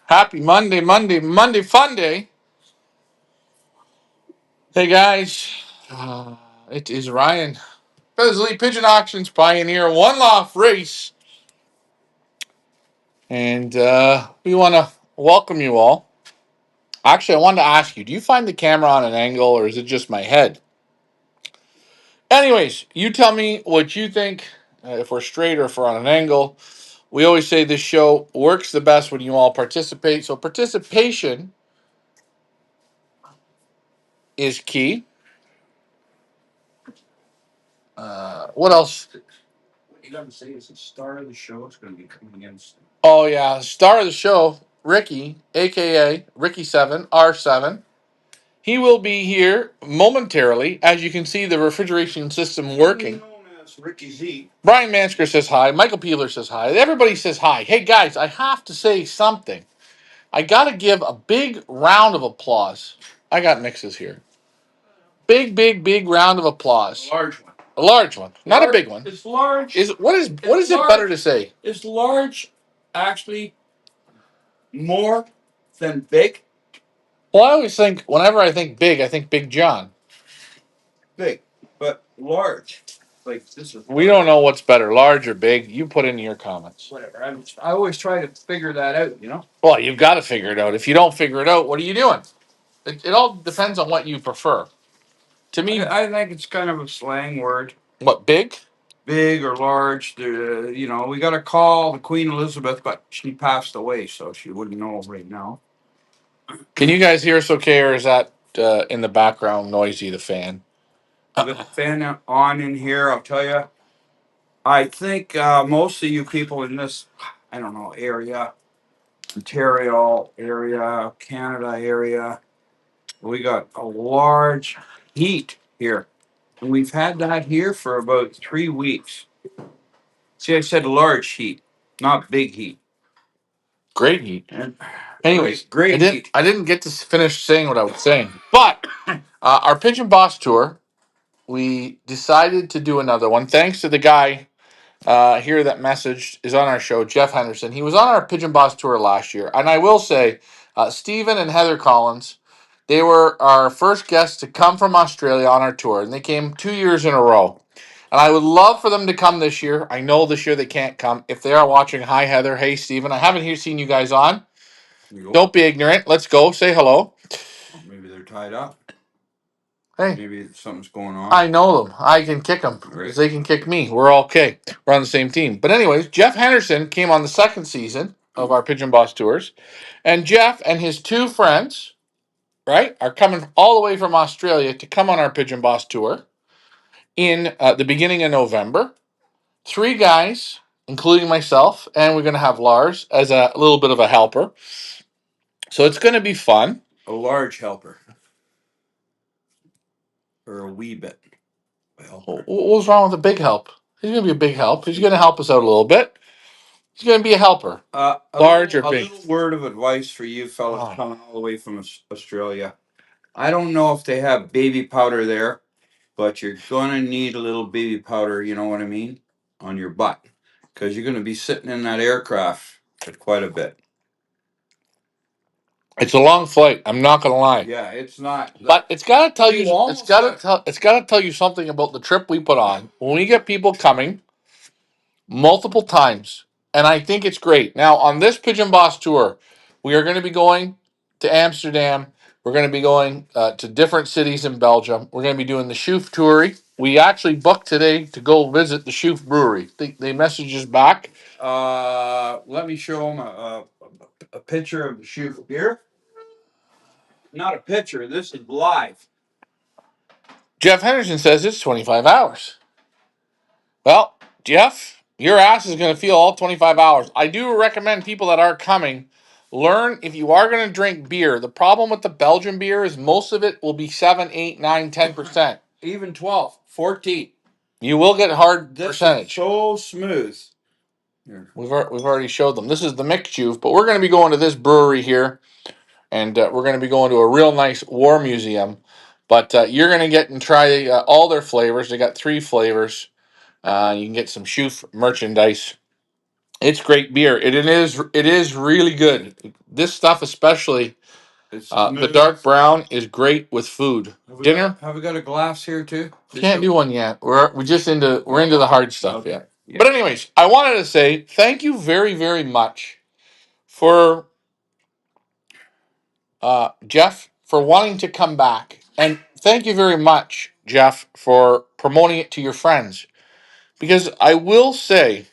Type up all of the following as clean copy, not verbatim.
Happy Monday fun day. Hey guys, it is Ryan, Feathersley Pigeon Auctions Pioneer One Loft Race, and we want to welcome you all. Actually, I wanted to ask you: do you find the camera on an angle, or is it just my head? Anyways, you tell me what you think. If we're straight or if we're on an angle. We always say this show works the best when you all participate. So participation is key. What else? What you got to say is the star of the show is going to be coming against. Oh yeah, star of the show, Ricky, aka Ricky7 R7. He will be here momentarily. As you can see, the refrigeration system working. Known as Ricky Z. Brian Mansker says hi. Michael Peeler says hi. Everybody says hi. Hey guys, I have to say something. I got to give a big round of applause. I got mixes here. Big round of applause. A large one. A large one, not a big one. It's large. What is it better to say? Is large actually more than big? Well, I always think whenever I think Big John. Big, but large. Like this is. We don't know what's better, large or big. You put in your comments. Whatever. I always try to figure that out. Well, you've got to figure it out. If you don't figure it out, what are you doing? It all depends on what you prefer. To me, I think it's kind of a slang word. what, big? Big or large. We got to call the Queen Elizabeth, but she passed away, so she wouldn't know right now. Can you guys hear us okay, or is that in the background noisy, the fan? With the fan on in here, I'll tell you. I think most of you people in this, I don't know, area, Ontario area, Canada area, we got a large heat here. And we've had that here for about 3 weeks. See, I said large heat, not big heat. Great heat. And Anyways, great heat. I didn't get to finish saying what I was saying. But our Pigeon Boss Tour, we decided to do another one. Thanks to the guy here that messaged is on our show, Jeff Henderson. He was on our Pigeon Boss Tour last year. And I will say, Stephen and Heather Collins, they were our first guests to come from Australia on our tour. And they came 2 years in a row. And I would love for them to come this year. I know this year they can't come. If they are watching, hi, Heather. Hey, Stephen. I haven't seen you guys on. Don't be ignorant. Let's go. Say hello. Maybe they're tied up. Hey. Maybe something's going on. I know them. I can kick them because they can kick me. We're all okay. We're on the same team. But anyways, Jeff Henderson came on the second season of our Pigeon Boss Tours. And Jeff and his two friends, right, are coming all the way from Australia to come on our Pigeon Boss Tour in the beginning of November. 3 guys, including myself, and we're going to have Lars as a little bit of a helper. So it's going to be fun. A large helper. Or a wee bit. What was wrong with a big help? He's going to be a big help. He's going to help us out a little bit. He's going to be a helper. Large or big? A little word of advice for you fellas coming all the way from Australia. I don't know if they have baby powder there, but you're going to need a little baby powder, you know what I mean, on your butt. Because you're going to be sitting in that aircraft for quite a bit. It's a long flight. I'm not gonna lie. Yeah, it's not. But it's gotta tell you. It's gotta tell you something about the trip we put on. When we get people coming multiple times, and I think it's great. Now on this Pigeon Boss tour, we are going to be going to Amsterdam. We're going to be going to different cities in Belgium. We're going to be doing the Schoof Toury. We actually booked today to go visit the Schoof Brewery. They messaged us back. Let me show them a picture of the Schoof beer. Not a picture. This is live. Jeff Henderson says it's 25 hours. Well, Jeff, your ass is going to feel all 25 hours. I do recommend people that are coming learn if you are going to drink beer. The problem with the Belgian beer is most of it will be 7, 8, 9, 10%. Even 12, 14. You will get hard this percentage. Is so smooth. Here. We've already showed them. This is the mixed juice, but we're going to be going to this brewery here, and we're going to be going to a real nice war museum. But you're going to get and try all their flavors. They got 3 flavors. You can get some Schoof merchandise. It's great beer. It is really good. This stuff, especially It's the dark brown, is great with food. Dinner. Have we got a glass here too? Can't do one yet. We're into the hard stuff Okay. yet. Yeah. But anyways, I wanted to say thank you very, very much for Jeff for wanting to come back, and thank you very much, Jeff, for promoting it to your friends. Because I will say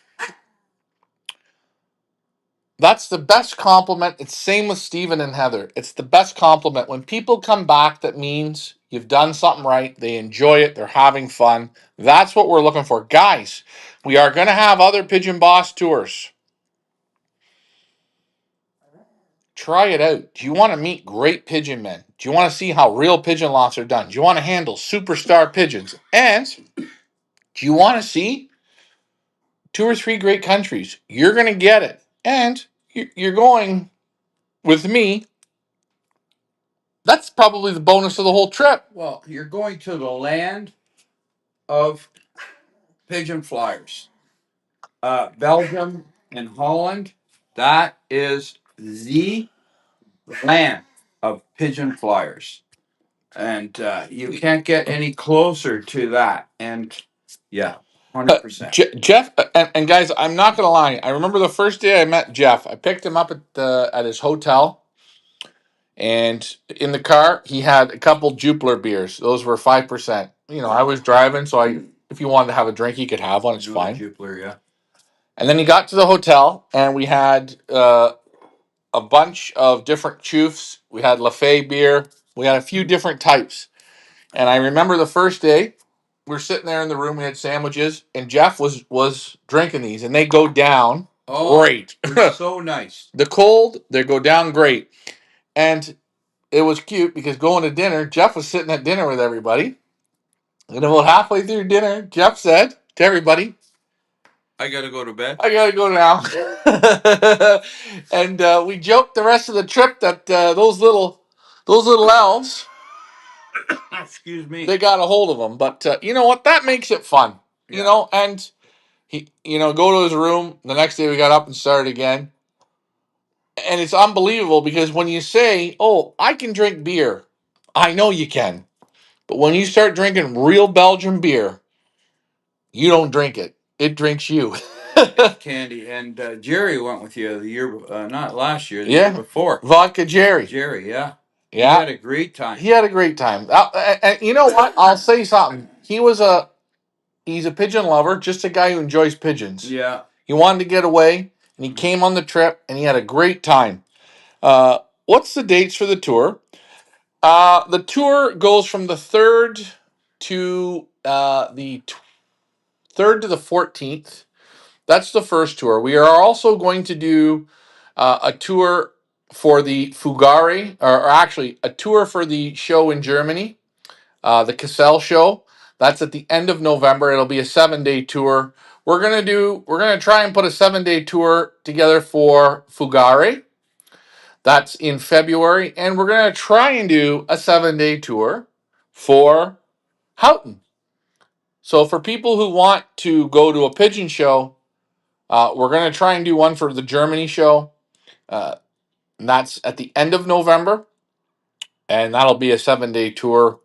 that's the best compliment. It's same with Steven and Heather. It's the best compliment when people come back. That means you've done something right. They enjoy it. They're having fun. That's what we're looking for, guys. We are going to have other Pigeon Boss tours. Try it out. Do you want to meet great pigeon men? Do you want to see how real pigeon lofts are done? Do you want to handle superstar pigeons? And do you want to see 2 or 3 great countries? You're going to get it. And you're going with me. That's probably the bonus of the whole trip. Well, you're going to the land of pigeon flyers. Belgium and Holland. That is the land of pigeon flyers. And you can't get any closer to that. And yeah, 100%. Jeff and guys, I'm not gonna lie. I remember the first day I met Jeff. I picked him up at his hotel, and in the car he had a couple Jupiler beers. Those were 5%. I was driving, so if you wanted to have a drink, you could have one. It's fine. Jupiler, yeah. And then he got to the hotel, and we had a bunch of different choofs. We had Lafay beer. We had a few different types. And I remember the first day, we were sitting there in the room. We had sandwiches, and Jeff was drinking these, and they go down great. They're so nice. The cold, they go down great. And it was cute because going to dinner, Jeff was sitting at dinner with everybody. And about halfway through dinner, Jeff said to everybody, I gotta go to bed. I gotta go now. And we joked the rest of the trip that those little elves, Excuse me. they got a hold of him. But you know what? That makes it fun. And he, go to his room. The next day we got up and started again. And it's unbelievable because when you say, "Oh, I can drink beer," I know you can. But when you start drinking real Belgian beer, you don't drink it. It drinks you. Candy. And Jerry went with you the year, not last year, the Yeah. year before. Vodka Jerry. Jerry, yeah. Yeah. He had a great time. He had a great time. And you know what? I'll say something. He's a pigeon lover, just a guy who enjoys pigeons. Yeah. He wanted to get away, and he came on the trip, and he had a great time. What's the dates for the tour? The tour goes from the 3rd to the 3rd to the 14th. That's the first tour. We are also going to do a tour for the Fugare, or actually a tour for the show in Germany, the Cassell show. That's at the end of November. It'll be a 7-day tour. We're gonna try and put a 7-day tour together for Fugare. That's in February, and we're gonna try and do a 7-day tour for Houghton. So for people who want to go to a pigeon show, we're going to try and do one for the Germany show. And that's at the end of November. And that'll be a 7-day tour.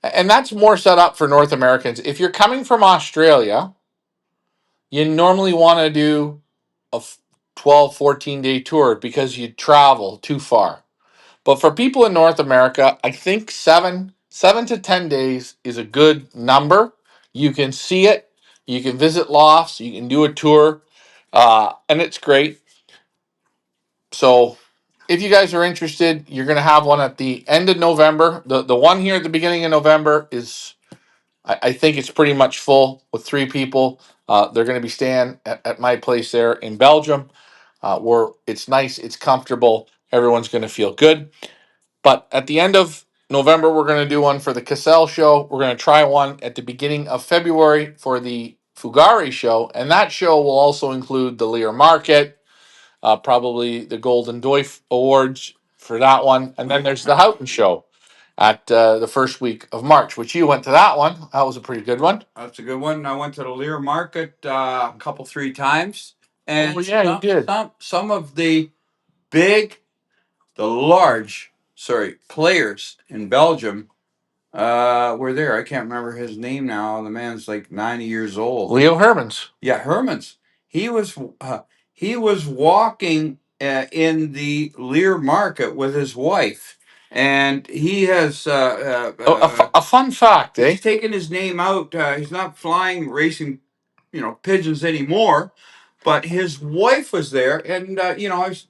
And that's more set up for North Americans. If you're coming from Australia, you normally want to do a 12, 14-day tour because you travel too far. But for people in North America, I think 7 to 10 days is a good number. You can see it. You can visit lofts. You can do a tour. And it's great. So if you guys are interested, you're going to have one at the end of November. The one here at the beginning of November is, I think it's pretty much full with 3 people. They're going to be staying at my place there in Belgium, where it's nice, it's comfortable, everyone's going to feel good. But at the end of November, we're going to do one for the Cassell show. We're going to try one at the beginning of February for the Fugare show, and that show will also include the Lear Market, probably the Golden Doif Awards for that one. And then there's the Houghton show at the first week of March, which you went to that one. That was a pretty good one. That's a good one. I went to the Lear Market a couple, 3 times. And Oh yeah, you did. some of the big, the large, sorry, players in Belgium were there. I can't remember his name now. The man's like 90 years old. Leo Hermans. Yeah, Hermans. He was he was walking in the Lear Market with his wife, and he has A fun fact, eh? he's taken his name out. He's not flying racing, pigeons anymore, but his wife was there, and I was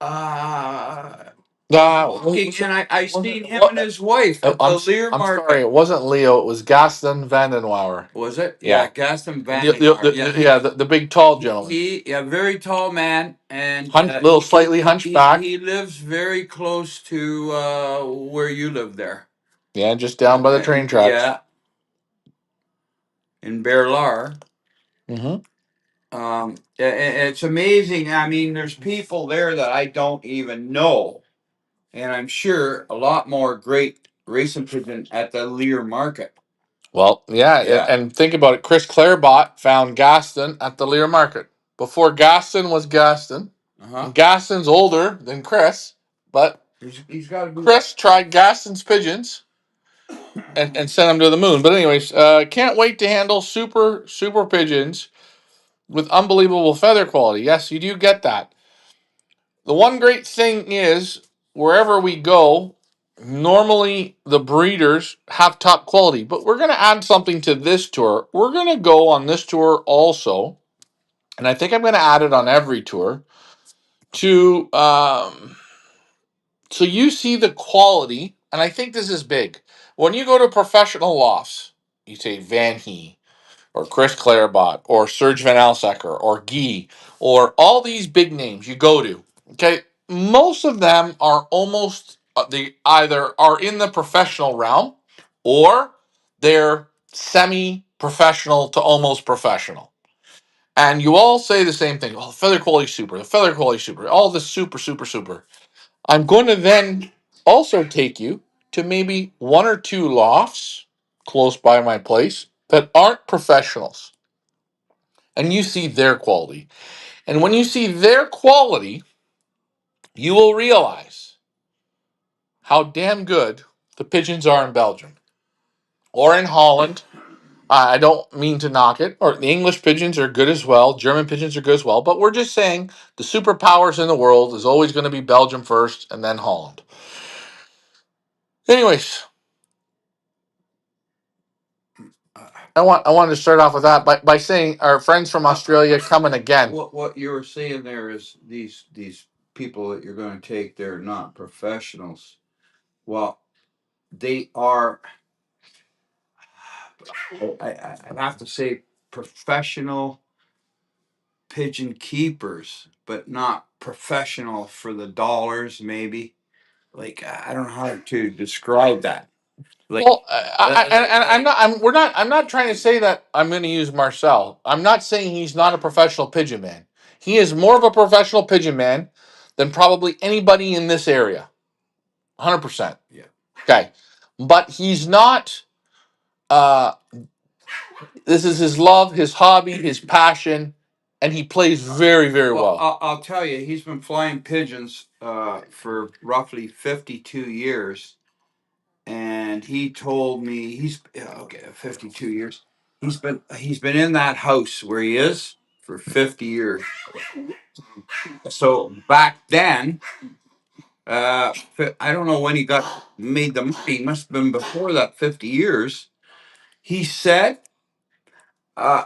uh, walking, and I seen him and his wife at the Lear I'm Market. sorry, it wasn't Leo. It was Gaston Vandenwauer. Was it? Yeah. Yeah, Gaston Van. The big tall gentleman. Very tall man, and Little slightly hunchback. he lives very close to where you live there. Yeah, just down by the train tracks. Yeah, in Berlar. Mm-hmm. It's amazing. I mean, there's people there that I don't even know, and I'm sure a lot more great racing pigeon at the Lear Market. Well, yeah, and think about it. Chris Clarebot found Gaston at the Lear Market. Before Gaston was Gaston. And Gaston's older than Chris, but he's got to be. Chris tried Gaston's pigeons and sent them to the moon. But anyways, can't wait to handle super pigeons with unbelievable feather quality. Yes, you do get that. The one great thing is wherever we go, normally the breeders have top quality, but we're going to add something to this tour. We're going to go on this tour also, and I think I'm going to add it on every tour to so you see the quality, and I think this is big. When you go to professional lofts, you say Van Hee or Chris Clarebot or Serge Van Alsacker or Guy or all these big names you go to. Okay, most of them are almost they either are in the professional realm or they're semi-professional to almost professional. And you all say the same thing. Oh, the feather quality super, the feather quality super, all this super. I'm going to then also take you to maybe one or two lofts close by my place that aren't professionals. And you see their quality. And when you see their quality, you will realize how damn good the pigeons are in Belgium or in Holland. I don't mean to knock it. Or the English pigeons are good as well. German pigeons are good as well. But we're just saying the superpowers in the world is always going to be Belgium first and then Holland. Anyways, I wanted to start off with that by saying our friends from Australia coming again. What you were saying there is these people that you're going to take, they're not professionals. Well, they are. I have to say professional pigeon keepers, but not professional for the dollars. Maybe like I don't know how to describe that. Like, Well, I'm not. I'm not trying to say that I'm going to use Marcel. I'm not saying he's not a professional pigeon man. He is more of a professional pigeon man than probably anybody in this area. 100%. Yeah. Okay, but he's not. Uh, this is his love, his hobby, his passion, and he plays very well. I'll tell you, he's been flying pigeons for roughly 52 years. And he told me 52 years. He's been in that house where he is for 50 years. So back then, I don't know when he made the money. He must have been before that 50 years. He said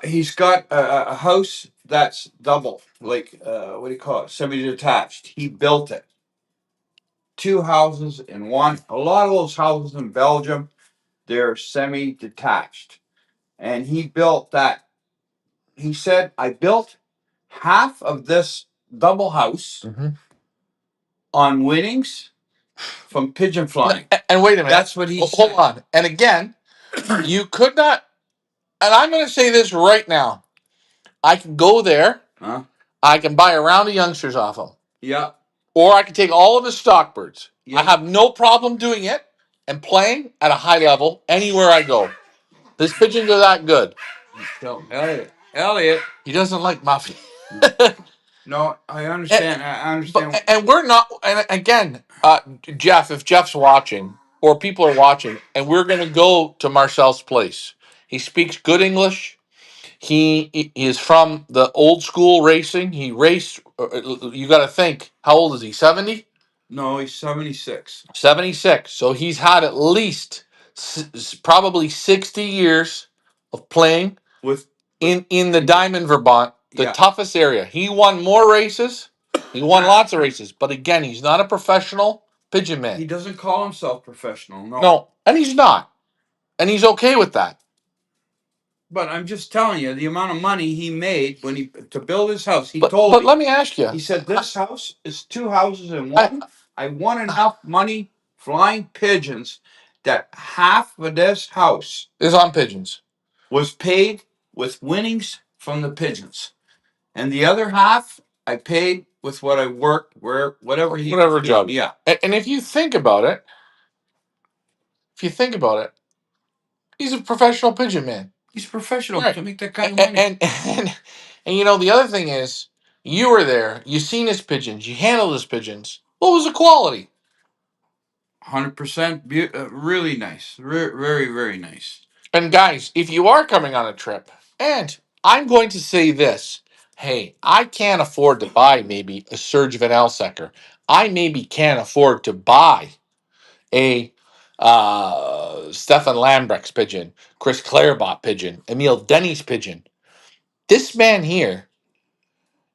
he's got a house that's double, like what do you call it, semi-detached. He built it, two houses in one. A lot of those houses in Belgium, they're semi-detached. And he built that. He said, I built half of this double house on winnings from pigeon flying. And wait a minute. That's what he said. Hold on. And again, you could not. And I'm going to say this right now. I can go there. Huh? I can buy a round of youngsters off him. Yeah. Or I can take all of his stock birds. Yeah. I have no problem doing it and playing at a high level anywhere I go. His pigeons are that good. So, Elliot. He doesn't like Muffy. No, I And, understand. I but understand. and we're not. And again, Jeff, if Jeff's watching or people are watching, and we're going to go to Marcel's place. He speaks good English. He is from the old school racing. He raced. You got to think. How old is he? 70? No, he's 76. 76. So he's had at least probably 60 years of playing With in the Diamond Vermont, the yeah, toughest area. He won more races. He won lots of races. But again, he's not a professional pigeon man. he doesn't call himself professional. No. No, and he's not. And he's okay with that. But I'm just telling you the amount of money he made when he to build his house. He But told but me. let me ask you. He said this house is two houses in I, one. I won enough money flying pigeons that half of this house is on pigeons. was paid with winnings from the pigeons, and the other half I paid with what I worked where whatever he Whatever job. yeah. And if you think about it, he's a professional pigeon man. He's professional Right. to make that kind of And money. and you know the other thing is you were there, you seen his pigeons, you handled his pigeons. What was the quality? 100% really nice, very very nice. And guys, if you are coming on a trip, and I'm going to say this, hey, I can't afford to buy maybe a Serge Van Elsecker. I maybe can't afford to buy a Stefan Lambrecht's pigeon, Chris Clarebot pigeon, Emil Denny's pigeon. This man here,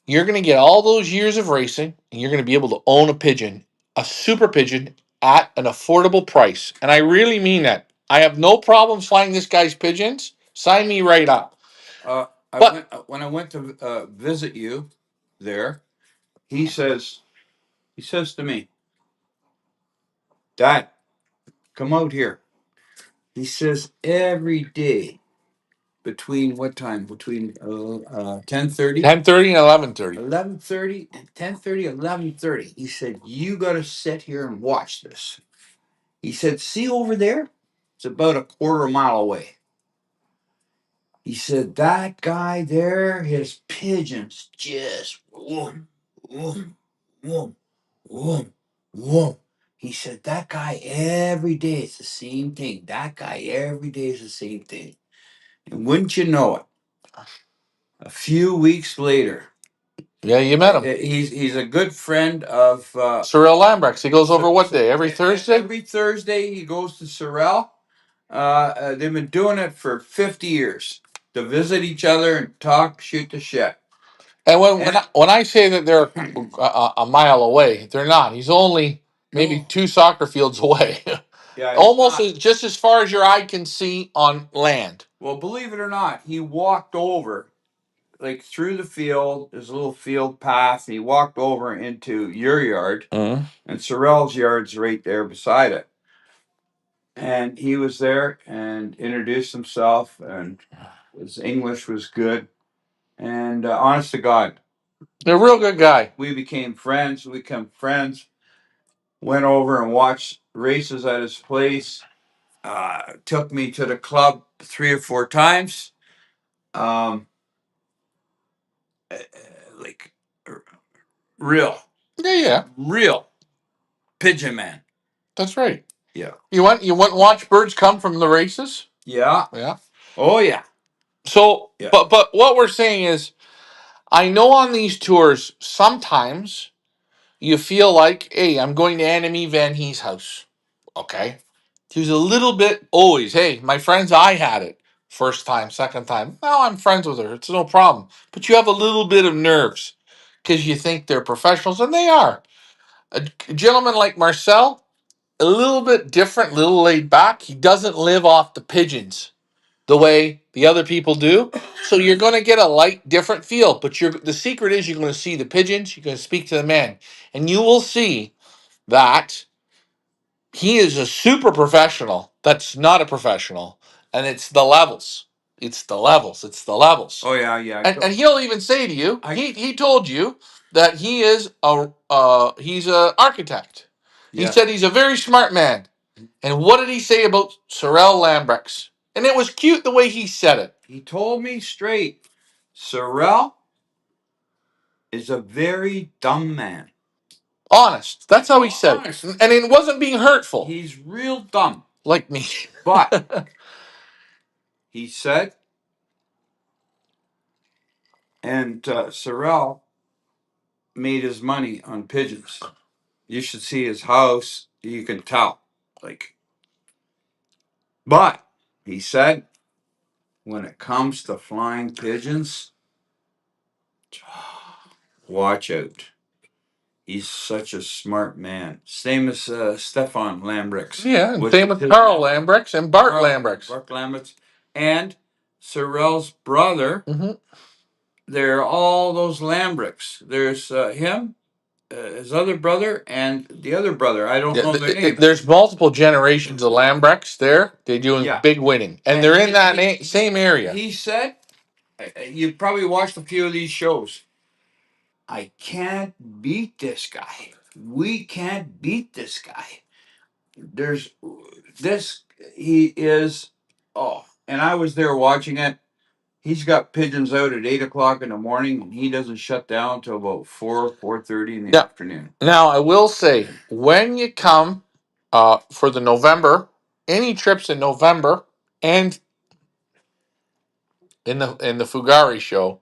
you're going to get all those years of racing, and you're going to be able to own a pigeon, a super pigeon, at an affordable price. And I really mean that. I have no problem flying this guy's pigeons. Sign me right up. Uh, But when I went to visit you there. He says to me, Dad, come out here. He says every day between what time? Between 10:30, 10:30 and 11:30. 11:30 and 10:30, 11:30. He said, you got to sit here and watch this. He said, see over there? It's about a quarter mile away. He said, that guy there, his pigeons just whoom, whoom, whoom, whoom, whoom. He said, that guy every day it's the same thing. That guy every day is the same thing. And wouldn't you know it, a few weeks later, Yeah, you met him. he's a good friend of Cyril Lambrechts. He goes over what day? Every Thursday? every Thursday he goes to Sorel. They've been doing it for 50 years to visit each other and talk, shoot the shit. And when I say that they're a mile away, they're not. He's only maybe 2 soccer fields away. Yeah, Almost just as far as your eye can see on land. well, believe it or not, he walked over like through the field. There's a little field path. He walked over into your yard, Mm-hmm. and Sorel's yard's right there beside it. And he was there and introduced himself, and his English was good. And honest to God, They're a real good guy. we became friends. We became friends. Went over and watched races at his place. Took me to the club 3 or 4 times. Um, like real, Yeah, real pigeon man. that's right. Yeah. You went and watch birds come from the races? Yeah. Yeah. Oh yeah. So Yeah. but what we're saying is I know on these tours sometimes you feel like, hey, I'm going to Annemie Van Hees house. Okay. He was a little bit always, hey, my friends, I had it. First time, second time. Well, I'm friends with her. It's no problem. But you have a little bit of nerves because you think they're professionals, and they are. A gentleman like Marcel, a little bit different, a little laid back. He doesn't live off the pigeons the way the other people do. So you're going to get a light, different feel. But the secret is you're going to see the pigeons, you're going to speak to the man, and you will see that he is a super professional that's not a professional, and it's the levels. It's the levels. It's the levels. Oh yeah. Yeah. And he'll even say to you, he told you that he's a architect. He Yeah. said he's a very smart man. And what did he say about Sorel Lambrechts? And it was cute the way he said it. He told me straight, Sorel, is a very dumb man. Honest. That's how he said Honest. it. And it wasn't being hurtful. He's real dumb. Like me. But he said, and Sorrel made his money on pigeons. You should see his house. You can tell. Like, but he said, when it comes to flying pigeons, watch out. He's such a smart man. Same as Stefan Lambrix. Yeah, and same with Carl Lambrix and Bart Lambrix. Bart Lambrix. And Sorrel's brother. Mm-hmm. There are all those Lambrix. There's him, his other brother, and the other brother. I don't know their names. There's multiple generations of Lambrechts there. They're doing big winning. And they're in that same area. He said, you've probably watched a few of these shows. I can't beat this guy. We can't beat this guy. There's this, he is, oh, and I was there watching it. He's got pigeons out at 8 o'clock in the morning, and he doesn't shut down until about 4:30 in the afternoon. Now I will say, when you come for the November, any trips in November and in the Fugari show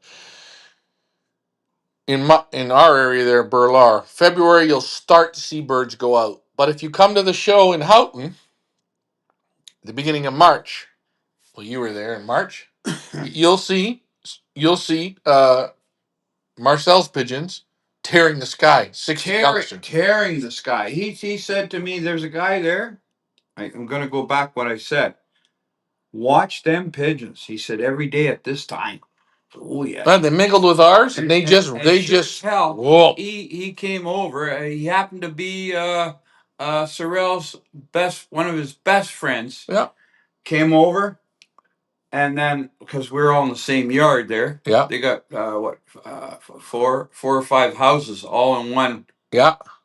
in our area there, Burlar, February you'll start to see birds go out. But if you come to the show in Houghton, the beginning of March, well, you were there in March, you'll see Marcel's pigeons tearing the sky, 60 youngsters. Tearing the sky. He said to me, there's a guy there. I'm going to go back what I said. Watch them pigeons. He said every day at this time. Oh yeah. Well, they mingled with ours, and they just whoa. He came over. He happened to be Sorrel's one of his best friends. Yeah. Came over, and then because we're all in the same yard there. Yeah. They got four or five houses all in one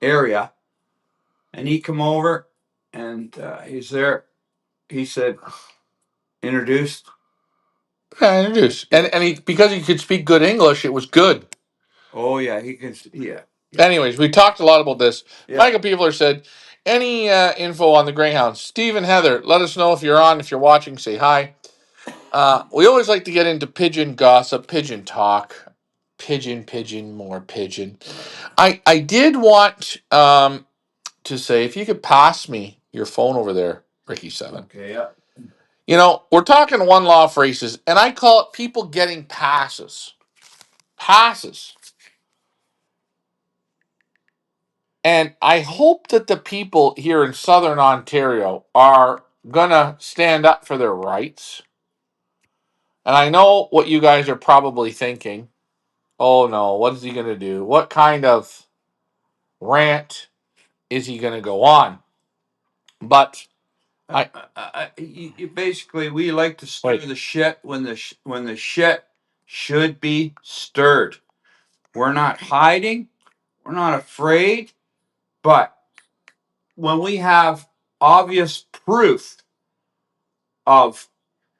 area, and he come over, and he's there. He said, introduced. Yeah, introduced. And he, because he could speak good English, it was good. Oh yeah, he can. Yeah. Anyways, we talked a lot about this. Yeah. Michael Peevler said, any info on the Greyhounds? Steve and Heather, let us know if you're on. If you're watching, say hi. We always like to get into pigeon gossip, pigeon talk. Pigeon, more pigeon. I did want to say, if you could pass me your phone over there, Ricky 7. Okay, yeah. You know, we're talking one loft races, and I call it people getting passes. Passes. And I hope that the people here in Southern Ontario are going to stand up for their rights. And I know what you guys are probably thinking. Oh no, what is he going to do? What kind of rant is he going to go on? But basically, we like to stir the shit when the shit should be stirred. We're not hiding. We're not afraid. But when we have obvious proof of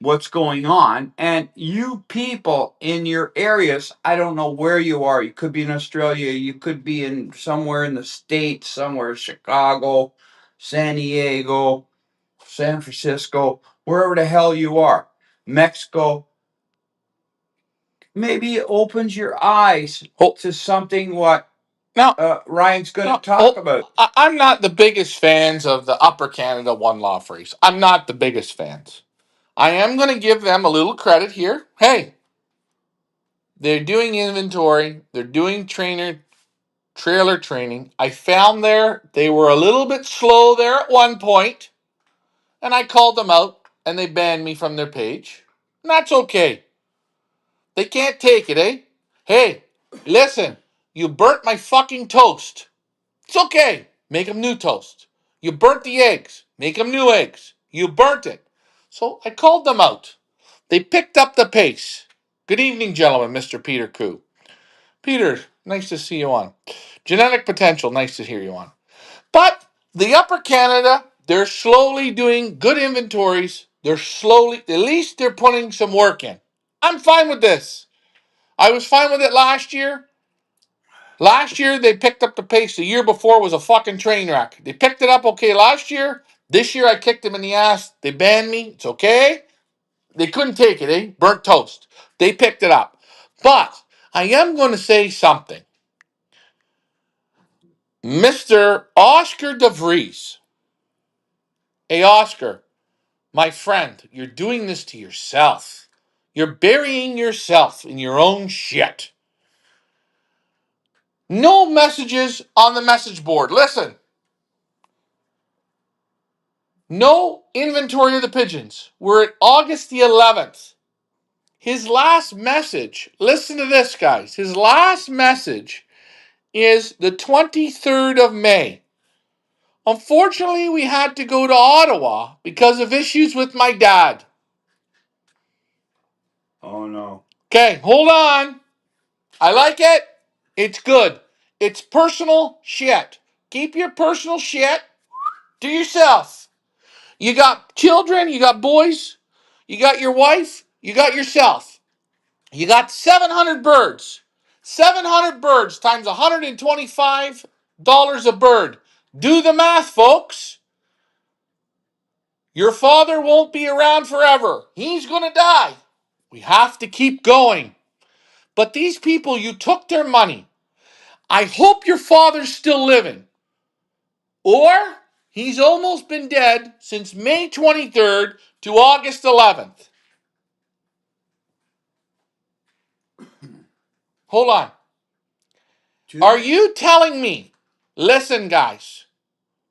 what's going on, and you people in your areas, I don't know where you are. You could be in Australia. You could be in somewhere in the States, somewhere Chicago, San Diego, San Francisco, wherever the hell you are, Mexico. Maybe it opens your eyes to something what Ryan's going to talk about. I'm not the biggest fans of the Upper Canada One Loft race. I'm not the biggest fans. I am going to give them a little credit here. Hey, they're doing inventory. They're doing trailer training. I found they were a little bit slow there at one point, and I called them out, and they banned me from their page. And that's okay. They can't take it, eh? Hey, listen, you burnt my fucking toast. It's okay. Make them new toast. You burnt the eggs. Make them new eggs. You burnt it. So I called them out. They picked up the pace. Good evening, gentlemen, Mr. Peter Koo. Peter, nice to see you on. Genetic Potential, nice to hear you on. But the Upper Canada, they're slowly doing good inventories. They're slowly, at least they're putting some work in. I'm fine with this. I was fine with it last year. Last year they picked up the pace. The year before was a fucking train wreck. They picked it up okay last year. This year I kicked them in the ass. They banned me. It's okay. They couldn't take it, eh? Burnt toast. They picked it up. But I am going to say something. Mr. Oscar De Vries. Hey, Oscar, my friend, you're doing this to yourself. You're burying yourself in your own shit. No messages on the message board. Listen. No inventory of the pigeons. We're at August the 11th. His last message, listen to this, guys. His last message is the 23rd of May. Unfortunately, we had to go to Ottawa because of issues with my dad. Oh no. Okay, hold on. I like it. It's good. It's personal shit. Keep your personal shit to yourself. You got children, you got boys, you got your wife, you got yourself. You got 700 birds. 700 birds times $125 a bird. Do the math, folks. Your father won't be around forever. He's going to die. We have to keep going. But these people, you took their money. I hope your father's still living. Or he's almost been dead since May 23rd to August 11th. Hold on. Are you telling me, listen, guys,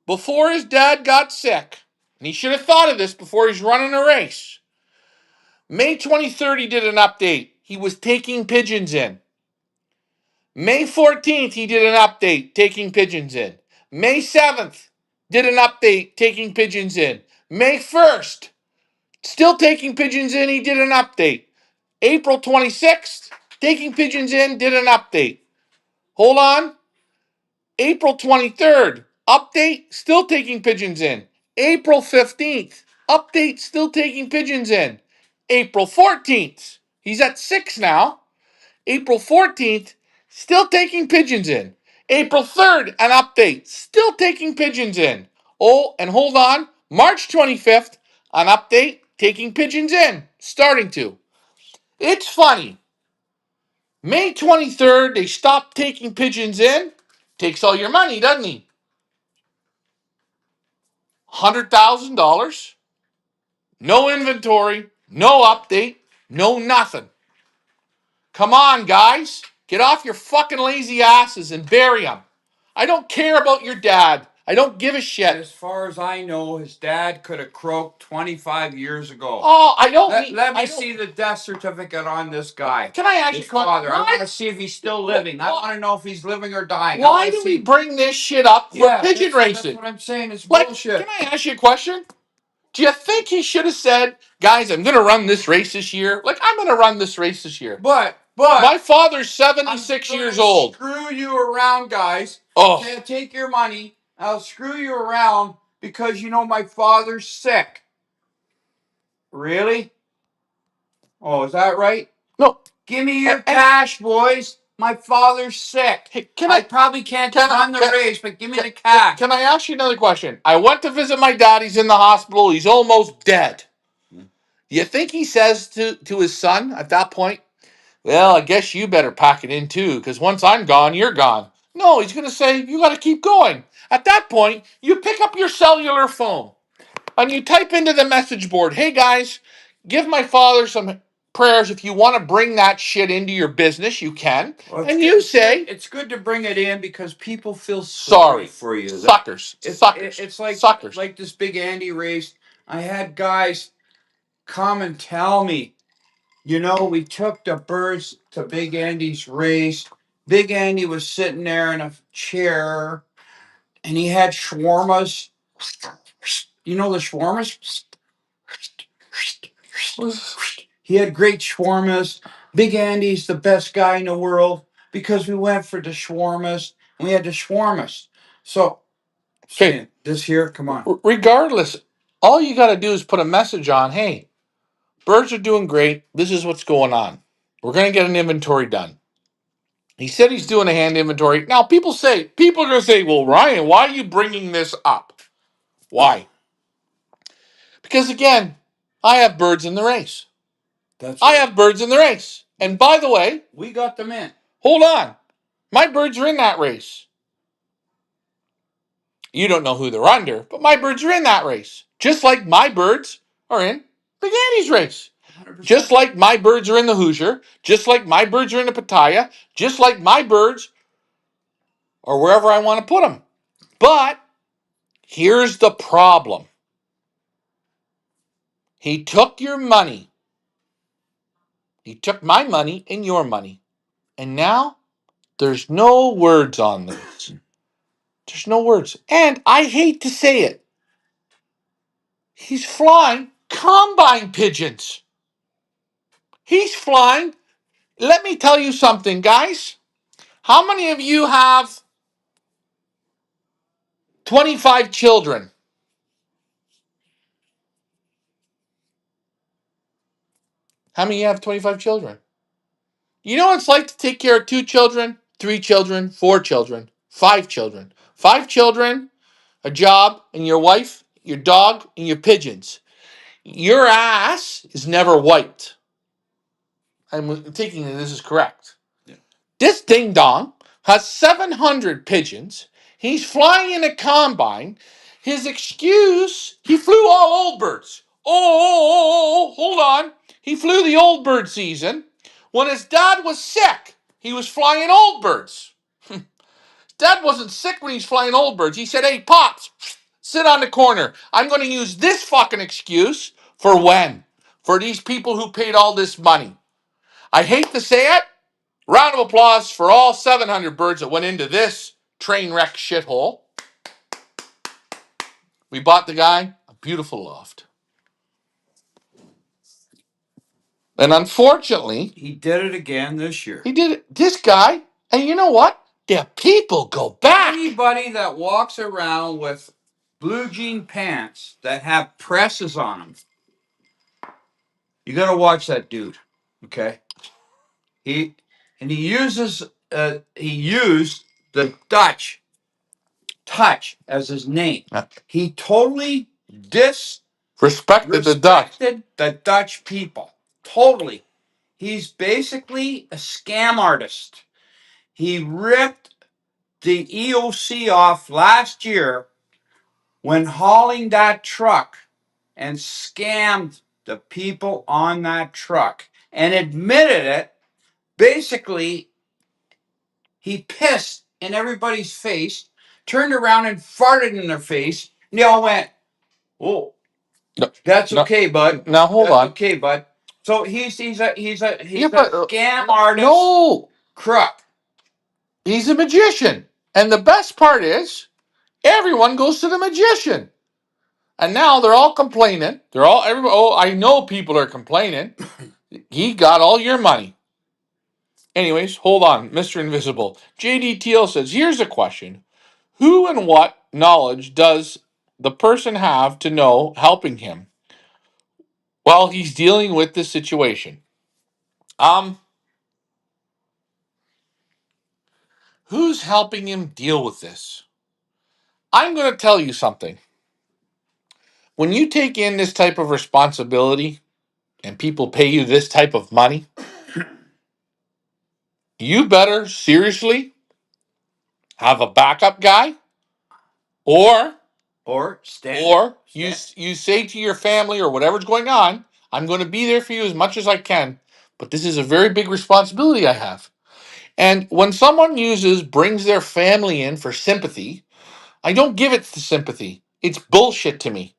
before his dad got sick, and he should have thought of this before he's running a race, May 23rd, he did an update. He was taking pigeons in. May 14th, he did an update taking pigeons in. May 7th, did an update taking pigeons in. May 1st, still taking pigeons in, he did an update. April 26th, taking pigeons in, did an update. Hold on. April 23rd, update, still taking pigeons in. April 15th, update, still taking pigeons in. April 14th, he's at 6 now. April 14th, still taking pigeons in. April 3rd, an update, still taking pigeons in. Oh, and hold on, March 25th, an update, taking pigeons in. Starting to. It's funny. May 23rd, they stopped taking pigeons in. Takes all your money, doesn't he? $100,000. No inventory, no update, no nothing. Come on, guys. Get off your fucking lazy asses and bury them. I don't care about your dad. I don't give a shit. As far as I know, his dad could have croaked 25 years ago. Oh, I don't need... Let me see the death certificate on this guy. Can I ask His you a question? father. I want to see if he's still living. I want to know if he's living or dying. Why do we bring this shit up for pigeon racing? That's what I'm saying. It's Like, bullshit. can I ask you a question? Do you think he should have said, guys, I'm going to run this race this year? Like, I'm going to run this race this year. But my father's 76 years old. Screw you around, guys. Oh. Can't take your money. I'll screw you around because you know my father's sick. Really? Oh, is that right? No. Give me your cash, boys. My father's sick. Hey, I probably can't run the race, but give me the cash. Can I ask you another question? I went to visit my dad. He's in the hospital. He's almost dead. You think he says to his son at that point, well, I guess you better pack it in too, because once I'm gone, you're gone. No, he's going to say, you got to keep going. At that point, you pick up your cellular phone and you type into the message board, hey guys, give my father some prayers. If you want to bring that shit into your business, you can. Well, and you say, it's good to bring it in because people feel sorry for you. Suckers. It's like suckers. Like this Big Andy race. I had guys come and tell me, you know, we took the birds to Big Andy's race. Big Andy was sitting there in a chair and he had shawarmas. You know the shawarmas? He had great shawarmas. Big Andy's the best guy in the world because we went for the shawarmas and we had the shawarmas. So, okay, this here, come on. Regardless, all you got to do is put a message on, hey, birds are doing great. This is what's going on. We're going to get an inventory done. He said he's doing a hand inventory. Now, people are going to say, well, Ryan, why are you bringing this up? Why? Because, again, I have birds in the race. I have birds in the race. And by the way, we got them in. Hold on. My birds are in that race. You don't know who they're under, but my birds are in that race. Just like my birds are in Big Andy's race. 100%. Just like my birds are in the Hoosier. Just like my birds are in the Pattaya. Just like my birds are wherever I want to put them. But here's the problem. He took your money. He took my money and your money. And now there's no words on this. There's no words. And I hate to say it. He's flying combine pigeons. He's flying. Let me tell you something, guys. How many of you have 25 children? How many of you have 25 children? You know what it's like to take care of 2 children, 3 children, 4 children, 5 children. 5 children, a job, and your wife, your dog, and your pigeons. Your ass is never wiped. I'm taking that this is correct. Yeah. This ding dong has 700 pigeons. He's flying in a combine. His excuse, he flew all old birds. Hold on. He flew the old bird season. When his dad was sick, he was flying old birds. Dad wasn't sick when he's flying old birds. He said, hey, Pops, sit on the corner. I'm going to use this fucking excuse for when? For these people who paid all this money. I hate to say it. Round of applause for all 700 birds that went into this train wreck shithole. We bought the guy a beautiful loft. And unfortunately, he did it again this year. He did it. This guy, and you know what? The people go back. Anybody that walks around with blue jean pants that have presses on them, you got to watch that dude. Okay. He used the Dutch touch as his name. He totally Respected the Dutch people. Totally. He's basically a scam artist. He ripped the EOC off last year when hauling that truck and scammed the people on that truck and admitted it. Basically, he pissed in everybody's face, turned around and farted in their face, and they all went, "Oh, that's okay, bud. Now hold on. Okay, bud." So he's a scam artist. No, crook. He's a magician, and the best part is, everyone goes to the magician, and now they're all complaining. I know people are complaining. He got all your money. Anyways, hold on, Mr. Invisible. JDTL says, here's a question. Who and what knowledge does the person have to know helping him while he's dealing with this situation? Who's helping him deal with this? I'm going to tell you something. When you take in this type of responsibility and people pay you this type of money, you better seriously have a backup guy, or you say to your family or whatever's going on, I'm going to be there for you as much as I can, but this is a very big responsibility I have. And when someone brings their family in for sympathy, I don't give it the sympathy. It's bullshit to me.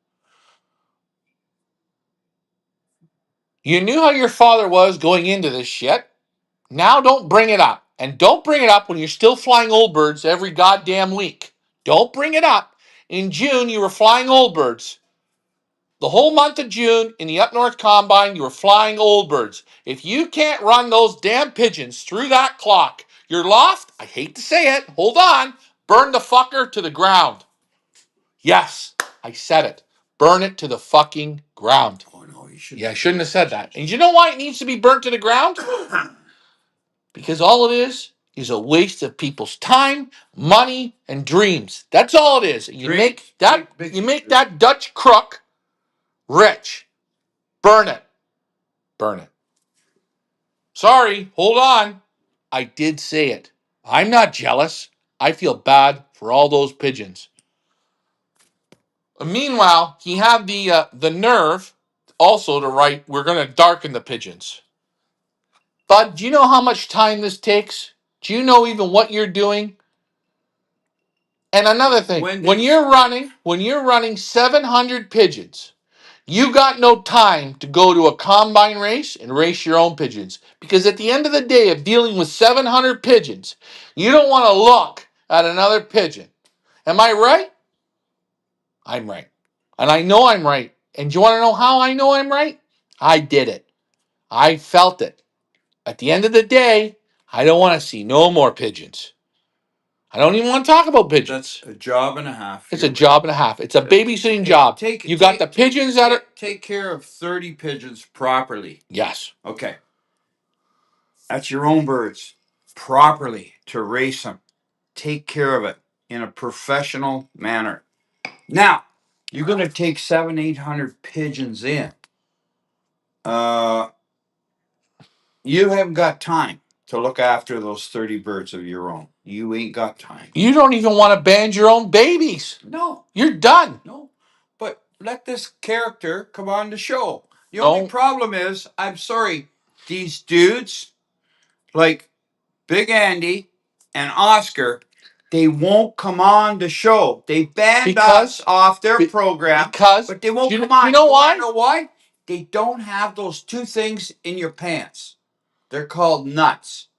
You knew how your father was going into this shit. Now don't bring it up. And don't bring it up when you're still flying old birds every goddamn week. Don't bring it up. In June, you were flying old birds. The whole month of June, in the Up North Combine, you were flying old birds. If you can't run those damn pigeons through that clock, your loft, I hate to say it, hold on, burn the fucker to the ground. Yes, I said it. Burn it to the fucking ground. Oh, no, you shouldn't. Yeah, I shouldn't have said that. And you know why it needs to be burnt to the ground? Because all it is is a waste of people's time, money, and dreams. That's all it is. You make that Dutch crook rich. Burn it. Burn it. Sorry, hold on. I did say it. I'm not jealous. I feel bad for all those pigeons. Meanwhile, he had the nerve also to write, "We're going to darken the pigeons." Bud, do you know how much time this takes? Do you know even what you're doing? And another thing, when you're running 700 pigeons, you got no time to go to a combine race and race your own pigeons. Because at the end of the day of dealing with 700 pigeons, you don't want to look at another pigeon. Am I right? I'm right. And I know I'm right. And do you want to know how I know I'm right? I did it. I felt it. At the end of the day, I don't want to see no more pigeons. I don't even want to talk about pigeons. That's a job and a half. It's a job and a half. It's a babysitting job. You got the pigeons that are... Take care of 30 pigeons properly. Yes. Okay. That's your own birds. Properly to race them. Take care of it in a professional manner. Now, you're going to take 800 pigeons in. You haven't got time to look after those 30 birds of your own. You ain't got time. You don't even want to band your own babies. No. You're done. No. But let this character come on the show. The only problem is, I'm sorry, these dudes, like Big Andy and Oscar, they won't come on the show. They banned us off their program, but they won't come on. You know why? You know why? They don't have those two things in your pants. They're called nuts.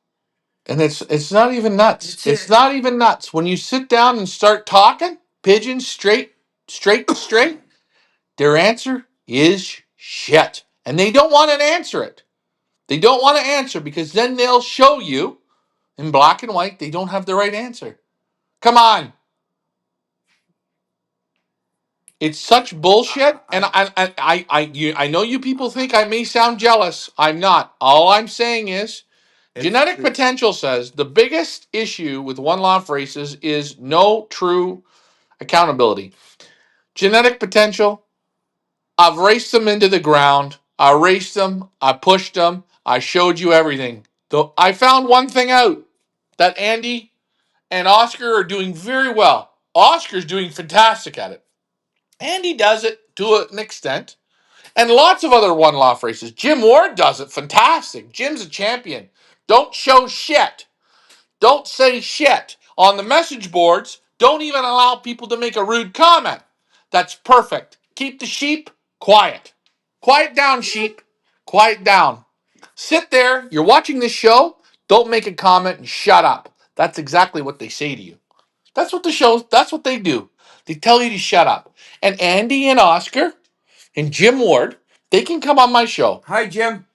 And it's not even nuts. It's not even nuts. When you sit down and start talking, pigeons straight, their answer is shit. And they don't want to answer it. They don't want to answer because then they'll show you in black and white they don't have the right answer. Come on. It's such bullshit. And I know you people think I may sound jealous. I'm not. All I'm saying is genetic potential says the biggest issue with one loft races is no true accountability. Genetic potential, I've raced them into the ground. I raced them. I pushed them. I showed you everything. Though I found one thing out, that Andy and Oscar are doing very well. Oscar's doing fantastic at it. Andy does it to an extent. And lots of other one loft races. Jim Ward does it fantastic. Jim's a champion. Don't show shit. Don't say shit. On the message boards, don't even allow people to make a rude comment. That's perfect. Keep the sheep quiet. Quiet down, sheep. Quiet down. Sit there. You're watching this show. Don't make a comment and shut up. That's exactly what they say to you. That's what they do. They tell you to shut up. And Andy and Oscar and Jim Ward, they can come on my show. Hi, Jim.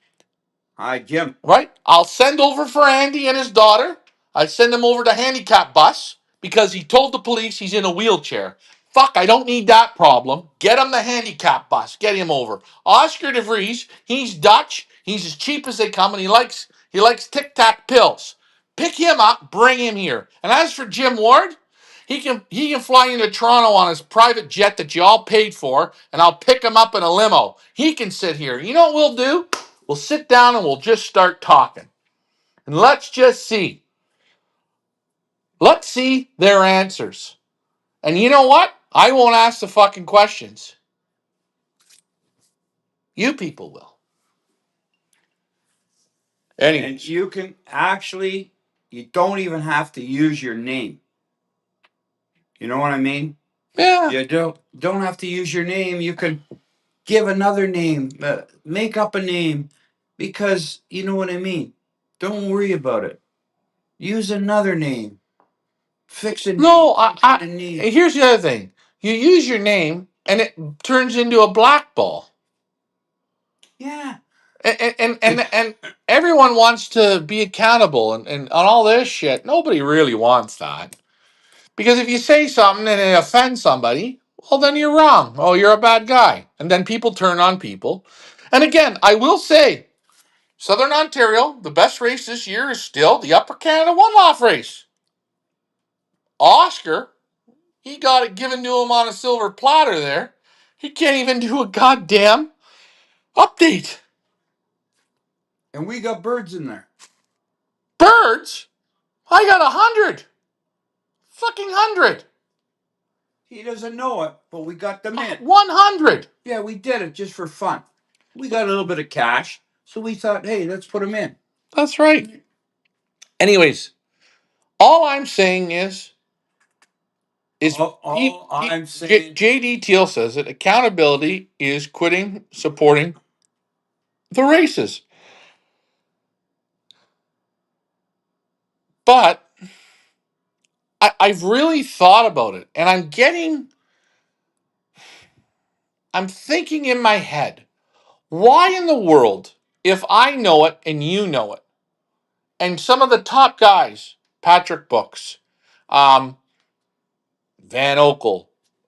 Hi, Jim. Right? I'll send over for Andy and his daughter. I send him over to handicap bus because he told the police he's in a wheelchair. Fuck, I don't need that problem. Get him the handicap bus. Get him over. Oscar de Vries, he's Dutch. He's as cheap as they come, and he likes Tic Tac pills. Pick him up, bring him here. And as for Jim Ward, he can fly into Toronto on his private jet that you all paid for, and I'll pick him up in a limo. He can sit here. You know what we'll do? We'll sit down and we'll just start talking. And let's just see. Let's see their answers. And you know what? I won't ask the fucking questions. You people will. Anyways. And you can actually, you don't even have to use your name. You know what I mean? Yeah. You don't have to use your name. You can give another name, make up a name, because you know what I mean. Don't worry about it. Use another name. Fix a name. No, here's the other thing. You use your name and it turns into a black ball. Yeah. And everyone wants to be accountable and all this shit. Nobody really wants that. Because if you say something and it offends somebody, well, then you're wrong. Oh, you're a bad guy. And then people turn on people. And again, I will say, Southern Ontario, the best race this year is still the Upper Canada One Loft race. Oscar, he got it given to him on a silver platter there. He can't even do a goddamn update. And we got birds in there. Birds? I got 100. Fucking 100. He doesn't know it, but we got them in. 100. Yeah, we did it just for fun. We got a little bit of cash, so we thought, hey, let's put them in. That's right. Anyways, all I'm saying is JD Teal says that accountability is quitting supporting the races. But I've really thought about it, and I'm thinking in my head, why in the world, if I know it and you know it, and some of the top guys, Patrick Brooks, Van Okel,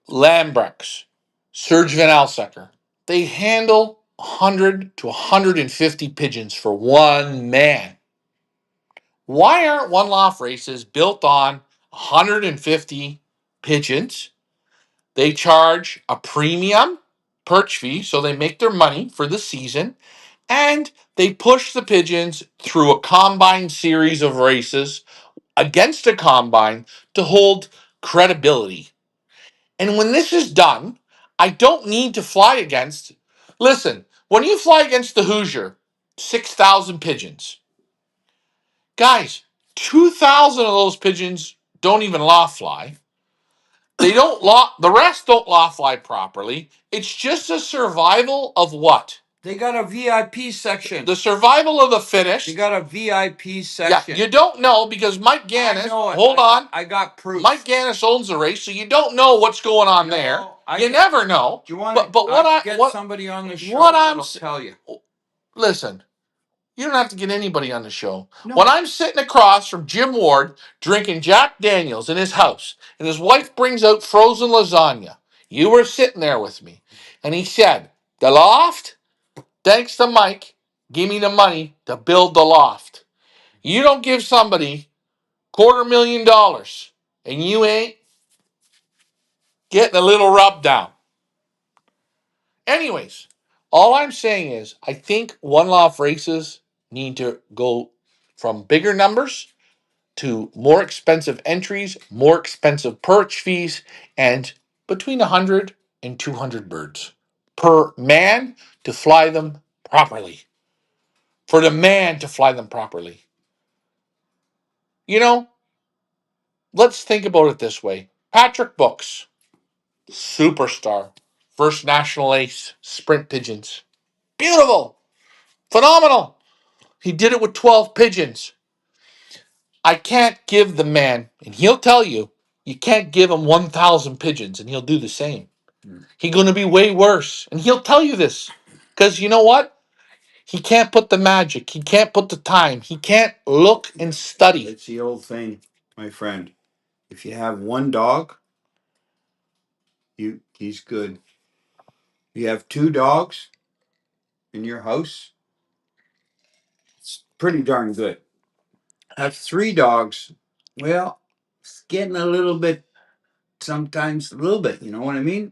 Lambrex, Serge Van Alsecker, they handle 100 to 150 pigeons for one man. Why aren't one loft races built on 150 pigeons? They charge a premium perch fee, so they make their money for the season, and they push the pigeons through a combine series of races against a combine to hold credibility. And when this is done, I don't need to fly against. Listen, when you fly against the Hoosier, 6,000 pigeons. Guys, 2,000 of those pigeons don't even loft fly. They don't loft, the rest don't loft fly properly. It's just a survival of what? They got a VIP section. The survival of the fittest. They got a VIP section. Yeah, you don't know because Mike Gannis, hold on. I got proof. Mike Gannis owns the race, so you don't know what's going on there. You never know. Do you want to get somebody on the show that'll tell you? Listen, you don't have to get anybody on the show. No. When I'm sitting across from Jim Ward drinking Jack Daniels in his house, and his wife brings out frozen lasagna, you were sitting there with me, and he said, "The loft, thanks to Mike, give me the money to build the loft." You don't give somebody $250,000 and you ain't getting a little rub down. Anyways, all I'm saying is I think one loft races need to go from bigger numbers to more expensive entries, more expensive perch fees, and between 100 and 200 birds per man to fly them properly. For the man to fly them properly. You know, let's think about it this way. Patrick Brooks, superstar, first national ace, sprint pigeons. Beautiful, phenomenal. He did it with 12 pigeons. I can't give the man, and he'll tell you, you can't give him 1,000 pigeons and he'll do the same. He's going to be way worse. And he'll tell you this. Because you know what? He can't put the magic. He can't put the time. He can't look and study. It's the old thing, my friend. If you have one dog, he's good. You have two dogs in your house, it's pretty darn good. Have three dogs, well, it's getting a little bit, sometimes a little bit, you know what I mean?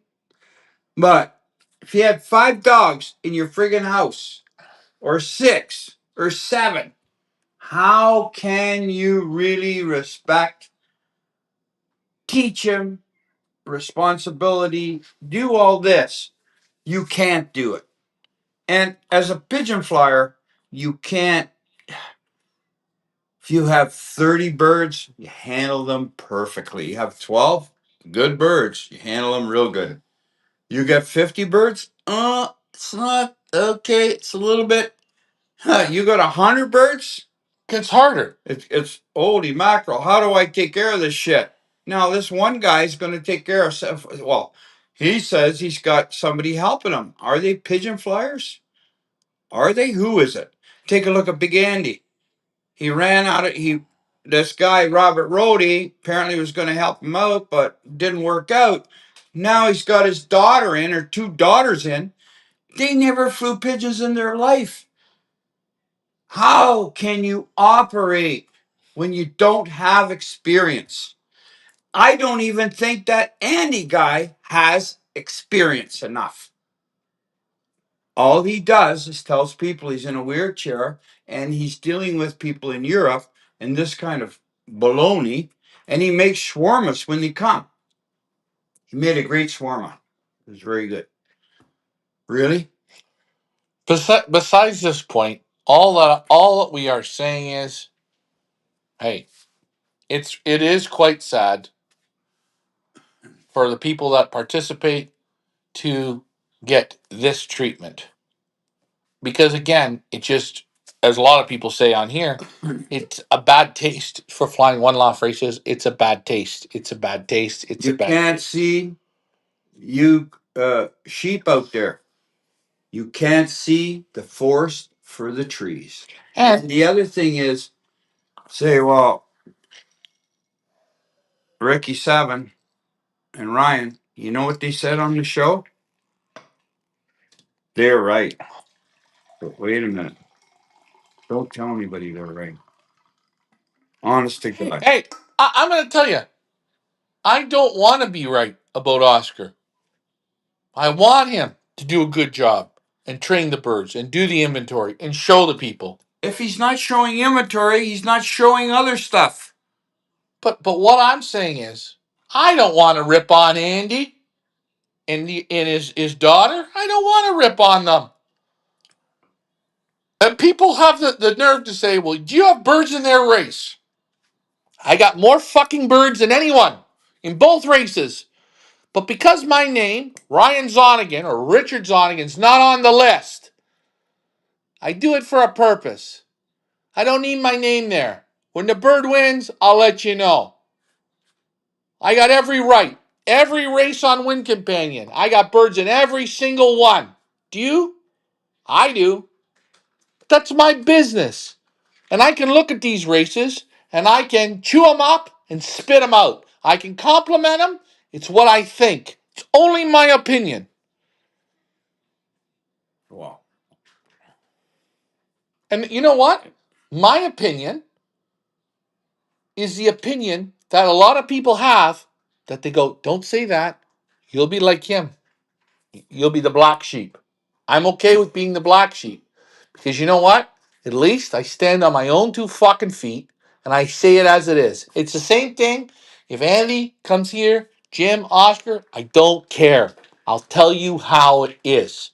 But if you had five dogs in your friggin' house, or six, or seven, how can you really respect, teach them responsibility, do all this? You can't do it. And as a pigeon flyer, you can't. If you have 30 birds, you handle them perfectly. You have 12 good birds, you handle them real good. You got 50 birds, it's not okay. It's a little bit. You got 100 birds, It's harder. it's holy mackerel. How do I take care of this shit? Now this one guy's going to take care of stuff. Well, he says he's got somebody helping him. Are they pigeon flyers? Are they? Who is it? Take a look at Big Andy. He ran out of this guy Robert Rhodey apparently was going to help him out, but didn't work out. Now he's got his daughter in, or two daughters in. They never flew pigeons in their life. How can you operate when you don't have experience? I don't even think that Andy guy has experience enough. All he does is tells people he's in a wheelchair and he's dealing with people in Europe and this kind of baloney, and he makes shawarmas when they come. He made a great shawarma. It was very good. Really? Besides this point, all that we are saying is, hey, it is quite sad for the people that participate to get this treatment. Because again, it just, as a lot of people say on here, it's a bad taste for flying one loft races. It's a bad taste. It's a bad taste. It's You a bad can't taste. see you sheep out there. You can't see the forest for the trees. And the other thing is, say, well, Ricky Seven and Ryan, you know what they said on the show? They're right. But wait a minute. Don't tell anybody they're right. Honest to God. Hey, I'm going to tell you, I don't want to be right about Oscar. I want him to do a good job and train the birds and do the inventory and show the people. If he's not showing inventory, he's not showing other stuff. But what I'm saying is, I don't want to rip on Andy and his daughter. I don't want to rip on them. And people have the nerve to say, well, do you have birds in their race? I got more fucking birds than anyone in both races. But because my name, Ryan Zonigan or Richard Zonigan's not on the list, I do it for a purpose. I don't need my name there. When the bird wins, I'll let you know. I got every right. Every race on Win Companion. I got birds in every single one. Do you? I do. But that's my business. And I can look at these races and I can chew them up and spit them out. I can compliment them. It's what I think. It's only my opinion. Wow. And you know what? My opinion is the opinion that a lot of people have that they go, don't say that. You'll be like him. You'll be the black sheep. I'm okay with being the black sheep because you know what? At least I stand on my own two fucking feet and I say it as it is. It's the same thing. If Andy comes here, Jim, Oscar, I don't care. I'll tell you how it is.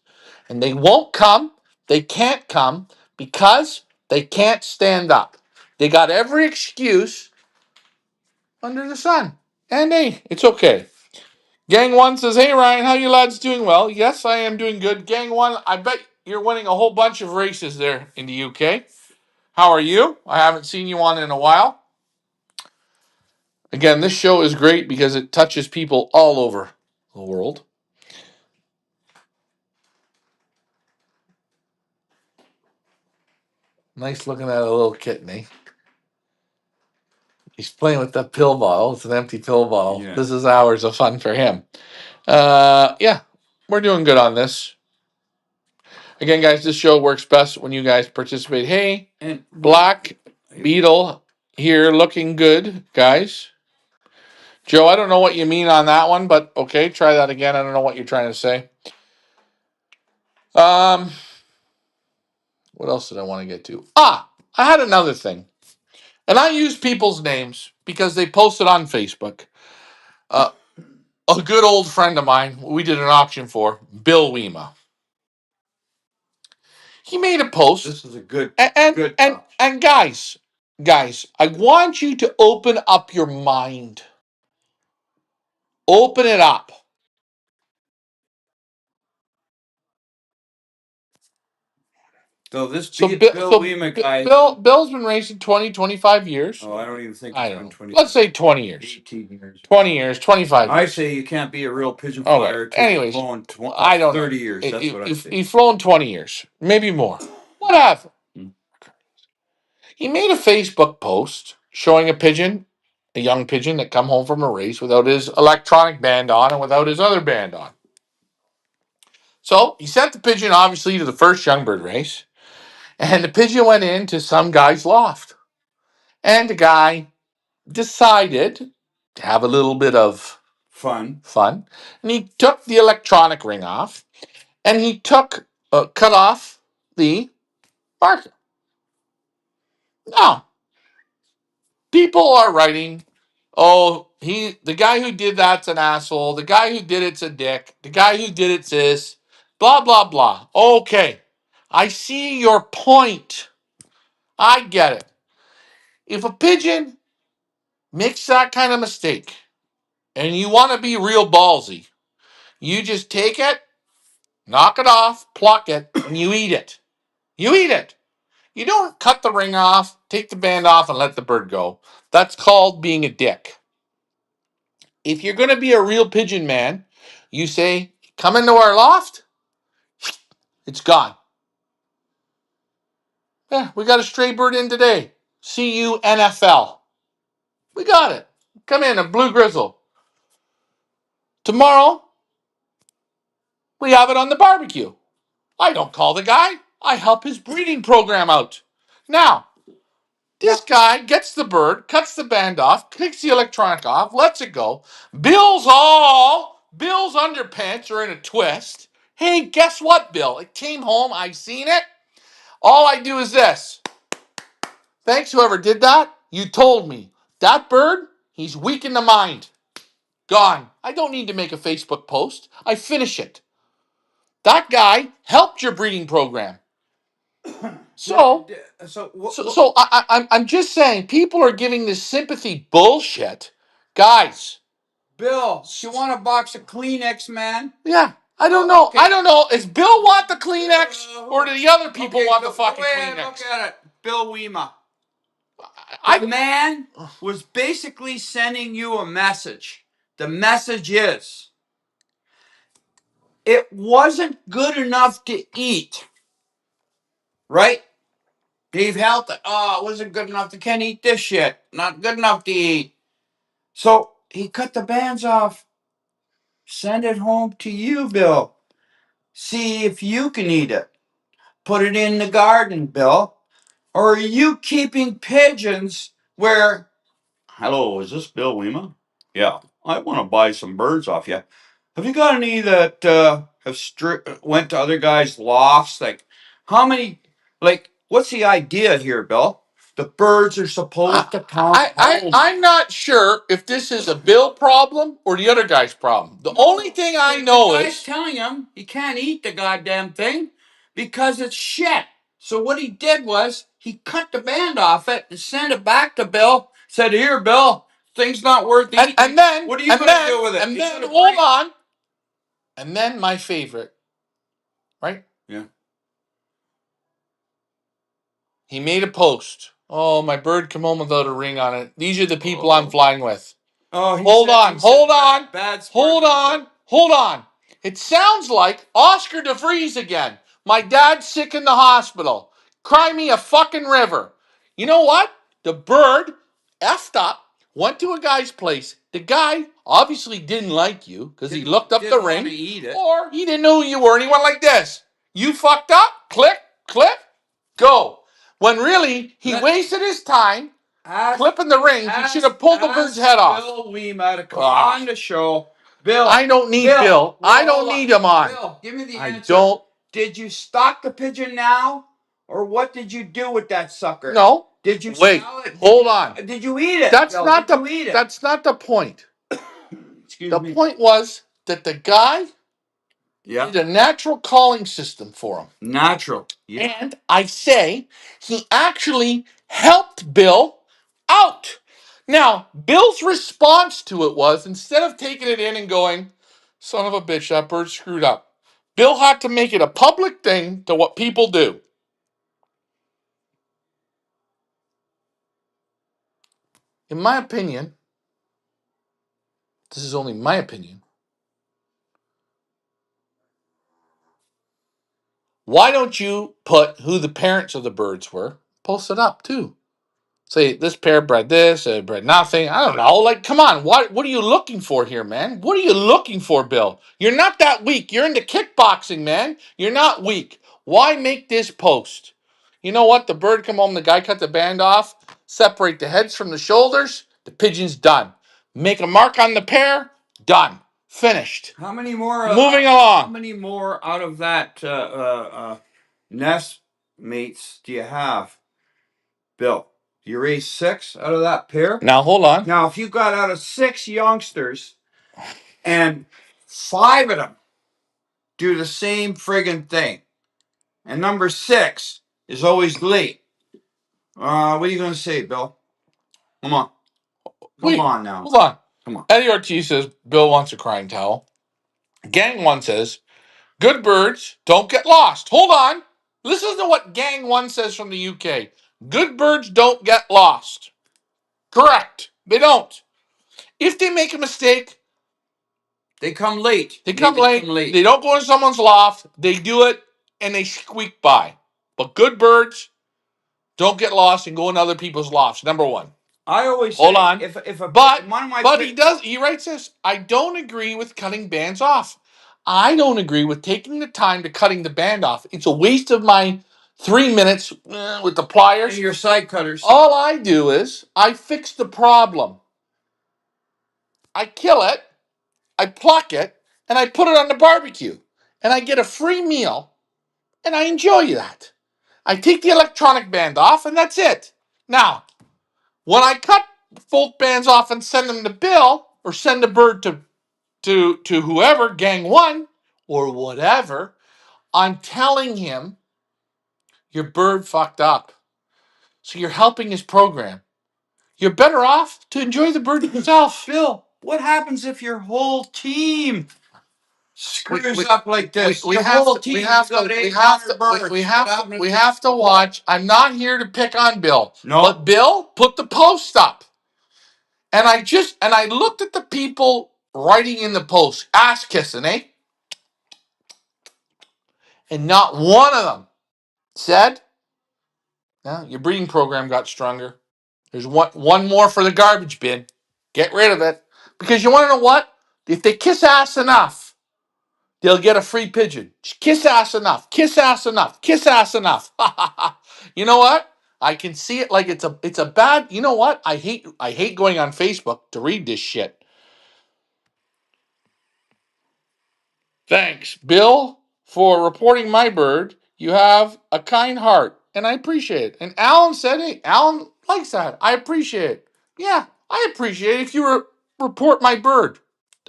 And they won't come. They can't come because they can't stand up. They got every excuse under the sun. And hey, it's okay. Gang 1 says, hey Ryan, how you lads doing? Well, yes, I am doing good. Gang 1, I bet you're winning a whole bunch of races there in the UK. How are you? I haven't seen you on in a while. Again, this show is great because it touches people all over the world. Nice looking at a little kitten, eh? He's playing with that pill bottle. It's an empty pill bottle. Yeah. This is hours of fun for him. Yeah, we're doing good on this. Again, guys, this show works best when you guys participate. Hey, and Black Beetle here looking good, guys. Joe, I don't know what you mean on that one, but okay, try that again. I don't know what you're trying to say. What else did I want to get to? I had another thing. And I use people's names because they posted on Facebook. A good old friend of mine, we did an auction for, Bill Wema. He made a post. This is a good, and guys, I want you to open up your mind. Open it up. So Bill Wema guy. Bill's been racing 20, 25 years. Oh, I don't even think I don't know. 20. Let's say 20 years. 18 years. 20 years, 25 years. I say you can't be a real pigeon flyer okay. Anyways, flown I don't 30 know. years. That's what I say. He's flown 20 years, maybe more. Whatever. He made a Facebook post showing a pigeon, a young pigeon that come home from a race without his electronic band on and without his other band on. So he sent the pigeon obviously to the first young bird race. And the pigeon went into some guy's loft. And the guy decided to have a little bit of fun. And he took the electronic ring off and he cut off the marker. Now, people are writing, oh, the guy who did that's an asshole. The guy who did it's a dick. The guy who did it's this. Blah, blah, blah. Okay. I see your point. I get it. If a pigeon makes that kind of mistake and you want to be real ballsy, you just take it, knock it off, pluck it, and you eat it. You eat it. You don't cut the ring off, take the band off, and let the bird go. That's called being a dick. If you're going to be a real pigeon man, you say, come into our loft, it's gone. Yeah, we got a stray bird in today. See you, NFL. We got it. Come in, a blue grizzle. Tomorrow, we have it on the barbecue. I don't call the guy. I help his breeding program out. Now, this guy gets the bird, cuts the band off, takes the electronic off, lets it go. Bill's underpants are in a twist. Hey, guess what, Bill? It came home. I seen it. All I do is this. Thanks, whoever did that. You told me. That bird, he's weak in the mind. Gone. I don't need to make a Facebook post. I finish it. That guy helped your breeding program. So I'm just saying, people are giving this sympathy bullshit. Guys. Bill, do you want a box of Kleenex, man? Yeah. I don't know. Okay. I don't know. Does Bill want the Kleenex or do the other people want the fucking Kleenex? Look at it. Bill Weema. The man was basically sending you a message. The message is, it wasn't good enough to eat. Right? Dave Health, it wasn't good enough. They can't eat this shit. Not good enough to eat. So he cut the bands off. Send it home to you, Bill. See if you can eat it. Put it in the garden, Bill. Or are you keeping pigeons where... Hello, is this Bill Weema? Yeah, I want to buy some birds off you. Have you got any that went to other guys' lofts? Like, how many... Like, what's the idea here, Bill? The birds are supposed to come home. I'm not sure if this is a Bill problem or the other guy's problem. The only thing I know is... The guy's telling him he can't eat the goddamn thing because it's shit. So what he did was he cut the band off it and sent it back to Bill. Said, here, Bill, thing's not worth eating. And then... What are you going to do with it? And then, hold on. And then my favorite, right? Yeah. He made a post. Oh, my bird came home without a ring on it. These are the people I'm flying with. Oh, hold on. It sounds like Oscar DeVries again. My dad's sick in the hospital. Cry me a fucking river. You know what? The bird effed up, went to a guy's place. The guy obviously didn't like you because he looked up the ring. Or he didn't know who you were and he went like this. You fucked up. Click, click, go. When really, he wasted his time clipping the ring. He should have pulled the bird's head off. Bill Weema to come on the show. Bill. I don't need Bill. I don't need him on. Bill, give me the answer. I don't. Did you stock the pigeon now? Or what did you do with that sucker? No. Did you sell it? Hold on. Did you eat it? That's not the point. The point was that the guy did a natural calling system for him. Natural. Yeah. And I say he actually helped Bill out. Now, Bill's response to it was, instead of taking it in and going, son of a bitch, that bird screwed up, Bill had to make it a public thing to what people do. In my opinion, this is only my opinion, why don't you put who the parents of the birds were, post it up too? Say, this pair bred this, bred nothing. I don't know. Like, come on. What are you looking for here, man? What are you looking for, Bill? You're not that weak. You're into kickboxing, man. You're not weak. Why make this post? You know what? The bird come home, the guy cut the band off, separate the heads from the shoulders, the pigeon's done. Make a mark on the pair, done. Finished. How many more? Moving How along. many more out of that nest mates do you have, Bill? Do you raise 6 out of that pair? Now, hold on. Now, if you got out of 6 youngsters and 5 of them do the same friggin' thing, and number 6 is always late, what are you going to say, Bill? Come on. Come on now. Hold on. Come on. Eddie Ortiz says Bill wants a crying towel. Gang 1 says, good birds don't get lost. Hold on. Listen to what Gang 1 says from the UK. Good birds don't get lost. Correct. They don't. If they make a mistake, They come late. they come late. They don't go in someone's loft. They do it and they squeak by. But good birds don't get lost and go in other people's lofts. Number 1. I always Hold say, on. if a But one of my he writes this. I don't agree with cutting bands off. I don't agree with taking the time to cutting the band off. It's a waste of my 3 minutes with the pliers. and your side cutters. All I do is I fix the problem. I kill it, I pluck it, and I put it on the barbecue. And I get a free meal, and I enjoy that. I take the electronic band off, and that's it. Now, when I cut both bands off and send them to Bill, or send the bird to whoever, Gang 1, or whatever, I'm telling him, your bird fucked up. So you're helping his program. You're better off to enjoy the bird yourself. Bill, what happens if your whole team screws up like this? We have to watch. I'm not here to pick on Bill. No. But Bill put the post up. And I looked at the people writing in the post, ass kissing, eh? And not one of them said, no, your breeding program got stronger. There's one more for the garbage bin. Get rid of it. Because you want to know what? If they kiss ass enough, they'll get a free pigeon. Kiss ass enough. Kiss ass enough. Kiss ass enough. You know what? I can see it like it's a bad. You know what? I hate going on Facebook to read this shit. Thanks, Bill, for reporting my bird. You have a kind heart, and I appreciate it. And Alan said, hey, Alan likes that. I appreciate it. Yeah, I appreciate it if you report my bird.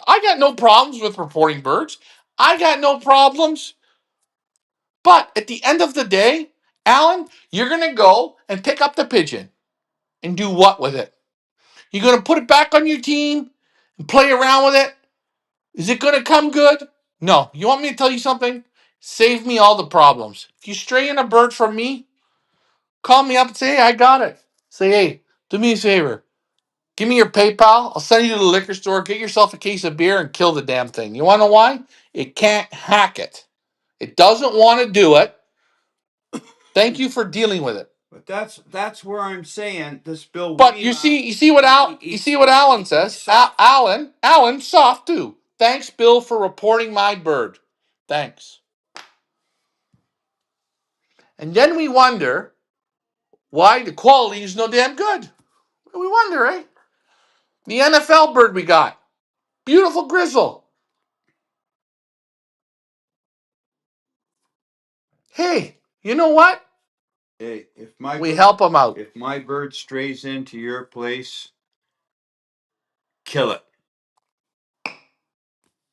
I got no problems with reporting birds. I got no problems. But at the end of the day, Alan, you're going to go and pick up the pigeon and do what with it? You're going to put it back on your team and play around with it? Is it going to come good? No. You want me to tell you something? Save me all the problems. If you stray in a bird from me, call me up and say, hey, I got it. Say, hey, do me a favor. Give me your PayPal. I'll send you to the liquor store. Get yourself a case of beer and kill the damn thing. You want to know why? It can't hack it. It doesn't want to do it. Thank you for dealing with it. But that's where I'm saying this Bill. But you see what Alan says. Alan, soft too. Thanks, Bill, for reporting my bird. Thanks. And then we wonder why the quality is no damn good. We wonder, eh? The NFL bird we got. Beautiful grizzle. Hey, you know what? Hey, we help them out. If my bird strays into your place, kill it.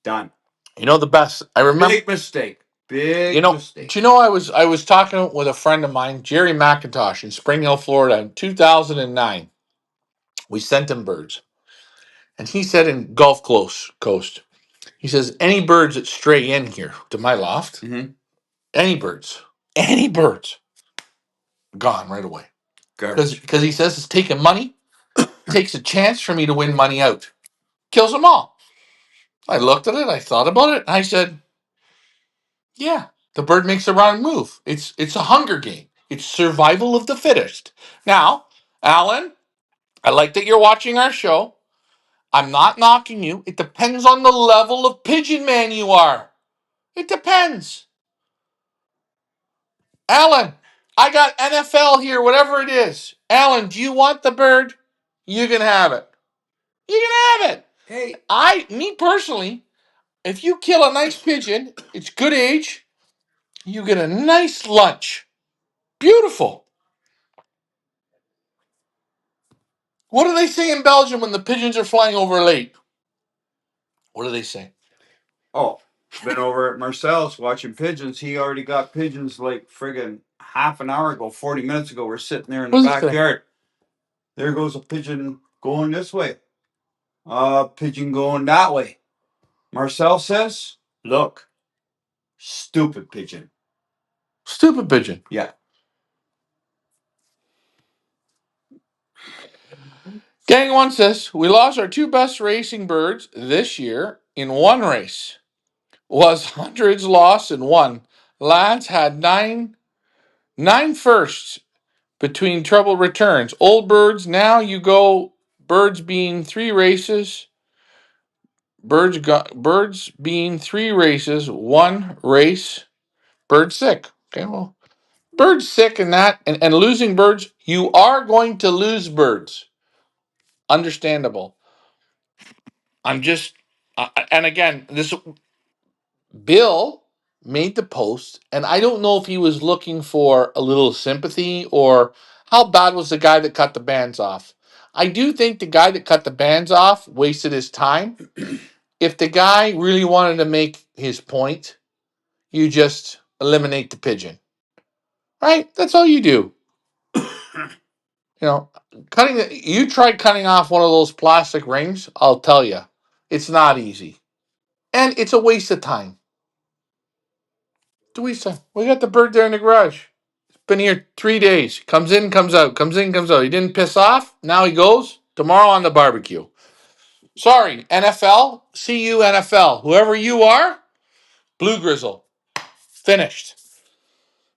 Done. You know the best. I remember Big mistake. Big mistake. Do you know I was talking with a friend of mine, Jerry McIntosh, in Spring Hill, Florida, in 2009. We sent him birds, and he said in Gulf Coast, he says any birds that stray in here to my loft, any birds, gone right away. Because he says it's taking money, takes a chance for me to win money out, kills them all. I looked at it, I thought about it, and I said, yeah, the bird makes a wrong move. It's a hunger game. It's survival of the fittest. Now, Alan, I like that you're watching our show. I'm not knocking you. It depends on the level of pigeon man you are. It depends. Alan, I got NFL here, whatever it is. Alan, do you want the bird? You can have it. You can have it. Hey, Me personally, if you kill a nice pigeon, it's good age, you get a nice lunch. Beautiful. What do they say in Belgium when the pigeons are flying over a lake? What do they say? oh, been over at Marcel's watching pigeons. He already got pigeons like friggin' half an hour ago, 40 minutes ago. We're sitting there in the What does it say? backyard. There goes a pigeon going this way. Pigeon going that way. Marcel says, look, stupid pigeon. Stupid pigeon. Yeah. Gang one says, we lost our two best racing birds this year in one race. Was hundreds lost in one. Lads had nine firsts between trouble returns. Old birds, now you go birds being three races. Birds being three races, one race, bird sick. Okay, well, birds sick and that and losing birds, you are going to lose birds. Understandable. I'm just and again, this Bill made the post, and I don't know if he was looking for a little sympathy or how bad was the guy that cut the bands off. I do think the guy that cut the bands off wasted his time. If the guy really wanted to make his point, you just eliminate the pigeon. Right? That's all you do. You know, you try cutting off one of those plastic rings, I'll tell you, it's not easy. And it's a waste of time. We got the bird there in the garage. Been here 3 days. Comes in, comes out, comes in, comes out. He didn't piss off. Now he goes. Tomorrow on the barbecue. Sorry, NFL. See you, NFL. Whoever you are, Blue Grizzle. Finished.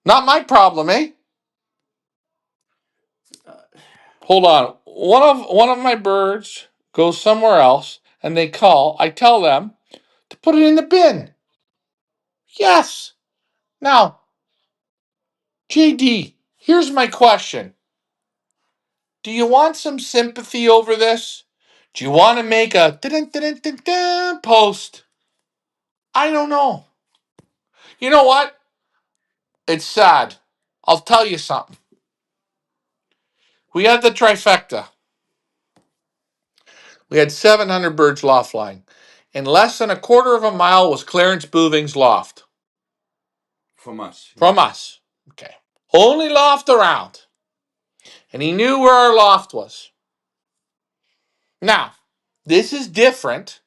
Not my problem, eh? Hold on. One of my birds goes somewhere else, and they call. I tell them to put it in the bin. Yes. Now, JD, here's my question. Do you want some sympathy over this? Do you want to make a post? I don't know. You know what? It's sad. I'll tell you something. We had the trifecta. We had 700 birds loft flying. In less than a quarter of a mile was Clarence Booving's loft. From us. From us. Okay. Only loft around. And he knew where our loft was. Now, this is different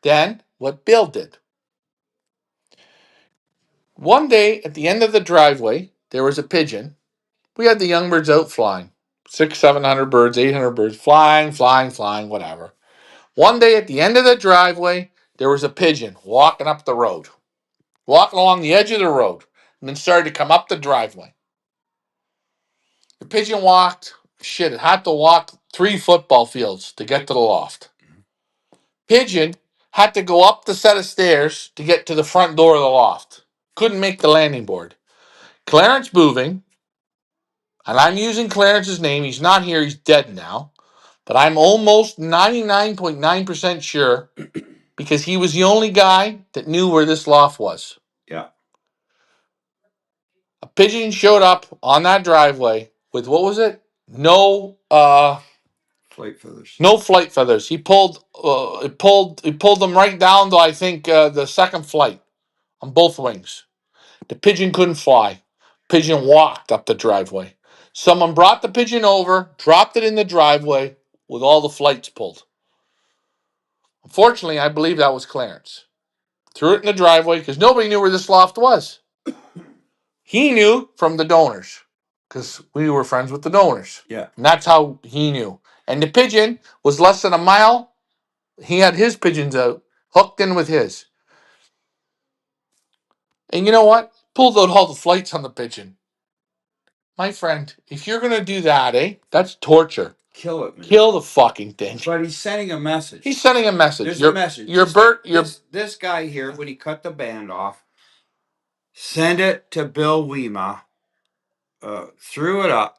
than what Bill did. One day at the end of the driveway, there was a pigeon. We had the young birds out flying. 700 birds, 800 birds, flying, whatever. One day at the end of the driveway, there was a pigeon walking up the road. Walking along the edge of the road. And then started to come up the driveway. The pigeon walked, it had to walk 3 football fields to get to the loft. Pigeon had to go up the set of stairs to get to the front door of the loft. Couldn't make the landing board. Clarence Booving, and I'm using Clarence's name, he's not here, he's dead now, but I'm almost 99.9% sure because he was the only guy that knew where this loft was. Yeah. A pigeon showed up on that driveway with, what was it? No Flight feathers. no flight feathers. He pulled them right down to, I think, the second flight on both wings. The pigeon couldn't fly. Pigeon walked up the driveway. Someone brought the pigeon over, dropped it in the driveway with all the flights pulled. Unfortunately, I believe that was Clarence. Threw it in the driveway because nobody knew where this loft was. He knew from the donors because we were friends with the donors. Yeah. And that's how he knew. And the pigeon was less than a mile. He had his pigeons out, hooked in with his. And you know what? Pulled out all the flights on the pigeon. My friend, if you're going to do that, that's torture. Kill it, man. Kill the fucking thing. But he's sending a message. He's sending a message. There's a message. This guy here, when he cut the band off, send it to Bill Wema threw it up.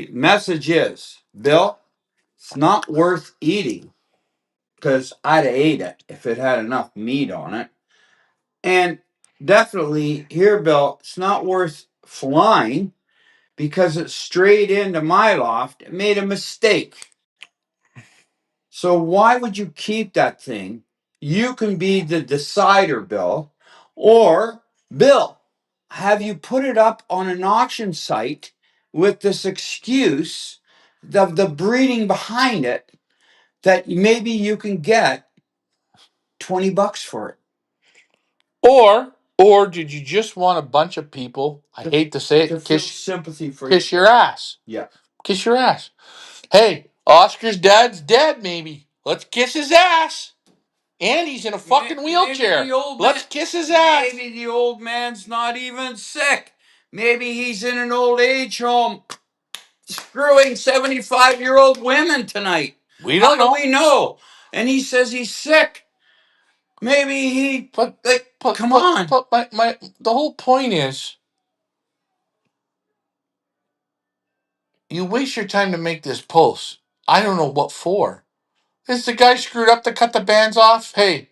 Message is, Bill, it's not worth eating because I'd have ate it if it had enough meat on it. And definitely here, Bill, it's not worth flying because it strayed into my loft. It made a mistake. So why would you keep that thing? You can be the decider, Bill. Or, Bill, have you put it up on an auction site with this excuse of the breeding behind it that maybe you can get $20 for it? Or did you just want a bunch of people, I hate to say To it, feel sympathy for kiss your ass? Yeah. Kiss your ass. Hey, Oscar's dad's dead, maybe. Let's kiss his ass. And he's in a fucking wheelchair. Let's kiss his ass. Maybe the old man's not even sick. Maybe he's in an old age home screwing 75-year-old women tonight. We How don't know. do we know? And he says he's sick. Maybe he. But come on. But the whole point is, you waste your time to make this post. I don't know what for. Is the guy screwed up to cut the bands off? Hey,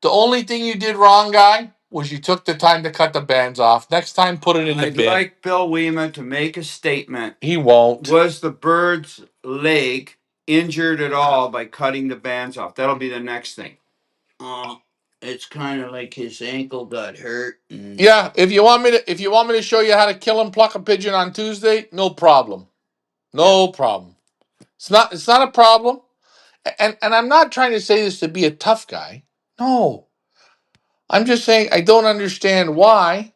the only thing you did wrong, guy, was you took the time to cut the bands off. Next time, put it in the I'd bin. like Bill Weeman to make a statement. He won't. Was the bird's leg injured at all by cutting the bands off? That'll be the next thing. It's kind of like his ankle got hurt. Yeah, if you want me to show you how to kill and pluck a pigeon on Tuesday, no problem. No problem. It's not a problem. And I'm not trying to say this to be a tough guy. No. I'm just saying I don't understand why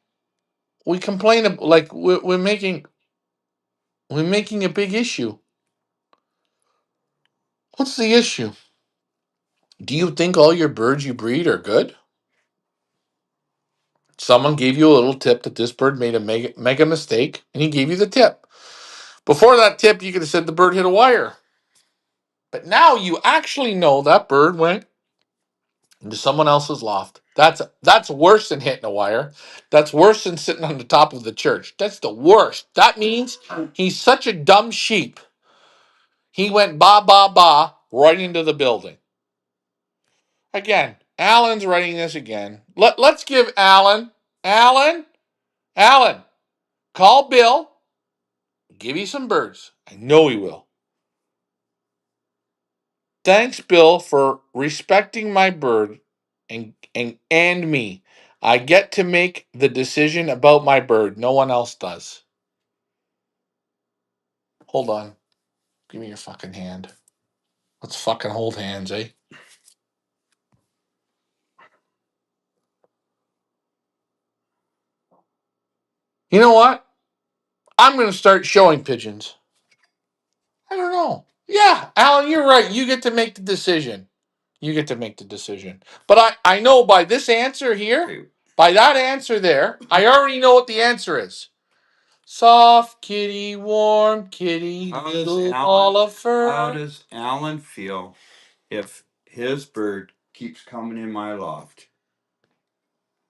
we complain like we're making a big issue. What's the issue? Do you think all your birds you breed are good? Someone gave you a little tip that this bird made a mega mistake, and he gave you the tip. Before that tip, you could have said the bird hit a wire. But now you actually know that bird went into someone else's loft. That's worse than hitting a wire. That's worse than sitting on the top of the church. That's the worst. That means he's such a dumb sheep. He went ba ba ba right into the building. Again, Alan's writing this again. Let's give Alan, call Bill. Give you some birds. I know he will. Thanks, Bill, for respecting my bird and me. I get to make the decision about my bird. No one else does. Hold on. Give me your fucking hand. Let's fucking hold hands, eh? You know what? I'm going to start showing pigeons. I don't know. Yeah, Alan, you're right. You get to make the decision. You get to make the decision. But I know by this answer here, by that answer there, I already know what the answer is. Soft kitty, warm kitty, little ball of fur. How does Alan feel if his bird keeps coming in my loft?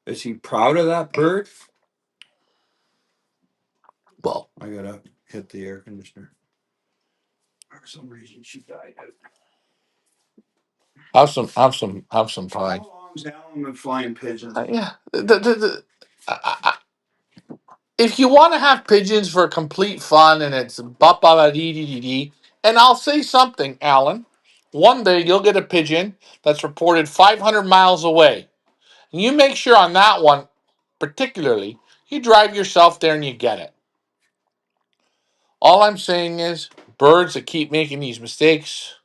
Is he proud of that bird? Well, I gotta hit the air conditioner. For some reason, she died out. have some pie. How long's Alan been flying pigeons? Yeah. If you want to have pigeons for complete fun and it's ba ba ba dee dee dee dee, and I'll say something, Alan. One day you'll get a pigeon that's reported 500 miles away. And you make sure on that one, particularly, you drive yourself there and you get it. All I'm saying is, birds that keep making these mistakes,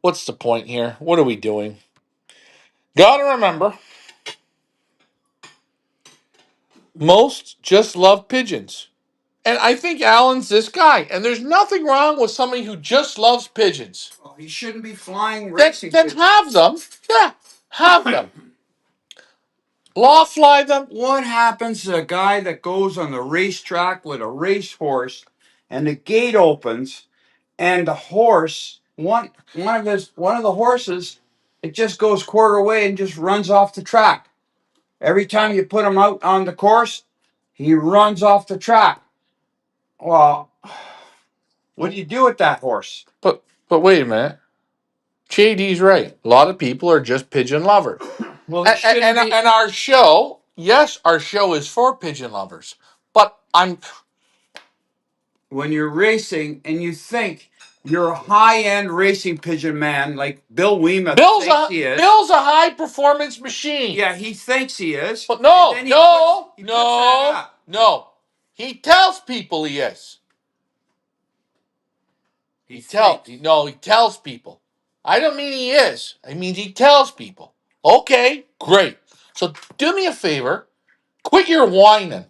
what's the point here? What are we doing? Gotta remember, most just love pigeons. And I think Alan's this guy. And there's nothing wrong with somebody who just loves pigeons. Well, he shouldn't be flying racing then have them. Yeah, have them. Law fly them. What happens to a guy that goes on the racetrack with a racehorse and the gate opens and the horse, one of the horses, it just goes quarter way and just runs off the track. Every time you put him out on the course, He runs off the track. Well, what do you do with that horse? But wait a minute. JD's right. A lot of people are just pigeon lovers. Well, it shouldn't be. And our show, yes, our show is for pigeon lovers. But When you're racing and you think you're a high-end racing pigeon man like Bill Weemuth thinks he is. Bill's a high performance machine. Yeah, he thinks he is. But no, And then he puts that up. no. He tells people he is. He tells people. I don't mean he is. I mean he tells people. Okay, great. So do me a favor. Quit your whining.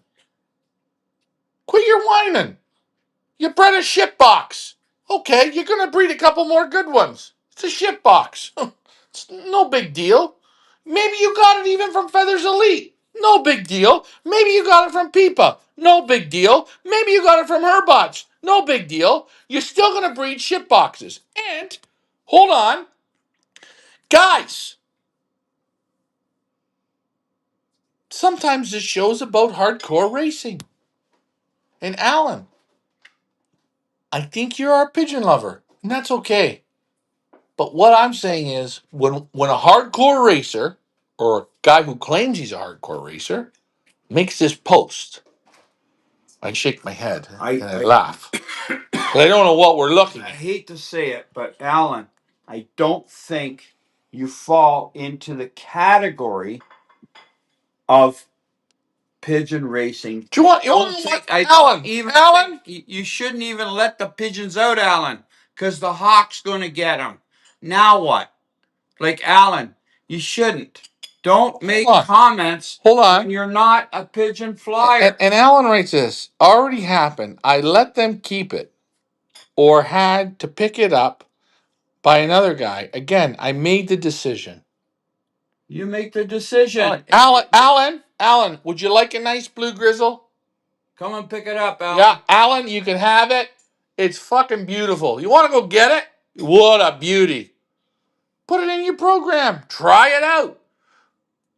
Quit your whining. You bred a shit box. Okay, you're gonna breed a couple more good ones. It's a shit box. It's no big deal. Maybe you got it even from Feathers Elite. No big deal. Maybe you got it from Peepa. No big deal. Maybe you got it from Herbots. No big deal. You're still gonna breed shit boxes. And hold on, guys. Sometimes this show's about hardcore racing. And Alan, I think you're our pigeon lover, and that's okay. But what I'm saying is, when a hardcore racer, or a guy who claims he's a hardcore racer, makes this post, I shake my head and I laugh. But I don't know what we're looking I at. hate to say it, but Alan, I don't think you fall into the category of pigeon racing. Do you want to know what? Alan? You shouldn't even let the pigeons out, Alan, because the hawk's going to get them. Now what? Like, Alan, you shouldn't. Don't make comments when you're not a pigeon flyer. And Alan writes this, already happened. I let them keep it or had to pick it up by another guy. Again, I made the decision. You make the decision. Alan, would you like a nice blue grizzle? Come and pick it up, Alan. Yeah, Alan, you can have it. It's fucking beautiful. You want to go get it? What a beauty. Put it in your program. Try it out.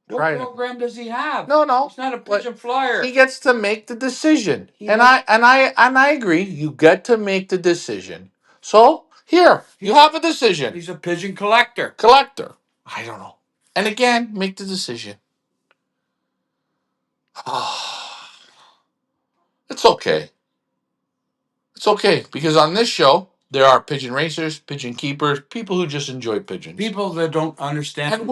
What program does he have? No. He's not a pigeon flyer. He gets to make the decision. I agree. You get to make the decision. So here, you have a decision. He's a pigeon collector. I don't know. And again, make the decision. It's okay. It's okay because on this show there are pigeon racers, pigeon keepers, people who just enjoy pigeons. People that don't understand. And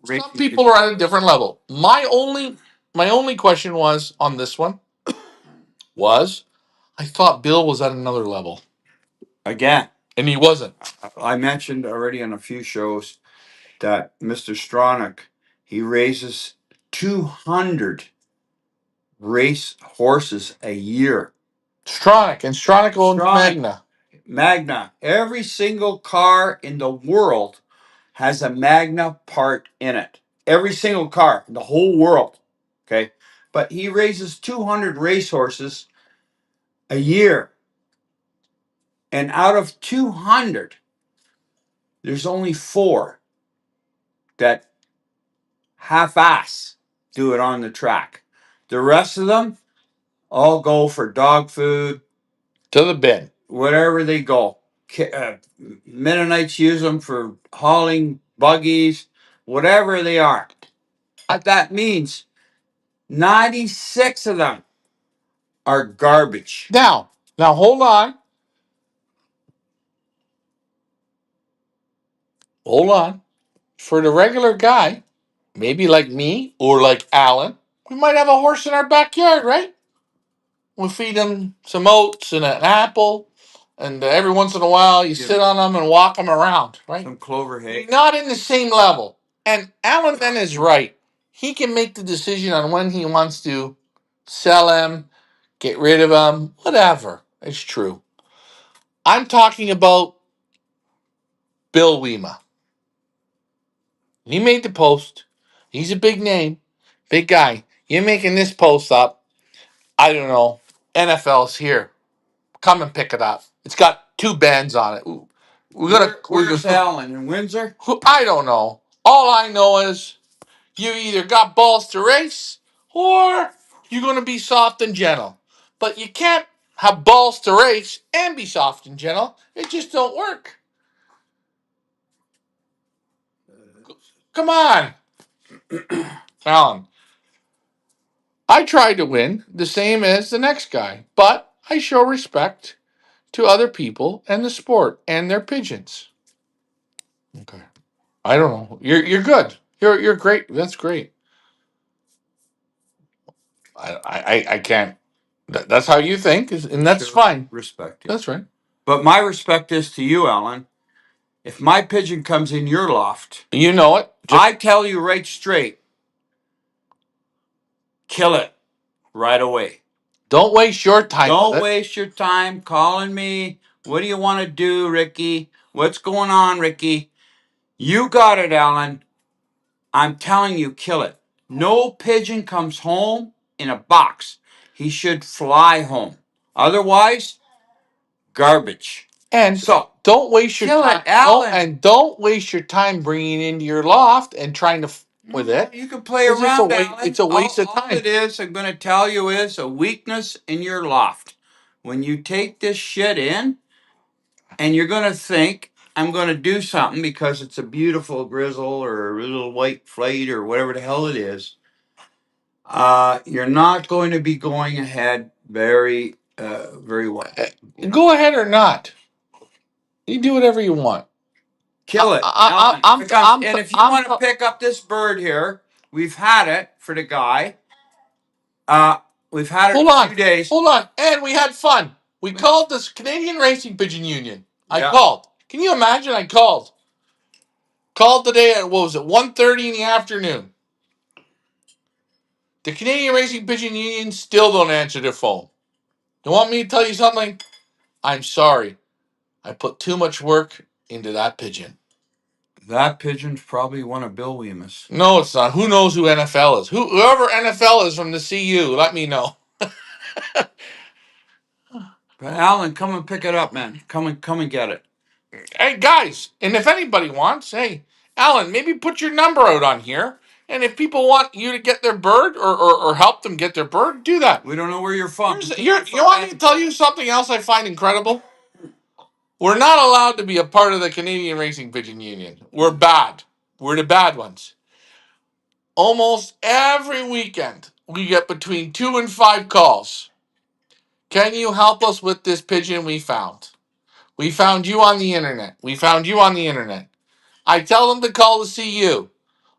some people are at a different level. My only question was on this one was I thought Bill was at another level. Again. And he wasn't. I mentioned already on a few shows that Mr. Stronach, he raises 200 race horses a year. Stronach owns Magna. Magna. Every single car in the world has a Magna part in it. Every single car in the whole world. Okay. But he raises 200 racehorses a year. And out of 200, there's only 4 that half-ass do it on the track. The rest of them all go for dog food. To the bin. Wherever they go. Mennonites use them for hauling buggies, whatever they are. That means 96 of them are garbage. Now hold on. Hold on. For the regular guy, maybe like me or like Alan, we might have a horse in our backyard, right? We feed him some oats and an apple, and every once in a while you sit on them and walk them around, right? Some clover hay. Not in the same level. And Alan then is right. He can make the decision on when he wants to sell him, get rid of him, whatever. It's true. I'm talking about Bill Weema. He made the post. He's a big name, big guy. You're making this post up. I don't know. NFL's here. Come and pick it up. It's got 2 bands on it. Where's Alan? In Windsor? I don't know. All I know is you either got balls to race or you're going to be soft and gentle. But you can't have balls to race and be soft and gentle. It just don't work. Come on, Alan. I try to win the same as the next guy, but I show respect to other people and the sport and their pigeons. Okay. I don't know. You're good. You're great. That's great. I can't. That's how you think, and that's Sure. fine. Respect you. That's right. But my respect is to you, Alan. If my pigeon comes in your loft, You know it. I tell you right straight, kill it right away. Don't waste your time. Don't waste your time calling me. What do you want to do, Ricky? What's going on, Ricky? You got it, Alan. I'm telling you, kill it. No pigeon comes home in a box. He should fly home. Otherwise, garbage. And So don't waste your kill time. it, Alan. And don't waste your time bringing it into your loft and trying to with it. You can play 'Cause around, Alan. it's a waste of All time. it is, I'm going to tell you, is a weakness in your loft. When you take this shit in, and you're going to think, I'm going to do something because it's a beautiful grizzle or a little white flight or whatever the hell it is, you're not going to be going ahead very well. Go ahead or not. You do whatever you want. Kill it. Alan. And if you want to pick up this bird here, we've had it for the guy. We've had it for a few days. Hold on. And we had fun. We called this Canadian Racing Pigeon Union. I Yeah. called. Can you imagine? I called. Called today at, what was it, 1:30 in the afternoon. The Canadian Racing Pigeon Union still don't answer their phone. You want me to tell you something? I'm sorry. I put too much work into that pigeon. That pigeon's probably one of Bill Weemus. No, it's not. Who knows who NFL is? Whoever NFL is from the CU, let me know. But Alan, come and pick it up, man. Come and get it. Hey, guys, and if anybody wants, hey, Alan, maybe put your number out on here. And if people want you to get their bird or help them get their bird, do that. We don't know where you're from. You want me to tell you something else I find incredible? We're not allowed to be a part of the Canadian Racing Pigeon Union. We're bad. We're the bad ones. Almost every weekend, we get between 2 and 5 calls. Can you help us with this pigeon we found? We found you on the internet. We found you on the internet. I tell them to call the CU.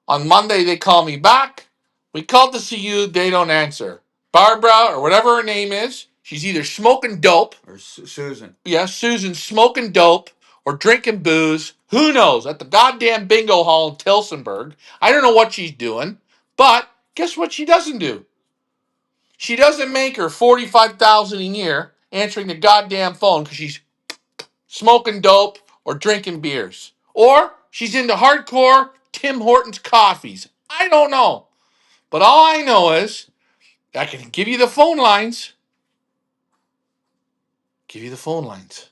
On Monday, they call me back. We called the CU. They don't answer. Barbara, or whatever her name is, she's either smoking dope. Or Susan. Yeah, Susan's smoking dope or drinking booze. Who knows? At the goddamn bingo hall in Tilsonburg. I don't know what she's doing. But guess what she doesn't do? She doesn't make her $45,000 a year answering the goddamn phone because she's smoking dope or drinking beers. Or she's into hardcore Tim Hortons coffees. I don't know. But all I know is I can give you the phone lines. Give you the phone lines.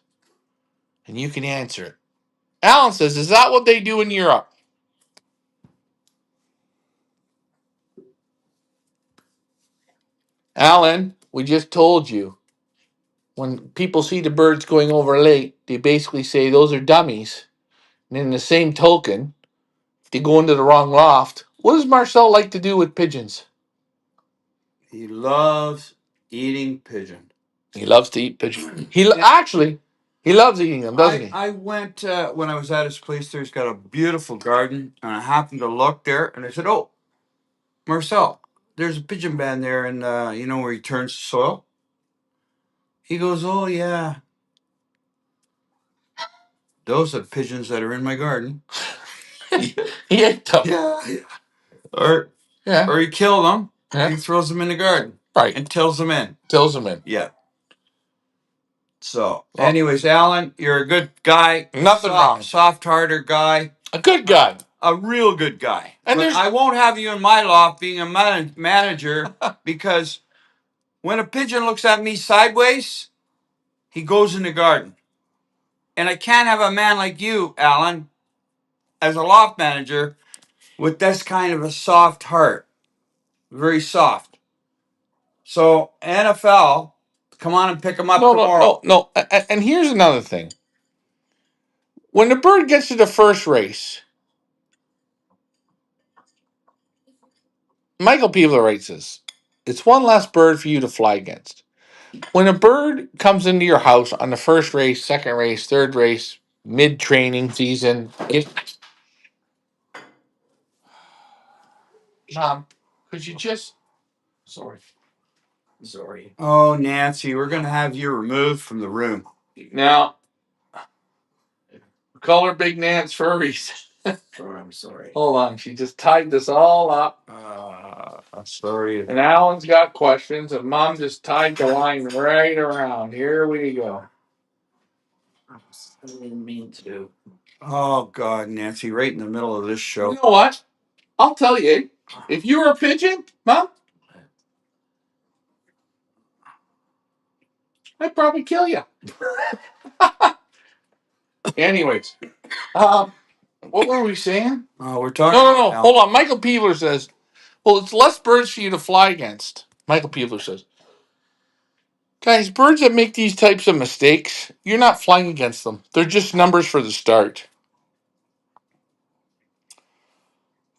And you can answer it. Alan says, is that what they do in Europe? Alan, we just told you. When people see the birds going over late, they basically say those are dummies. And in the same token, if they go into the wrong loft, what does Marcel like to do with pigeons? He loves eating pigeon. He loves to eat pigeons. He loves eating them, doesn't he? I went when I was at his place there. He's got a beautiful garden, and I happened to look there, and I said, "Oh, Marcel, there's a pigeon band there, and you know where he turns the soil." He goes, "Oh yeah, those are pigeons that are in my garden." He ate them. Yeah. Or he killed them. Yeah. He throws them in the garden. Right. And tills them in. Tills them in. Yeah. So, anyways, Alan, you're a good guy. Nothing wrong. Soft-hearted guy. A good guy. A real good guy. And but I won't have you in my loft being a manager because when a pigeon looks at me sideways, he goes in the garden. And I can't have a man like you, Alan, as a loft manager with this kind of a soft heart. Very soft. So NFL, come on and pick them up tomorrow. No. And here's another thing. When the bird gets to the first race, Michael Peebler writes this. It's one less bird for you to fly against. When a bird comes into your house on the first race, second race, third race, mid-training season, Mom, could you just... Sorry. Oh, Nancy, we're going to have you removed from the room. Now, call her Big Nance for a reason. I'm sorry. Hold on, she just tied this all up. I'm sorry. And Alan's got questions, and Mom just tied the line right around. Here we go. I didn't mean to. Oh, God, Nancy, right in the middle of this show. You know what? I'll tell you. If you were a pigeon, Mom, I'd probably kill you. Anyways, what were we saying? Oh, we're talking. No. Hold on. Michael Peebler says, well, it's less birds for you to fly against. Michael Peebler says, guys, birds that make these types of mistakes, you're not flying against them. They're just numbers for the start.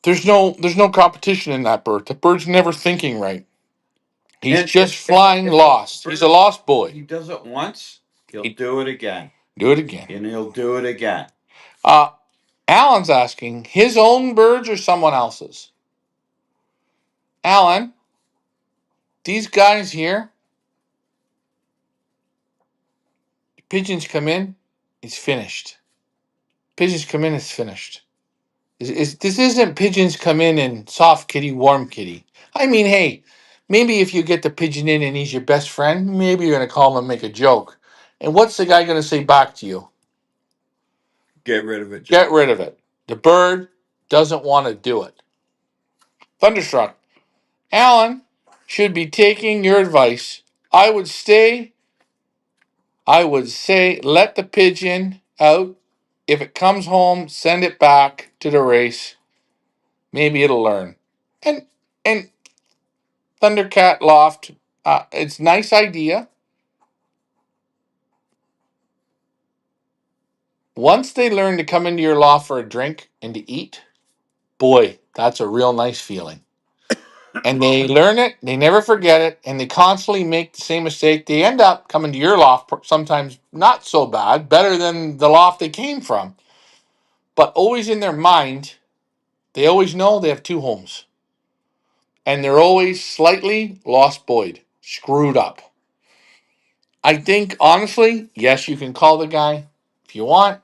There's no competition in that bird. The bird's never thinking right. He's just flying lost. He's a lost boy. He does it once, he'll do it again. Do it again. And he'll do it again. Alan's asking, his own birds or someone else's? Alan, these guys here, pigeons come in, it's finished. Pigeons come in, it's finished. This isn't pigeons come in and soft kitty, warm kitty. I mean, hey, maybe if you get the pigeon in and he's your best friend, maybe you're going to call him and make a joke. And what's the guy going to say back to you? Get rid of it. Get rid of it. The bird doesn't want to do it. Thunderstruck. Alan should be taking your advice. I would say, let the pigeon out. If it comes home, send it back to the race. Maybe it'll learn. And Thundercat Loft, it's a nice idea. Once they learn to come into your loft for a drink and to eat, boy, that's a real nice feeling. And they learn it, they never forget it, and they constantly make the same mistake. They end up coming to your loft, sometimes not so bad, better than the loft they came from. But always in their mind, they always know they have two homes. And they're always slightly lost boyed, screwed up. I think, honestly, yes, you can call the guy if you want.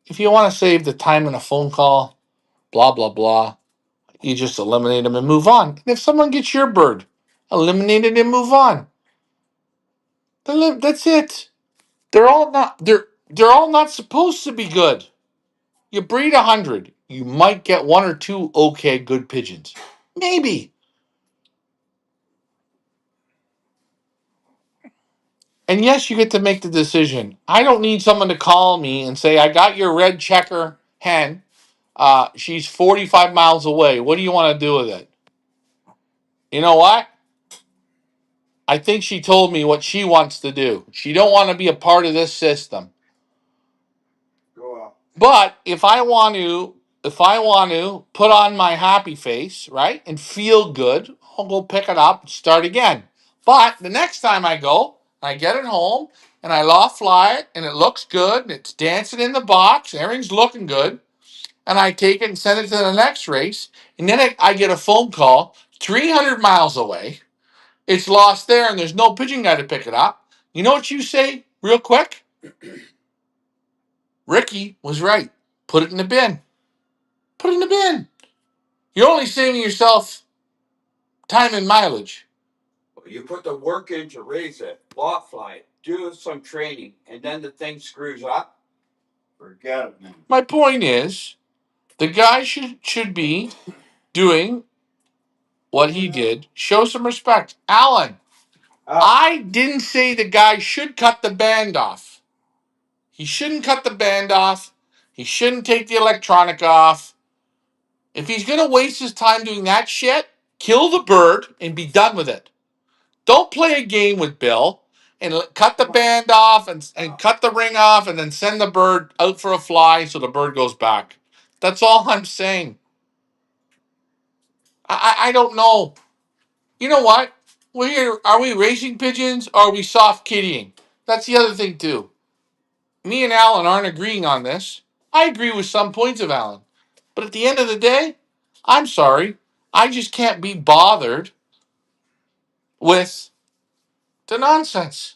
If you want to save the time in a phone call, blah, blah, blah, you just eliminate them and move on. And if someone gets your bird, eliminate it and move on. That's it. They're all not supposed to be good. You breed 100, you might get one or two okay good pigeons. Maybe. And yes, you get to make the decision. I don't need someone to call me and say, I got your red checker hen. She's 45 miles away. What do you want to do with it? You know what? I think she told me what she wants to do. She don't want to be a part of this system. But if I want to put on my happy face, right, and feel good, I'll go pick it up and start again. But the next time I go, I get it home and I loft fly it and it looks good and it's dancing in the box, and everything's looking good, and I take it and send it to the next race, and then I get a phone call 300 miles away. It's lost there and there's no pigeon guy to pick it up. You know what you say real quick? Ricky was right. Put it in the bin. Put it in the bin. You're only saving yourself time and mileage. You put the work in to raise it, loft fly it, do some training, and then the thing screws up. Forget it, man. My point is, the guy should be doing what he did. Show some respect. Alan, I didn't say the guy should cut the band off. He shouldn't cut the band off. He shouldn't take the electronic off. If he's going to waste his time doing that shit, kill the bird and be done with it. Don't play a game with Bill and cut the band off and cut the ring off and then send the bird out for a fly so the bird goes back. That's all I'm saying. I don't know. You know what? Are we racing pigeons or are we soft kittying? That's the other thing too. Me and Alan aren't agreeing on this. I agree with some points of Alan. But at the end of the day, I'm sorry. I just can't be bothered with the nonsense.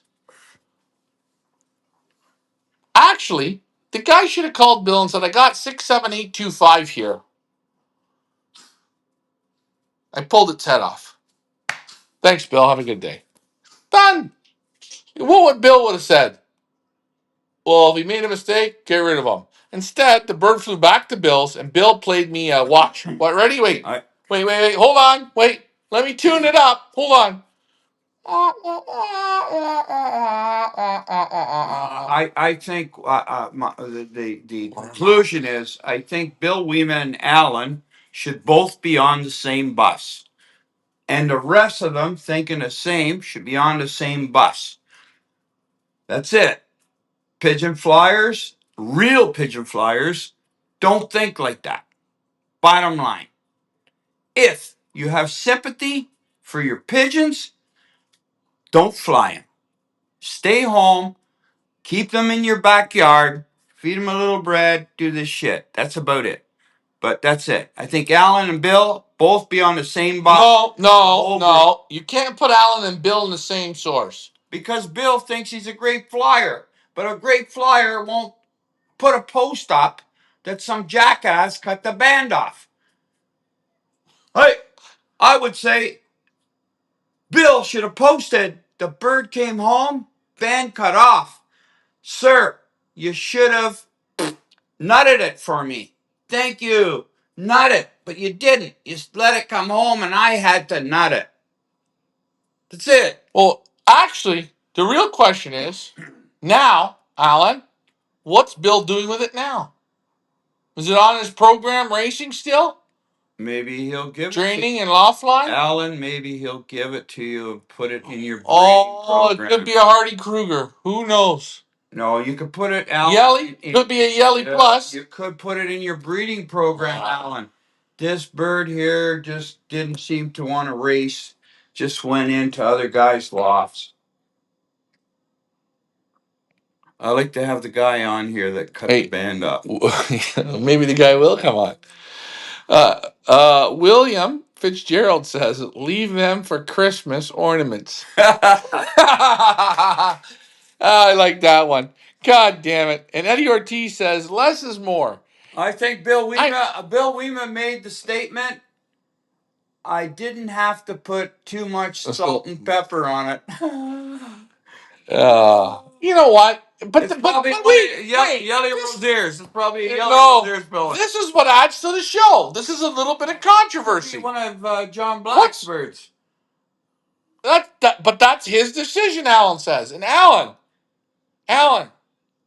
Actually, the guy should have called Bill and said, I got 67825 here. I pulled its head off. Thanks, Bill. Have a good day. Done. What would Bill would have said? Well, if he made a mistake, get rid of him. Instead, the bird flew back to Bill's, and Bill played me a watch. What? Ready? Wait. Wait. Hold on. Wait. Let me tune it up. Hold on. I think the conclusion is I think Bill Weeman and Alan should both be on the same bus, and the rest of them thinking the same should be on the same bus. That's it. Pigeon flyers, real pigeon flyers, don't think like that. Bottom line, if you have sympathy for your pigeons, don't fly them. Stay home, keep them in your backyard, feed them a little bread, do this shit. That's about it. But that's it. I think Alan and Bill both be on the same bus. No. You can't put Alan and Bill in the same source. Because Bill thinks he's a great flyer. But a great flyer won't put a post up that some jackass cut the band off. Hey, I would say Bill should have posted, the bird came home, band cut off. Sir, you should have nutted it for me. Thank you. Nut it. But you didn't. You let it come home and I had to nut it. That's it. Well, actually, the real question is, now, Alan, what's Bill doing with it now? Is it on his program racing still? Maybe he'll give Training and loft line? Alan, maybe he'll give it to you and put it in your breeding program. It could be a Hardy Kruger. Who knows? No, you could put it, Alan. Yelly? Could be a Yelly Plus. You could put it in your breeding program, Alan. This bird here just didn't seem to want to race. Just went into other guys' lofts. I like to have the guy on here that cut the band up. Maybe the guy will come on. William Fitzgerald says, leave them for Christmas ornaments. I like that one. God damn it. And Eddie Ortiz says, less is more. I think Bill Weema made the statement, I didn't have to put too much salt and pepper on it. You know what? But wait, Yelly Rosieres. It's probably a Yelly Rosieres building. This is what adds to the show. This is a little bit of controversy. One of John Black's birds. But that's his decision, Alan says. And Alan,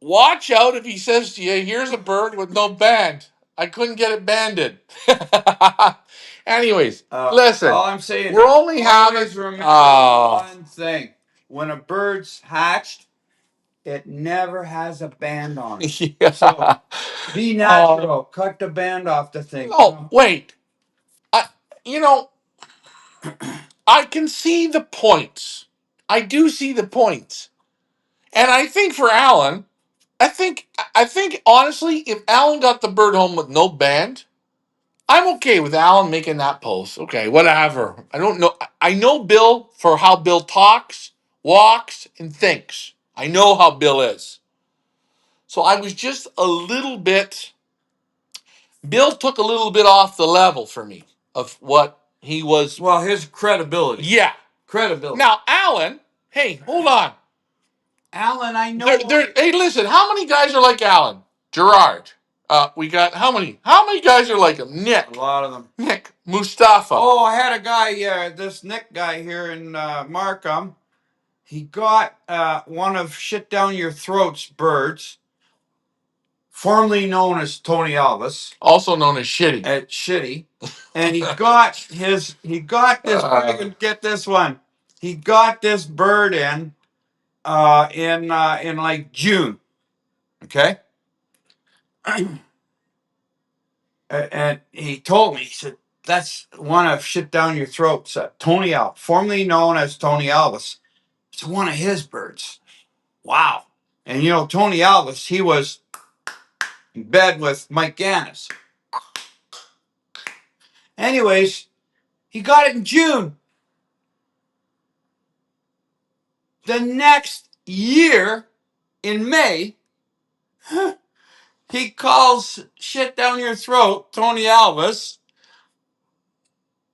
watch out if he says to you, here's a bird with no band. I couldn't get it banded. Anyways, listen. All I'm saying we're only having remember one thing. When a bird's hatched, it never has a band on it. Yeah. So be natural. Cut the band off the thing. No, wait. I can see the points. I do see the points. And I think for Alan, I think honestly, if Alan got the bird home with no band, I'm okay with Alan making that post. Okay, whatever. I don't know. I know Bill for how Bill talks, walks, and thinks. I know how Bill is. So I was just a little bit. Bill took a little bit off the level for me of what he was. Well, his credibility. Yeah. Credibility. Now, Alan, hey, hold on. Alan, I know. Hey, listen, how many guys are like Alan? Gerard. We got how many? How many guys are like him? Nick. A lot of them. Nick. Mustafa. Oh, I had a guy, this Nick guy here in Markham. He got one of Shit Down Your Throat's birds, formerly known as Tony Elvis. Also known as Shitty. Shitty. And he got this, get this one. he got this bird in like June. Okay. And he told me, he said, that's one of shit down your throat. So Tony Elvis, formerly known as Tony Elvis. It's one of his birds. Wow. And you know, Tony Elvis, he was in bed with Mike Gannis. Anyways, he got it in June. The next year, in May, he calls shit down your throat, Tony Elvis.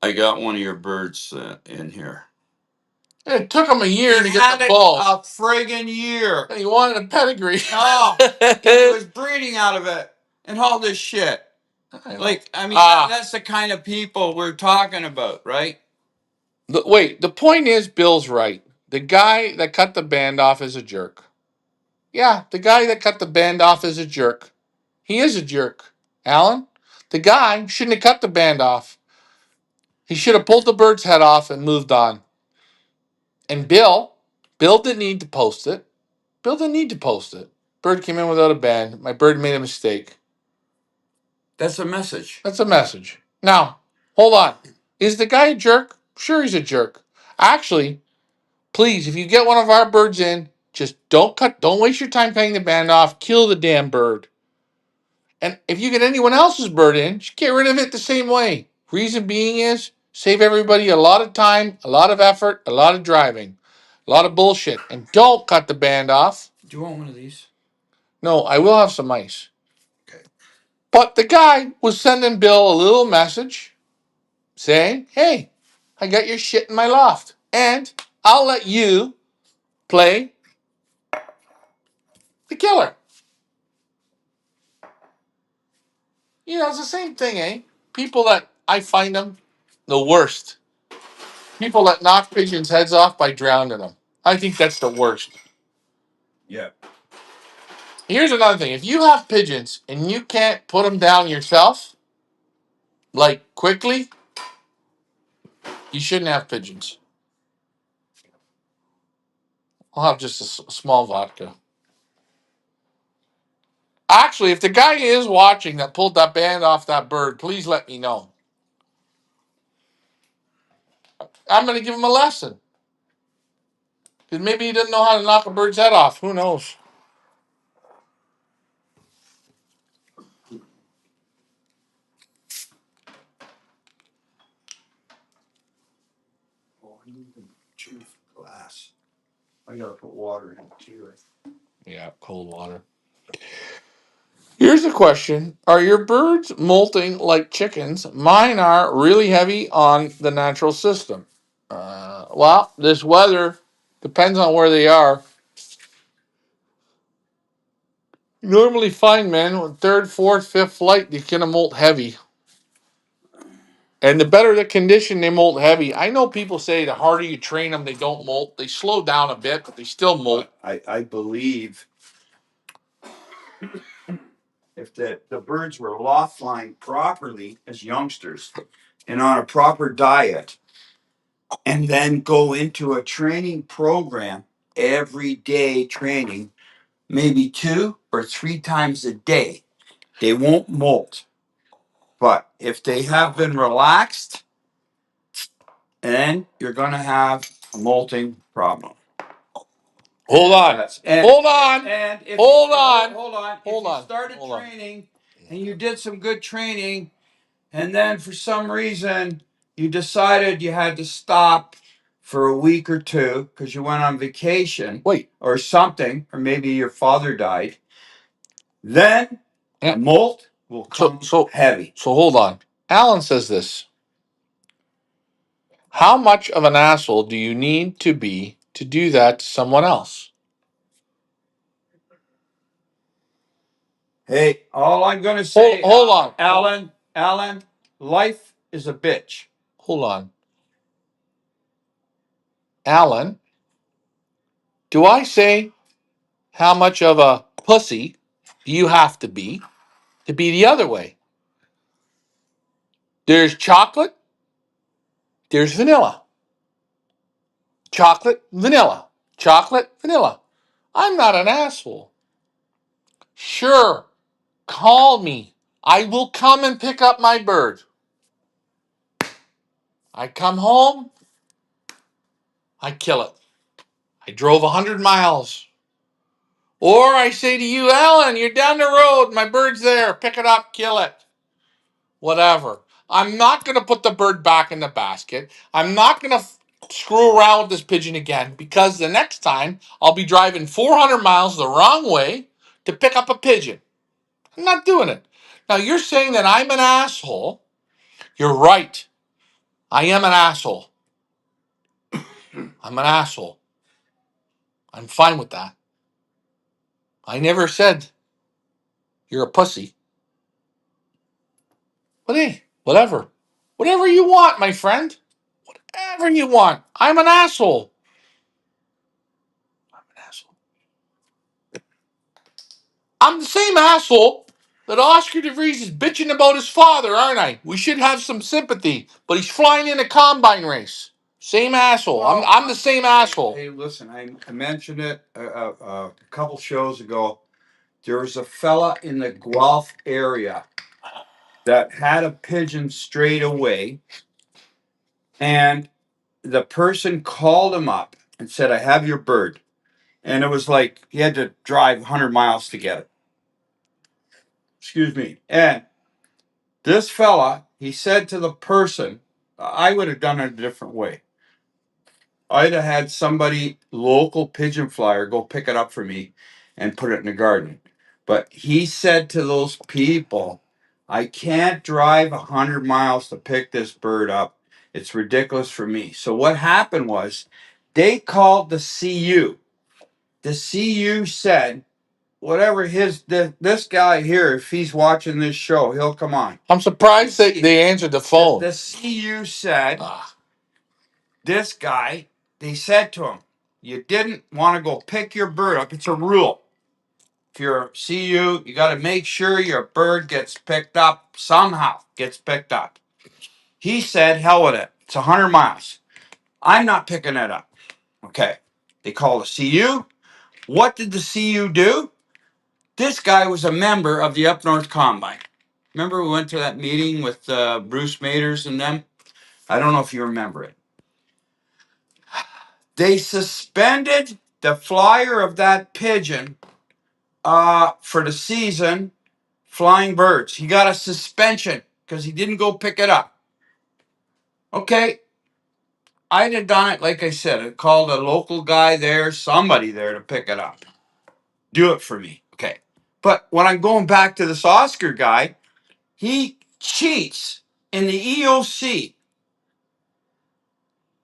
I got one of your birds in here. It took him a year to get the A balls. friggin' year. And he wanted a pedigree. Oh, he was breeding out of it and all this shit. Like, I mean, that's the kind of people we're talking about, right? Wait, the point is, Bill's right. The guy that cut the band off is a jerk. Yeah, the guy that cut the band off is a jerk. He is a jerk, Alan. The guy shouldn't have cut the band off. He should have pulled the bird's head off and moved on. And Bill didn't need to post it. Bill didn't need to post it. Bird came in without a band. My bird made a mistake. That's a message. That's a message. Now, hold on. Is the guy a jerk? Sure, he's a jerk. Actually, please, if you get one of our birds in, just don't waste your time cutting the band off. Kill the damn bird. And if you get anyone else's bird in, just get rid of it the same way. Reason being is save everybody a lot of time, a lot of effort, a lot of driving, a lot of bullshit. And don't cut the band off. Do you want one of these? No, I will have some ice. Okay. But the guy was sending Bill a little message saying, hey, I got your shit in my loft. And I'll let you play the killer. You know, it's the same thing, eh? People that I find them the worst. People that knock pigeons' heads off by drowning them. I think that's the worst. Yeah. Here's another thing. If you have pigeons and you can't put them down yourself, like quickly, you shouldn't have pigeons. I'll have just a small vodka. Actually, if the guy is watching that pulled that band off that bird, please let me know. I'm going to give him a lesson. Because maybe he doesn't know how to knock a bird's head off. Who knows? Oh, I need to choose glass. I gotta put water in it too. Yeah, cold water. Here's a question. Are your birds molting like chickens? Mine are really heavy on the natural system. Well, this weather depends on where they are. You normally find men with third, fourth, fifth flight, they can molt heavy. And the better the condition, they molt heavy. I know people say the harder you train them, they don't molt. They slow down a bit, but they still molt. I believe if the birds were loft lined properly as youngsters and on a proper diet, and then go into a training program, everyday training, maybe 2 or 3 times a day, they won't molt. But if they have been relaxed, then you're going to have a molting problem. Hold on. Hold on. And if Hold on. Hold on. Hold If on. you started Hold on. training and you did some good training, and then for some reason you decided you had to stop for a week or two because you went on vacation, Wait. or something, or maybe your father died, then Yeah. molt will come heavy. So hold on. Alan says this. How much of an asshole do you need to be to do that to someone else? Hey, all I'm going to say, Hold on. Alan, life is a bitch. Hold on. Alan, do I say how much of a pussy do you have to be the other way? There's chocolate, there's vanilla. Chocolate, vanilla. Chocolate, vanilla. I'm not an asshole. Sure, call me. I will come and pick up my bird. I come home, I kill it. I drove 100 miles. Or I say to you, Alan, you're down the road, my bird's there, pick it up, kill it. Whatever. I'm not going to put the bird back in the basket. I'm not going to screw around with this pigeon again because the next time I'll be driving 400 miles the wrong way to pick up a pigeon. I'm not doing it. Now, you're saying that I'm an asshole. You're right. I am an asshole. I'm an asshole. I'm fine with that. I never said you're a pussy. But hey, whatever. Whatever you want, my friend. Whatever you want. I'm an asshole. I'm an asshole. I'm the same asshole that Oscar DeVries is bitching about his father, aren't I? We should have some sympathy. But he's flying in a combine race. Same asshole. I'm the same asshole. Hey, listen, I mentioned it a couple shows ago. There was a fella in the Guelph area that had a pigeon straight away, and the person called him up and said, I have your bird. And it was like he had to drive 100 miles to get it. Excuse me. And this fella, he said to the person, I would have done it a different way. I'd have had somebody, local pigeon flyer, go pick it up for me and put it in the garden. But he said to those people, I can't drive 100 miles to pick this bird up. It's ridiculous for me. So what happened was they called the CU. The CU said, whatever this guy here, if he's watching this show, he'll come on. I'm surprised they answered the phone. The CU said, this guy, they said to him, you didn't want to go pick your bird up. It's a rule. If you're a CU, you got to make sure your bird gets picked up somehow, gets picked up. He said, hell with it. It's 100 miles. I'm not picking it up. Okay. They called the CU. What did the CU do? This guy was a member of the Up North Combine. Remember we went to that meeting with Bruce Maders and them? I don't know if you remember it. They suspended the flyer of that pigeon for the season, flying birds. He got a suspension because he didn't go pick it up. Okay, I'd have done it like I said. I called a local guy there, somebody there to pick it up. Do it for me. Okay. But when I'm going back to this Oscar guy, he cheats in the EOC.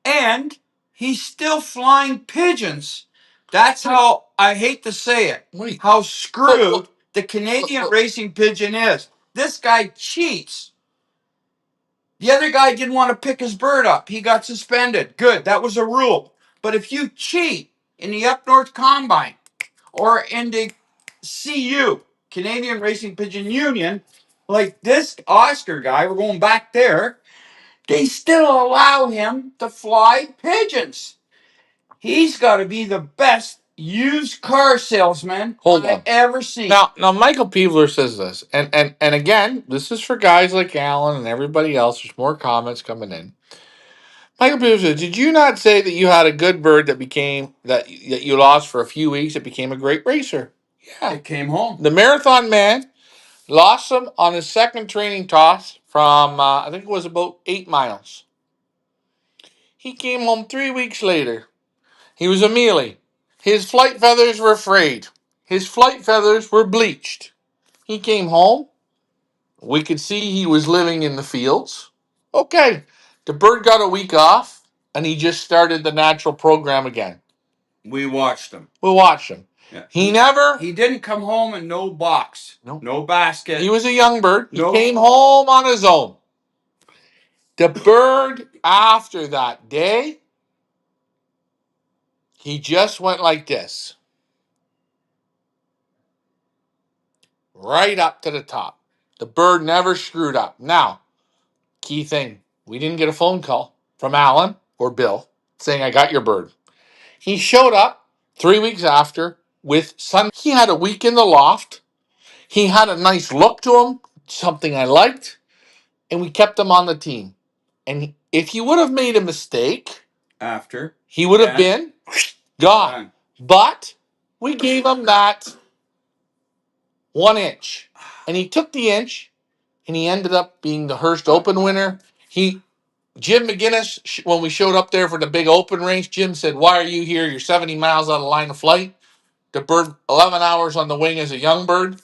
And he's still flying pigeons. That's how, I hate to say it, how screwed the Canadian racing pigeon is. This guy cheats. The other guy didn't want to pick his bird up. He got suspended. Good, that was a rule. But if you cheat in the Up North Combine or in the CU, Canadian Racing Pigeon Union, like this Oscar guy, we're going back there, they still allow him to fly pigeons. He's got to be the best used car salesman I've ever seen. Now Michael Peevler says this, and again, this is for guys like Alan and everybody else. There's more comments coming in. Michael Peevler says, "Did you not say that you had a good bird that you lost for a few weeks? It became a great racer." Yeah, it came home. The marathon man lost him on his second training toss from I think it was about 8 miles. He came home 3 weeks later. He was a mealy. His flight feathers were frayed. His flight feathers were bleached. He came home. We could see he was living in the fields. Okay. The bird got a week off, and he just started the natural program again. We watched him. We watched him. Yeah. He didn't come home in no box. No basket. He was a young bird. He came home on his own. The bird, after that day, he just went like this. Right up to the top. The bird never screwed up. Now, key thing, we didn't get a phone call from Alan or Bill saying, I got your bird. He showed up 3 weeks after with sun. He had a week in the loft. He had a nice look to him, something I liked, and we kept him on the team. And if he would have made a mistake, After he would have been gone. But we gave him that 1 inch. And he took the inch, and he ended up being the Hearst Open winner. Jim McGinnis, when we showed up there for the big open race, Jim said, why are you here? You're 70 miles out of line of flight. The bird, 11 hours on the wing as a young bird.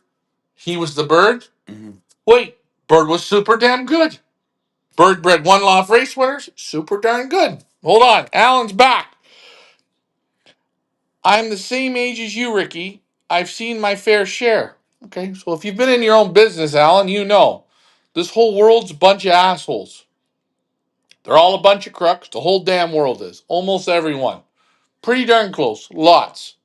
He was the bird. Mm-hmm. Wait, bird was super damn good. Bird bred one loft race winners, super darn good. Hold on, Alan's back. I'm the same age as you, Ricky. I've seen my fair share. Okay, so if you've been in your own business, Alan, you know. This whole world's a bunch of assholes. They're all a bunch of crooks. The whole damn world is. Almost everyone. Pretty darn close. Lots.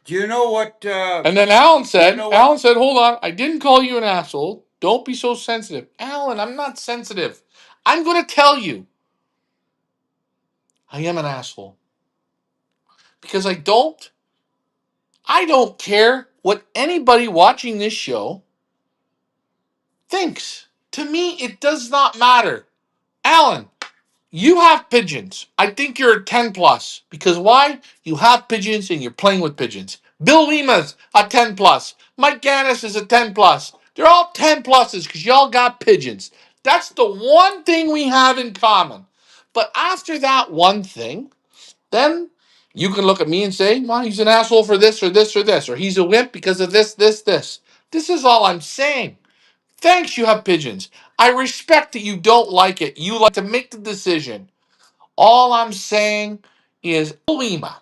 Do you know what? And then Alan said, hold on, I didn't call you an asshole. Don't be so sensitive. Alan, I'm not sensitive. I'm going to tell you. I am an asshole. Because I don't care what anybody watching this show thinks. To me, it does not matter. Alan, you have pigeons. I think you're a 10 plus. Because why? You have pigeons and you're playing with pigeons. Bill Lima's a 10 plus. Mike Gannis is a 10 plus. They're all 10 pluses because y'all got pigeons. That's the one thing we have in common. But after that one thing, then you can look at me and say, well, he's an asshole for this or this or this, or he's a wimp because of this, this, this. This is all I'm saying. Thanks, you have pigeons. I respect that you don't like it. You like to make the decision. All I'm saying is Lima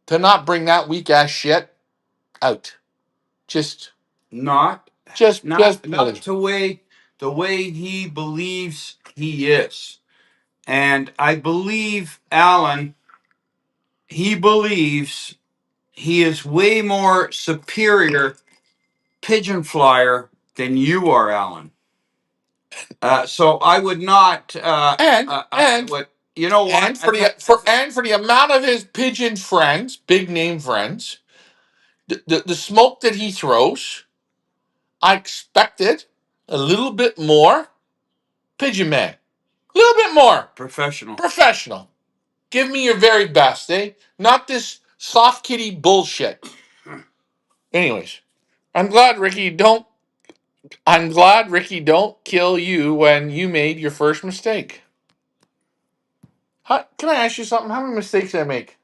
to not bring that weak ass shit out. Just not the way he believes he is. And I believe Alan, he believes he is way more superior pigeon flyer than you are, Alan. So I would not. You know what? And for the amount of his pigeon friends, big name friends, the smoke that he throws, I expected a little bit more pigeon man, a little bit more professional. Give me your very best, eh? Not this soft kitty bullshit. Anyways, I'm glad Ricky don't kill you when you made your first mistake. Can I ask you something? How many mistakes did I make?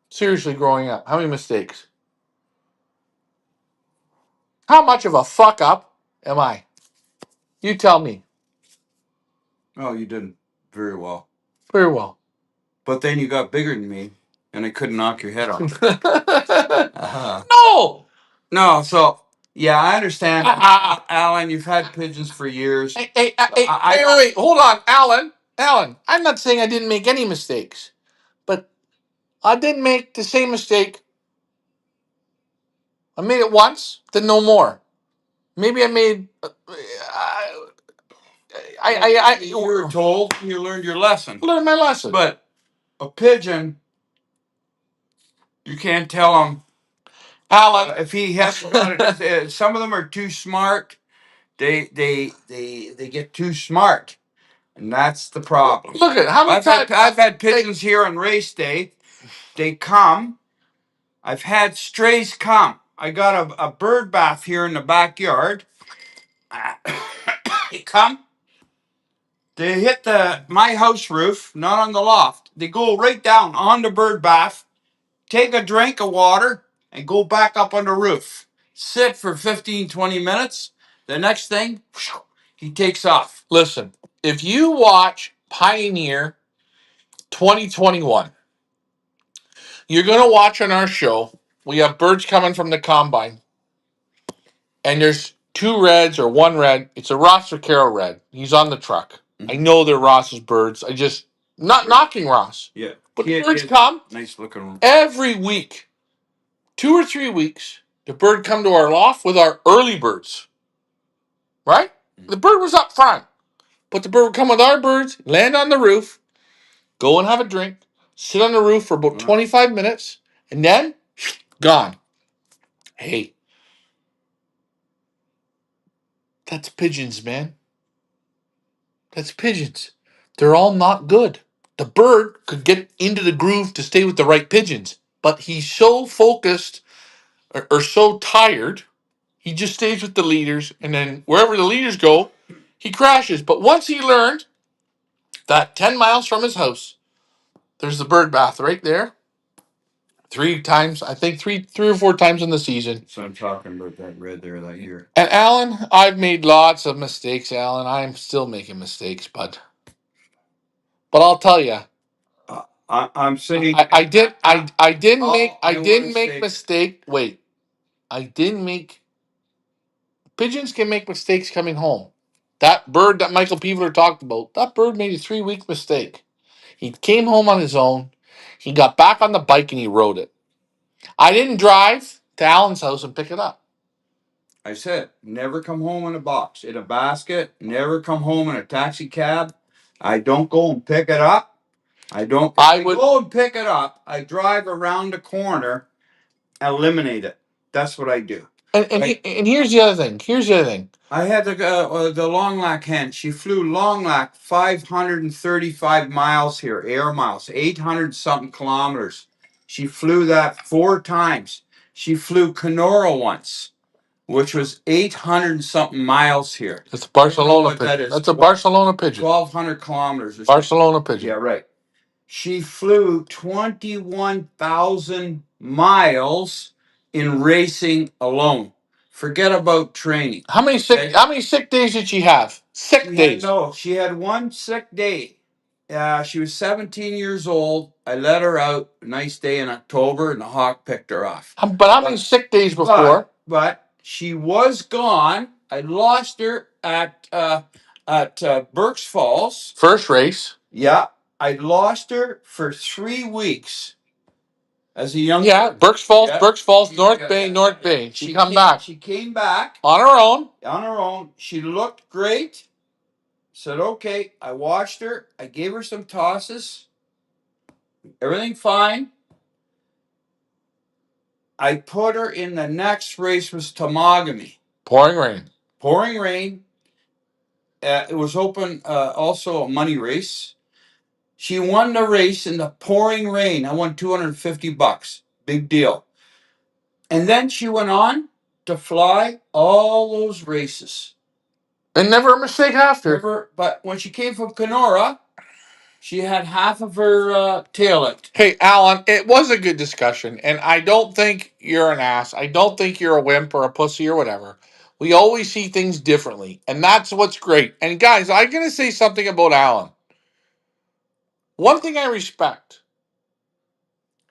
Seriously, growing up, how many mistakes? How much of a fuck up am I? You tell me. Oh, you did very well. Very well. But then you got bigger than me, and I couldn't knock your head off. No. So yeah, I understand, Alan. You've had pigeons for years. Wait. Hold on, Alan. I'm not saying I didn't make any mistakes, but I didn't make the same mistake. I made it once, then no more. Maybe I made. You were told, you learned your lesson. Learned my lesson. But a pigeon, you can't tell him, Alan, if he hasn't got it. Some of them are too smart. They get too smart, and that's the problem. Look at how many times I've had pigeons here on race day. They come. I've had strays come. I got a bird bath here in the backyard. They come. They hit my house roof, not on the loft. They go right down on the bird bath, take a drink of water, and go back up on the roof. Sit for 15, 20 minutes. The next thing, he takes off. Listen, if you watch Pioneer 2021, you're going to watch on our show. We have birds coming from the combine. And there's 2 reds or 1 red. It's a Ross or Carroll red. He's on the truck. Mm-hmm. I know they're Ross's birds. I just, not knocking Ross. Yeah. But the birds come nice looking every week. 2 or 3 weeks, the bird come to our loft with our early birds. Right? Mm-hmm. The bird was up front. But the bird would come with our birds, land on the roof, go and have a drink, sit on the roof for about 25 minutes, and then gone. Hey, that's pigeons, man. That's pigeons. They're all not good. The bird could get into the groove to stay with the right pigeons, but he's so focused or so tired, he just stays with the leaders, and then wherever the leaders go, he crashes. But once he learned that 10 miles from his house, there's the bird bath right there. 3 times, I think three or four times in the season. So I'm talking about that red there that year. And Alan, I've made lots of mistakes, Alan. I'm still making mistakes, bud. But I'll tell you, I'm saying I didn't make mistake. mistake. Wait, I didn't make. Pigeons can make mistakes coming home. That bird that Michael Peevler talked about, that bird made a 3 week mistake. He came home on his own. He got back on the bike and he rode it. I didn't drive to Alan's house and pick it up. I said, never come home in a box, in a basket, never come home in a taxi cab. I don't go and pick it up. I don't go and pick it up. I drive around the corner, eliminate it. That's what I do. And here's the other thing. I had the long lac hen. She flew long lac 535 miles here, air miles, 800 something kilometers. She flew that 4 times. She flew Kenora once, which was 800 something miles here. It's a Barcelona pigeon. That is. That's a Barcelona pigeon. 1,200 kilometers. Barcelona pigeon. Yeah, right. She flew 21,000 miles in racing alone. Forget about training. How many sick days did she have? Sick days. No, she had one sick day. She was 17 years old. I let her out a nice day in October, and the hawk picked her off. But how many sick days before? But she was gone. I lost her at Burke's Falls. First race. Yeah, I lost her for 3 weeks as a young. Yeah, Burke's Falls, North Bay. She come back. She came back on her own. On her own. She looked great. Said, okay. I watched her. I gave her some tosses. Everything fine. I put her in the next race was Tamagami. Pouring rain. It was open, also a money race. She won the race in the pouring rain. I won $250. Big deal. And then she went on to fly all those races. And never a mistake after. But when she came from Kenora, she had half of her tail out. Hey, Alan, it was a good discussion, and I don't think you're an ass. I don't think you're a wimp or a pussy or whatever. We always see things differently, and that's what's great. And guys, I'm going to say something about Alan. One thing I respect.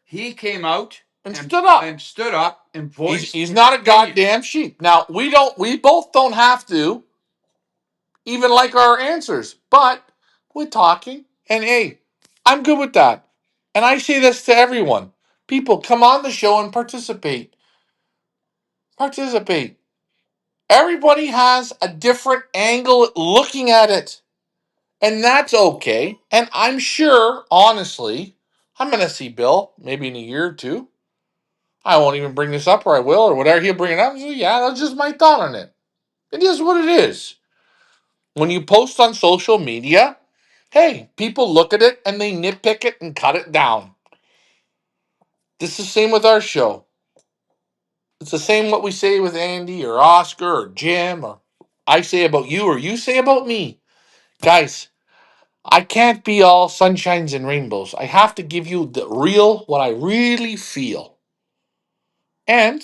He came out and stood up. And voiced. He's not a goddamn sheep. Now, we both don't have to even like our answers, but we're talking, and hey, I'm good with that. And I say this to everyone. People, come on the show and participate. Participate. Everybody has a different angle looking at it. And that's okay. And I'm sure, honestly, I'm going to see Bill maybe in a year or two. I won't even bring this up, or I will, or whatever he'll bring it up. So, yeah, that's just my thought on it. It is what it is. When you post on social media, hey, people look at it and they nitpick it and cut it down. This is the same with our show. It's the same what we say with Andy or Oscar or Jim or I say about you or you say about me. Guys, I can't be all sunshines and rainbows. I have to give you the real, what I really feel. And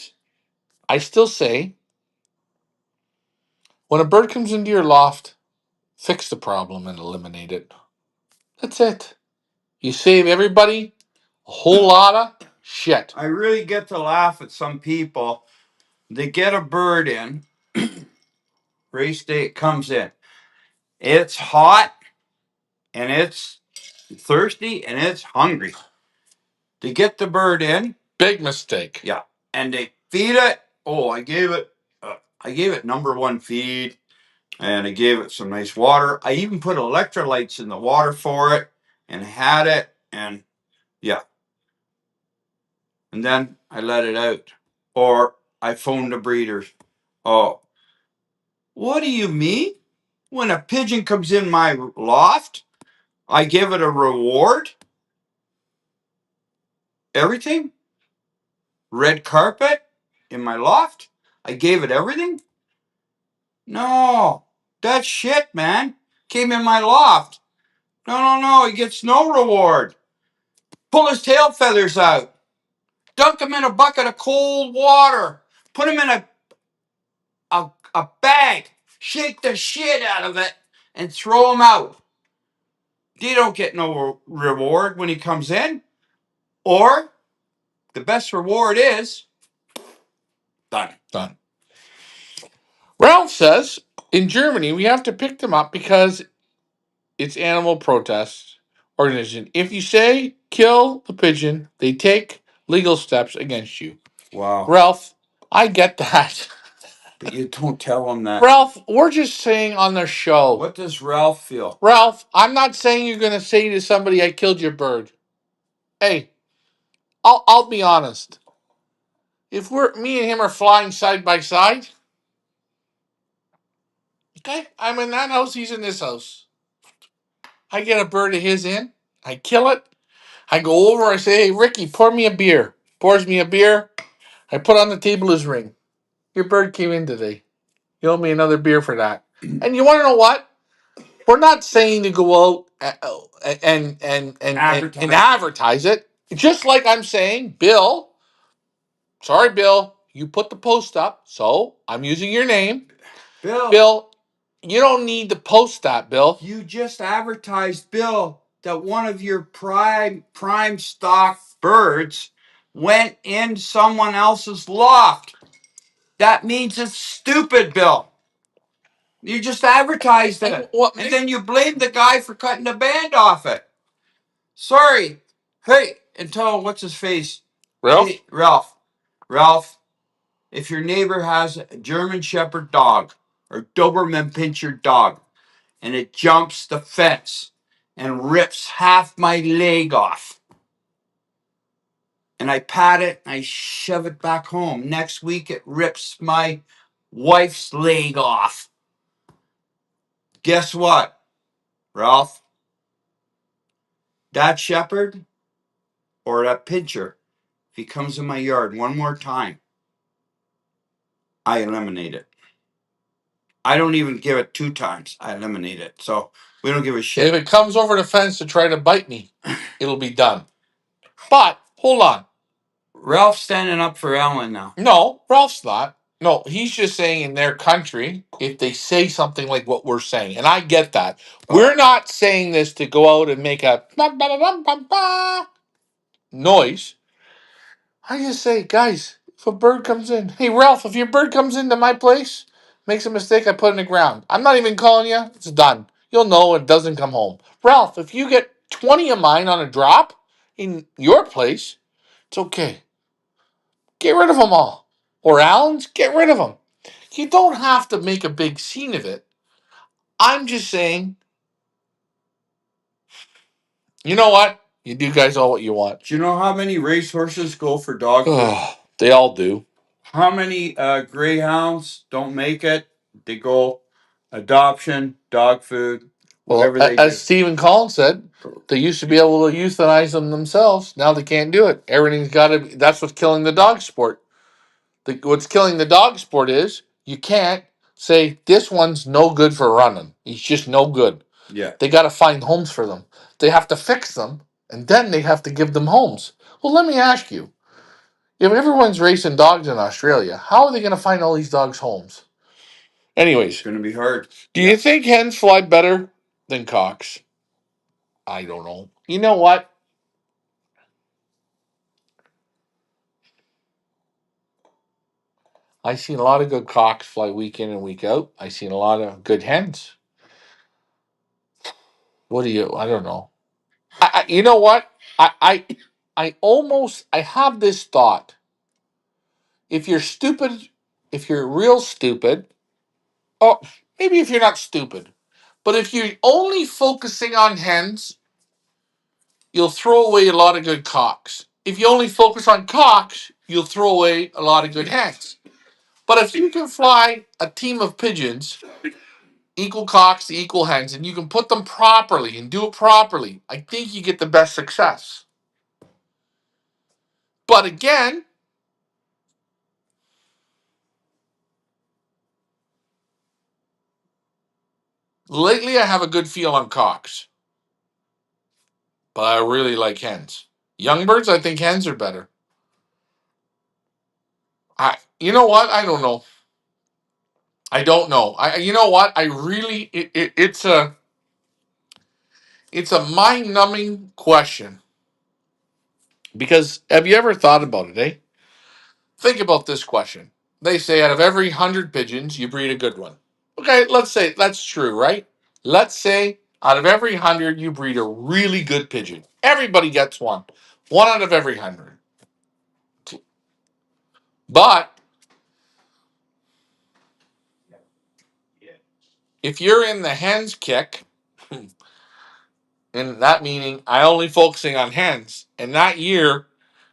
I still say, when a bird comes into your loft, fix the problem and eliminate it. That's it. You save everybody a whole lot of shit. I really get to laugh at some people. They get a bird in. Race day, it comes in. It's hot and it's thirsty and it's hungry. They get the bird in. Big mistake. Yeah. And they feed it. Oh, I gave it number one feed. And I gave it some nice water. I even put electrolytes in the water for it and had it. And yeah. And then I let it out. Or I phoned the breeders. Oh, what do you mean? When a pigeon comes in my loft, I give it a reward? Everything? Red carpet in my loft? I gave it everything? No, that's shit, man. Came in my loft. No, he gets no reward. Pull his tail feathers out. Dunk him in a bucket of cold water. Put him in a bag. Shake the shit out of it and throw him out. They don't get no reward when he comes in. Or the best reward is done. Done. Ralph says in Germany we have to pick them up because it's animal protest organization. If you say kill the pigeon, they take legal steps against you. Wow. Ralph, I get that. But you don't tell him that. Ralph, we're just saying on the show. What does Ralph feel? Ralph, I'm not saying you're going to say to somebody, I killed your bird. Hey, I'll be honest. If me and him are flying side by side, okay, I'm in that house, he's in this house. I get a bird of his in, I kill it, I go over, I say, hey, Ricky, pour me a beer. Pours me a beer, I put on the table his ring. Your bird came in today. You owe me another beer for that. And you want to know what? We're not saying to go out and advertise it. Just like I'm saying, Bill, sorry, Bill, you put the post up, so I'm using your name. Bill, you don't need to post that, Bill. You just advertised, Bill, that one of your prime stock birds went in someone else's loft. That means it's stupid, Bill. You just advertised it. And then you blame the guy for cutting the band off it. Sorry. Hey, and tell what's his face? Ralph? Hey, Ralph, if your neighbor has a German Shepherd dog or Doberman Pinscher dog and it jumps the fence and rips half my leg off, and I pat it and I shove it back home, next week it rips my wife's leg off. Guess what, Ralph? That shepherd or that pinscher, if he comes in my yard one more time, I eliminate it. I don't even give it 2 times. I eliminate it. So we don't give a shit. If it comes over the fence to try to bite me, it'll be done. But, hold on. Ralph's standing up for Ellen now. No, Ralph's not. No, he's just saying in their country, if they say something like what we're saying, and I get that. We're not saying this to go out and make a noise. I just say, guys, if a bird comes in, hey, Ralph, if your bird comes into my place, makes a mistake, I put it in the ground. I'm not even calling you. It's done. You'll know it doesn't come home. Ralph, if you get 20 of mine on a drop in your place, it's okay. Get rid of them all. Or Alan's, get rid of them. You don't have to make a big scene of it. I'm just saying, you know what? You do guys all what you want. Do you know how many racehorses go for dog food? They all do. How many greyhounds don't make it? They go adoption, dog food, whatever Well, they as do. Stephen Collins said, they used to be able to euthanize them themselves. Now they can't do it. Everything's got to. That's what's killing the dog sport. What's killing the dog sport is you can't say this one's no good for running. He's just no good. Yeah. They got to find homes for them. They have to fix them, and then they have to give them homes. Well, let me ask you: if everyone's racing dogs in Australia, how are they going to find all these dogs homes? Anyways, It's going to be hard. Do you think hens fly better than cocks? I don't know. You know what? I've seen a lot of good cocks fly week in and week out. I've seen a lot of good hens. What do you? I don't know. You know what? I have this thought. If you're stupid, if you're real stupid, oh, Maybe if you're not stupid. But if you're only focusing on hens, you'll throw away a lot of good cocks. If you only focus on cocks, you'll throw away a lot of good hens. But if you can fly a team of pigeons, equal cocks to equal hens, and you can put them properly and do it properly, I think you get the best success. But again, lately I have a good feel on cocks, but I really like hens. Young birds, I think hens are better. You know what? I don't know. I don't know. You know what? I really, it's a mind numbing question because have you ever thought about it? Eh? Think about this question. They say out of every 100 pigeons, you breed a good one. Okay, let's say that's true, right? Let's say out of every 100, you breed a really good pigeon. Everybody gets one. One out of every 100. But if you're in the hens kick, and that meaning I only focusing on hens, and that year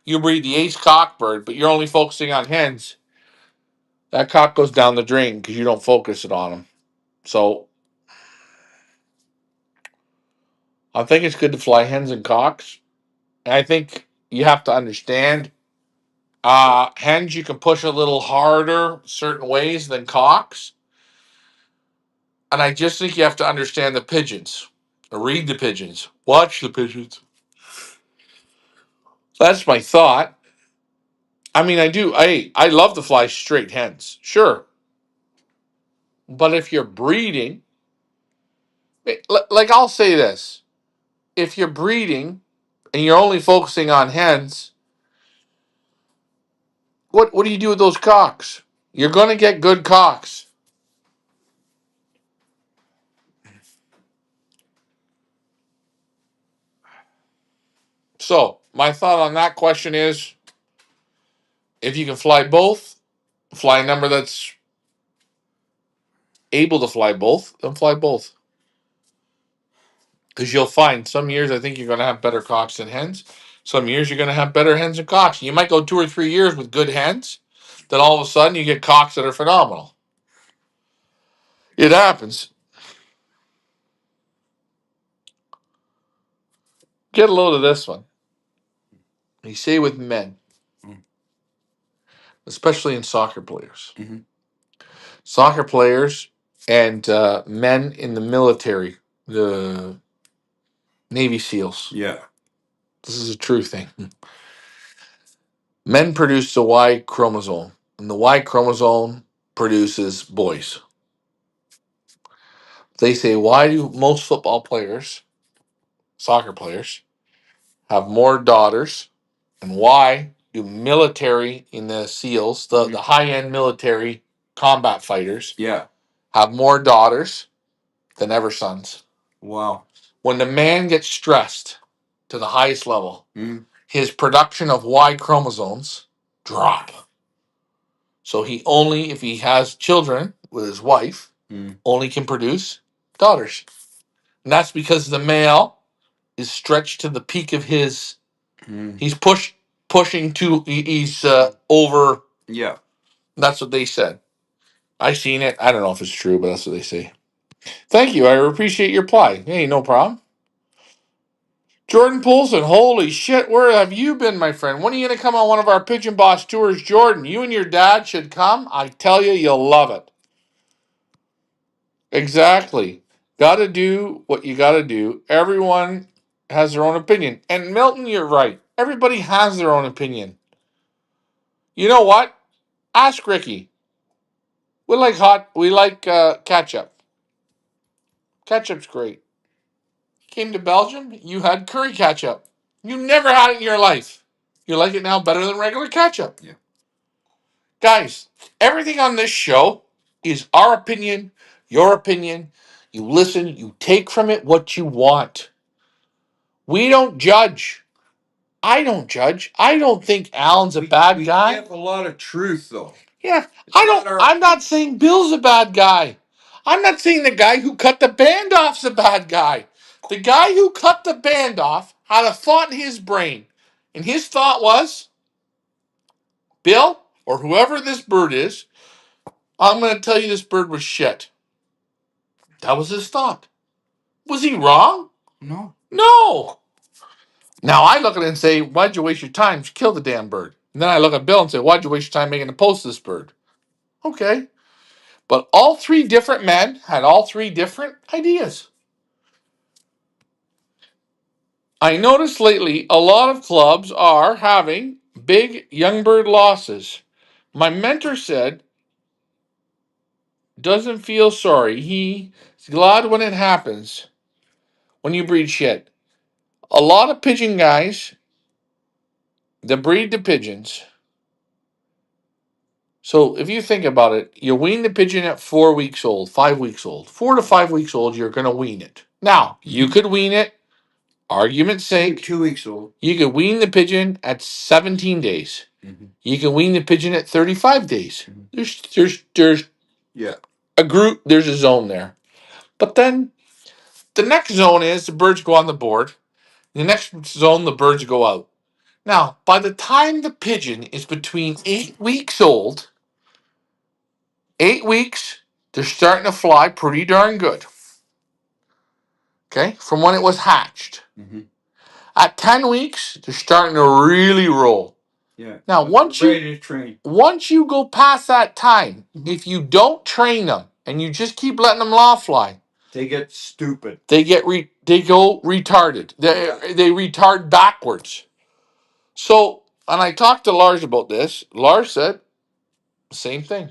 you breed the ace cockbird, but you're only focusing on hens, that cock goes down the drain because you don't focus it on him. So I think it's good to fly hens and cocks. And I think you have to understand hens you can push a little harder certain ways than cocks. And I just think you have to understand the pigeons. Read the pigeons. Watch the pigeons. That's my thought. I mean, I do. I love to fly straight hens. Sure. But if you're breeding, like I'll say this. If you're breeding and you're only focusing on hens, what do you do with those cocks? You're going to get good cocks. So, my thought on that question is if you can fly both, fly a number that's able to fly both, then fly both. Because you'll find some years I think you're going to have better cocks than hens. Some years you're going to have better hens and cocks. You might go 2 or 3 years with good hens, then all of a sudden you get cocks that are phenomenal. It happens. Get a load of this one. You say with men, especially in soccer players. Mm-hmm. Soccer players and men in the military, the Navy SEALs. Yeah. This is a true thing. Men produce the Y chromosome, and the Y chromosome produces boys. They say, why do most football players, soccer players, have more daughters? And why do military in the SEALs, the high end military combat fighters, have more daughters than ever sons? Wow. When the man gets stressed to the highest level, his production of Y chromosomes drop. So he only, if he has children with his wife, only can produce daughters. And that's because the male is stretched to the peak of his. He's pushing to. He's over. Yeah. That's what they said. I seen it. I don't know if it's true, but that's what they say. Thank you. I appreciate your reply. Hey, no problem. Jordan Poulsen, holy shit, where have you been, my friend? When are you going to come on one of our Pigeon Boss tours, Jordan? You and your dad should come. I tell you, you'll love it. Exactly. Got to do what you got to do. Everyone has their own opinion. And Milton, you're right. Everybody has their own opinion. You know what? Ask Ricky. We like ketchup. Ketchup's great. Came to Belgium, you had curry ketchup. You never had it in your life. You like it now better than regular ketchup. Yeah. Guys, everything on this show is our opinion, your opinion. You listen, you take from it what you want. We don't judge. I don't judge. I don't think Alan's a bad guy. We have a lot of truth, though. Yeah, I'm not saying Bill's a bad guy. I'm not saying the guy who cut the band off's a bad guy. The guy who cut the band off had a thought in his brain. And his thought was, Bill, or whoever this bird is, I'm going to tell you this bird was shit. That was his thought. Was he wrong? No. No. Now I look at it and say, why'd you waste your time? Just kill the damn bird. And then I look at Bill and say, why'd you waste your time making a post this bird? Okay. But all three different men had all three different ideas. I noticed lately a lot of clubs are having big young bird losses. My mentor said, doesn't feel sorry. He's glad when it happens, when you breed shit. A lot of pigeon guys that breed the pigeons. So if you think about it, you wean the pigeon at 4 weeks old, 5 weeks old. 4 to 5 weeks old, you're going to wean it. Now, you could wean it, argument's sake. 2 weeks old. You could wean the pigeon at 17 days. You can wean the pigeon at 35 days. There's Yeah. a group, there's a zone there. But then the next zone is the birds go on the board. The next zone, the birds go out. Now, by the time the pigeon is between 8 weeks old, 8 weeks, they're starting to fly pretty darn good. Okay, from when it was hatched. At 10 weeks, they're starting to really roll. Yeah. Now, once you go past that time, if you don't train them and you just keep letting them loft fly, they get stupid. They go retarded. They retard backwards. So, and I talked to Lars about this. Lars said same thing.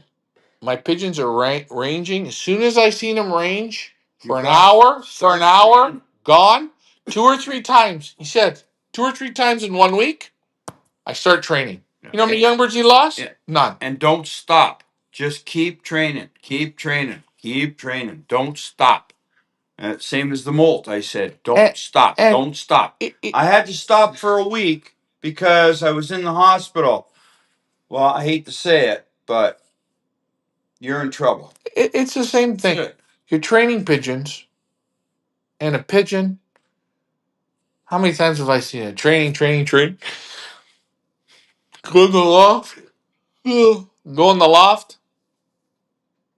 My pigeons are ranging. As soon as I seen them range for an hour, gone 2 or 3 times. He said 2 or 3 times in 1 week. I start training. You know how many young birds he lost? Yeah. None. And don't stop. Just keep training. Keep training. Keep training. Don't stop. Same as the molt. I said, don't stop. Don't stop. I had to stop for a week because I was in the hospital. Well, I hate to say it, but you're in trouble. It's the same thing. Yeah. You're training pigeons, and a pigeon. How many times have I seen it? Training. Go in the loft. Go in the loft.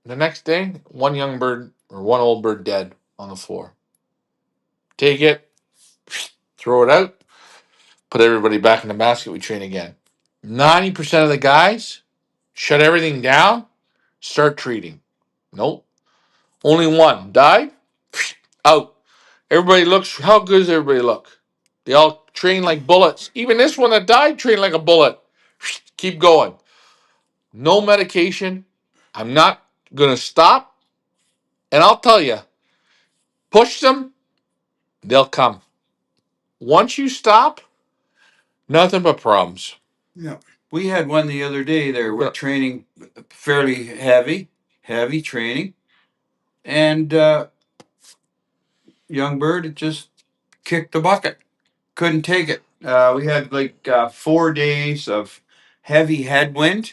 The next day, one young bird or one old bird dead on the floor. Take it, throw it out, put everybody back in the basket. We train again. 90% of the guys shut everything down, start treating. Nope. Only one died, out. Everybody looks, how good does everybody look? They all train like bullets. Even this one that died trained like a bullet. Keep going. No medication. I'm not going to stop. And I'll tell you, push them, they'll come. Once you stop, nothing but problems. Yeah. We had one the other day there. We're training fairly heavy training. And young bird, it just kicked the bucket. Couldn't take it. We had like 4 days of heavy headwind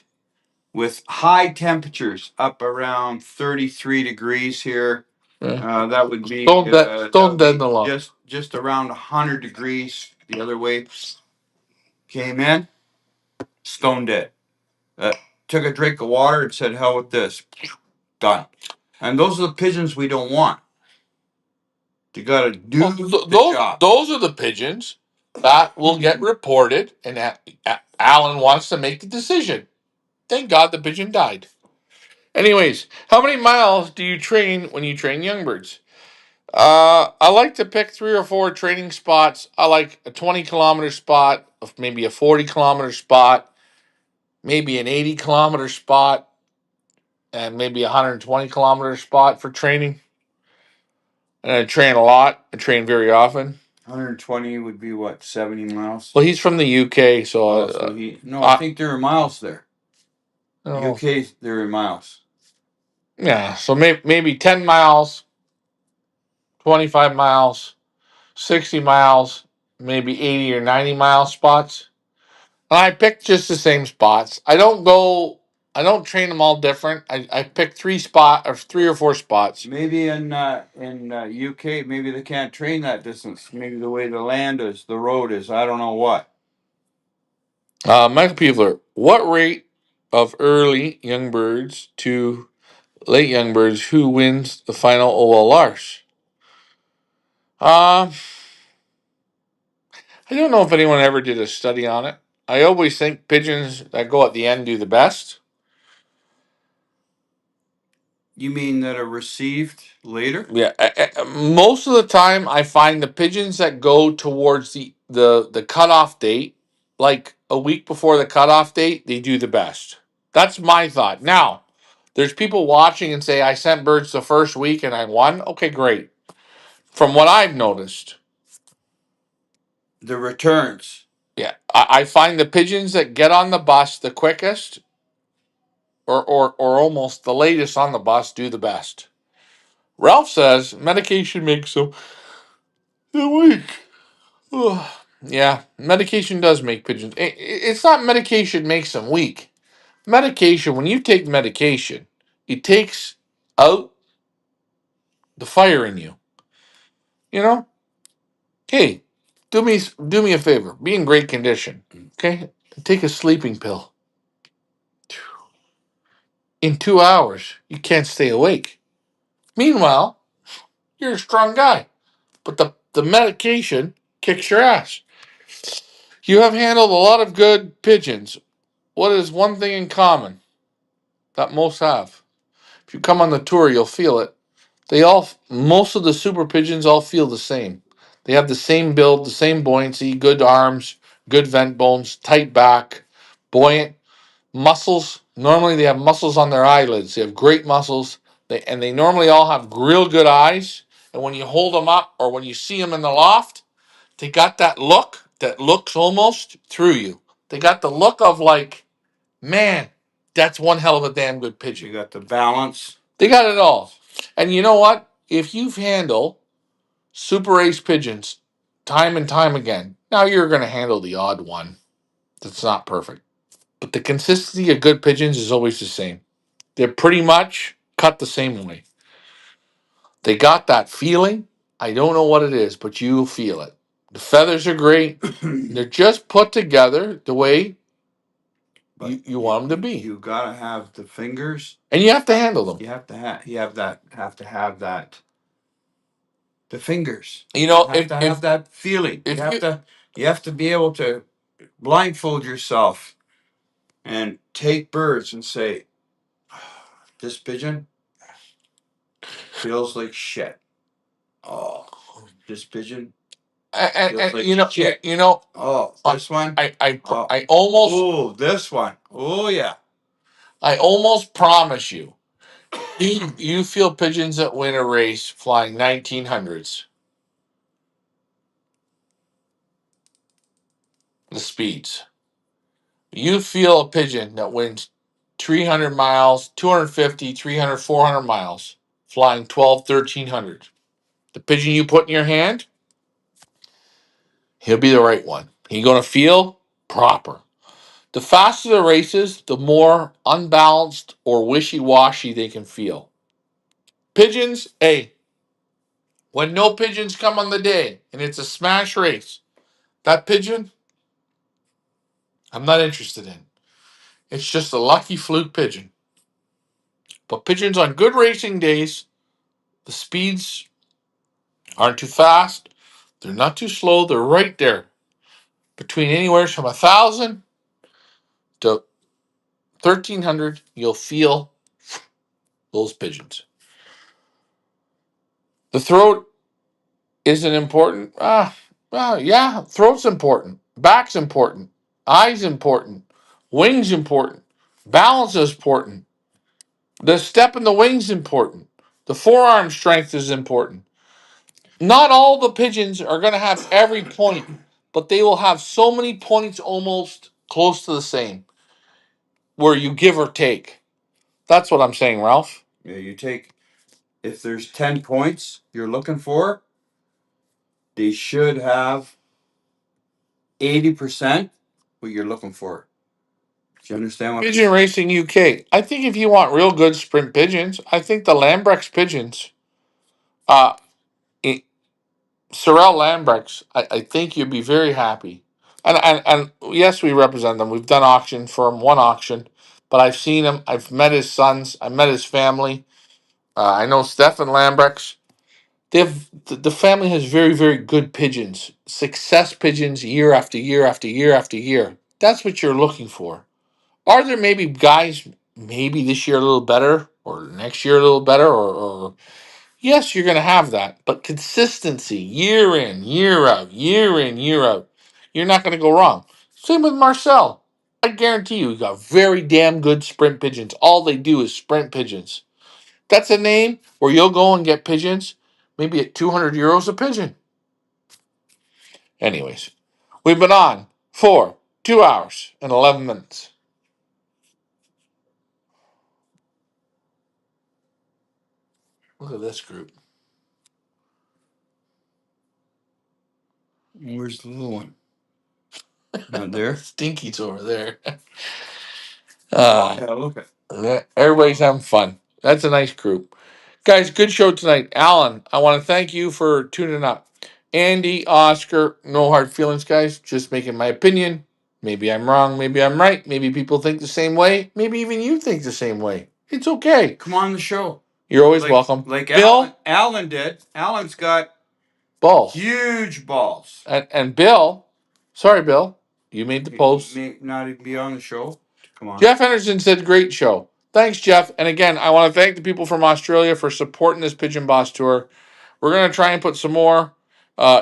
with high temperatures up around 33 degrees here. Yeah. That would be Stone dead in the loft. just around 100 degrees the other way. Came in, stone dead. Took a drink of water and said, hell with this. Done. And those are the pigeons we don't want. You got to do the job. Those are the pigeons that will get reported, and Alan wants to make the decision. Thank God the pigeon died. Anyways, how many miles do you train when you train young birds? I like to pick 3 or 4 training spots. I like a 20-kilometer spot, maybe a 40-kilometer spot, maybe an 80-kilometer spot, and maybe a 120-kilometer spot for training. And I train a lot. I train very often. 120 would be what, 70 miles? Well, he's from the UK, so... I think there are miles there. Oh. UK, there are miles. Yeah, so maybe 10 miles, 25 miles, 60 miles, maybe 80 or 90 mile spots. And I pick just the same spots. I don't go I don't train them all different. I pick 3 or 4 spots. Maybe in UK, maybe they can't train that distance. Maybe the way the land is, the road is. I don't know what. Michael Peevler, what rate of early young birds to late young birds? Who wins the final OLRs? Um, I don't know if anyone ever did a study on it. I always think pigeons that go at the end do the best. You mean that are received later? Yeah, most of the time I find the pigeons that go towards the cutoff date, like a week before the cutoff date, they do the best. That's my thought. Now, there's people watching and say I sent birds the first week and I won. Okay, great. From what I've noticed, The returns. yeah, I find the pigeons that get on the bus the quickest, or almost the latest on the bus, do the best. Ralph says medication makes them weak. Ugh. Yeah, medication does make pigeons. It's not medication makes them weak. Medication, when you take medication, it takes out the fire in you. You know? Hey, do me a favor. Be in great condition. Okay? Take a sleeping pill. In 2 hours, you can't stay awake. Meanwhile, you're a strong guy. But the medication kicks your ass. You have handled a lot of good pigeons. What is one thing in common that most have? If you come on the tour, you'll feel it. Most of the super pigeons all feel the same. They have the same build, the same buoyancy, good arms, good vent bones, tight back, buoyant muscles. Normally, they have muscles on their eyelids. They have great muscles. They normally all have real good eyes. And when you hold them up or when you see them in the loft, they got that look that looks almost through you. They got the look of like, man, that's one hell of a damn good pigeon. You got the balance. They got it all. And you know what? If you've handled super ace pigeons time and time again, now you're going to handle the odd one that's not perfect. But the consistency of good pigeons is always the same. They're pretty much cut the same way. They got that feeling. I don't know what it is, but you'll feel it. The feathers are great. They're just put together the way you want them to be. You gotta have the fingers. And you have to handle them. You have to have that. The fingers. You know, You have to have that feeling. You have to be able to blindfold yourself and take birds and say, this pigeon feels like shit. Oh, this pigeon feels like shit. Oh, this one. I almost. Oh, this one. Oh yeah. I almost promise you, you feel pigeons that win a race flying 1900s. The speeds. You feel a pigeon that wins 300 miles, 250, 300, 400 miles, flying 12, 1300. The pigeon you put in your hand, he'll be the right one. He's going to feel proper. The faster the races, the more unbalanced or wishy-washy they can feel. Pigeons, hey, when no pigeons come on the day and it's a smash race, that pigeon, I'm not interested in. It's just a lucky fluke pigeon. But pigeons on good racing days, the speeds aren't too fast. They're not too slow. They're right there. Between anywhere from 1,000 to 1,300, you'll feel those pigeons. The throat isn't important. Yeah, throat's important. Back's important. Eyes important. Wings important. Balance is important. The step in the wings important. The forearm strength is important. Not all the pigeons are going to have every point, but they will have so many points almost close to the same, where you give or take. That's what I'm saying, Ralph. Yeah, you take, if there's 10 points you're looking for, they should have 80% what you're looking for. you understand what? Pigeon Racing UK. I think if you want real good sprint pigeons, I think the Lambrex pigeons, uh, i- Sorel Lambrex, I think you'd be very happy. And yes, we represent them. We've done auction for him, one auction, but I've seen him. I've met his sons. I met his family. I know Stefan Lambrex. The family has very, very good pigeons, success pigeons year after year after year after year. That's what you're looking for. Are there maybe guys, maybe this year a little better, or next year a little better, or yes, you're going to have that, but consistency, year in, year out, year in, year out, you're not going to go wrong. Same with Marcel. I guarantee you, he got very damn good sprint pigeons. All they do is sprint pigeons. That's a name where you'll go and get pigeons, maybe at €200 a pigeon. Anyways, we've been on for 2 hours and 11 minutes. Look at this group. Where's the little one? Not there. Stinky's over there. Yeah, look at. Everybody's having fun. That's a nice group. Guys, good show tonight. Alan, I want to thank you for tuning up. Andy, Oscar, no hard feelings, guys. Just making my opinion. Maybe I'm wrong. Maybe I'm right. Maybe people think the same way. Maybe even you think the same way. It's okay. Come on the show. You're always welcome. Like Bill, Alan did. Alan's got balls. huge balls. And Bill, sorry, Bill, you made the post. He may not even be on the show. Come on. Jeff Henderson said, great show. Thanks, Jeff. And again, I want to thank the people from Australia for supporting this Pigeon Boss tour. We're going to try and put some more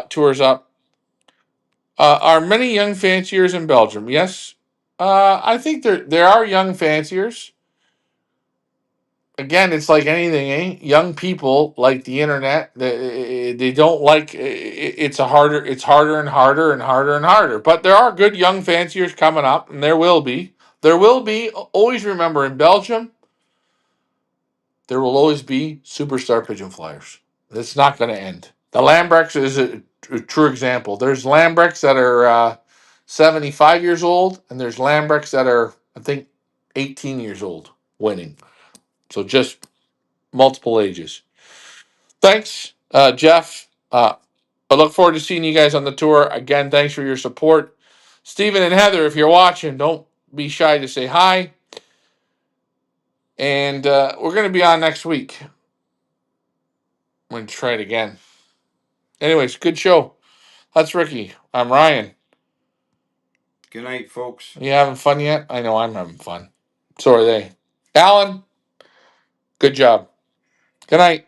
tours up. Are many young fanciers in Belgium? Yes. I think there are young fanciers. Again, it's like anything, eh? Young people like the internet. They don't like it's harder and harder and harder and harder. But there are good young fanciers coming up, and there will be. There will be. Always remember, in Belgium, there will always be superstar pigeon flyers. It's not going to end. The Lambrex is a true example. There's Lambrex that are 75 years old, and there's Lambrex that are, I think, 18 years old winning. So just multiple ages. Thanks, Jeff. I look forward to seeing you guys on the tour. Again, thanks for your support. Stephen and Heather, if you're watching, don't be shy to say hi. And we're going to be on next week. I'm going to try it again. Anyways, good show. That's Ricky. I'm Ryan. Good night, folks. Are you having fun yet? I know I'm having fun. So are they. Alan, good job. Good night.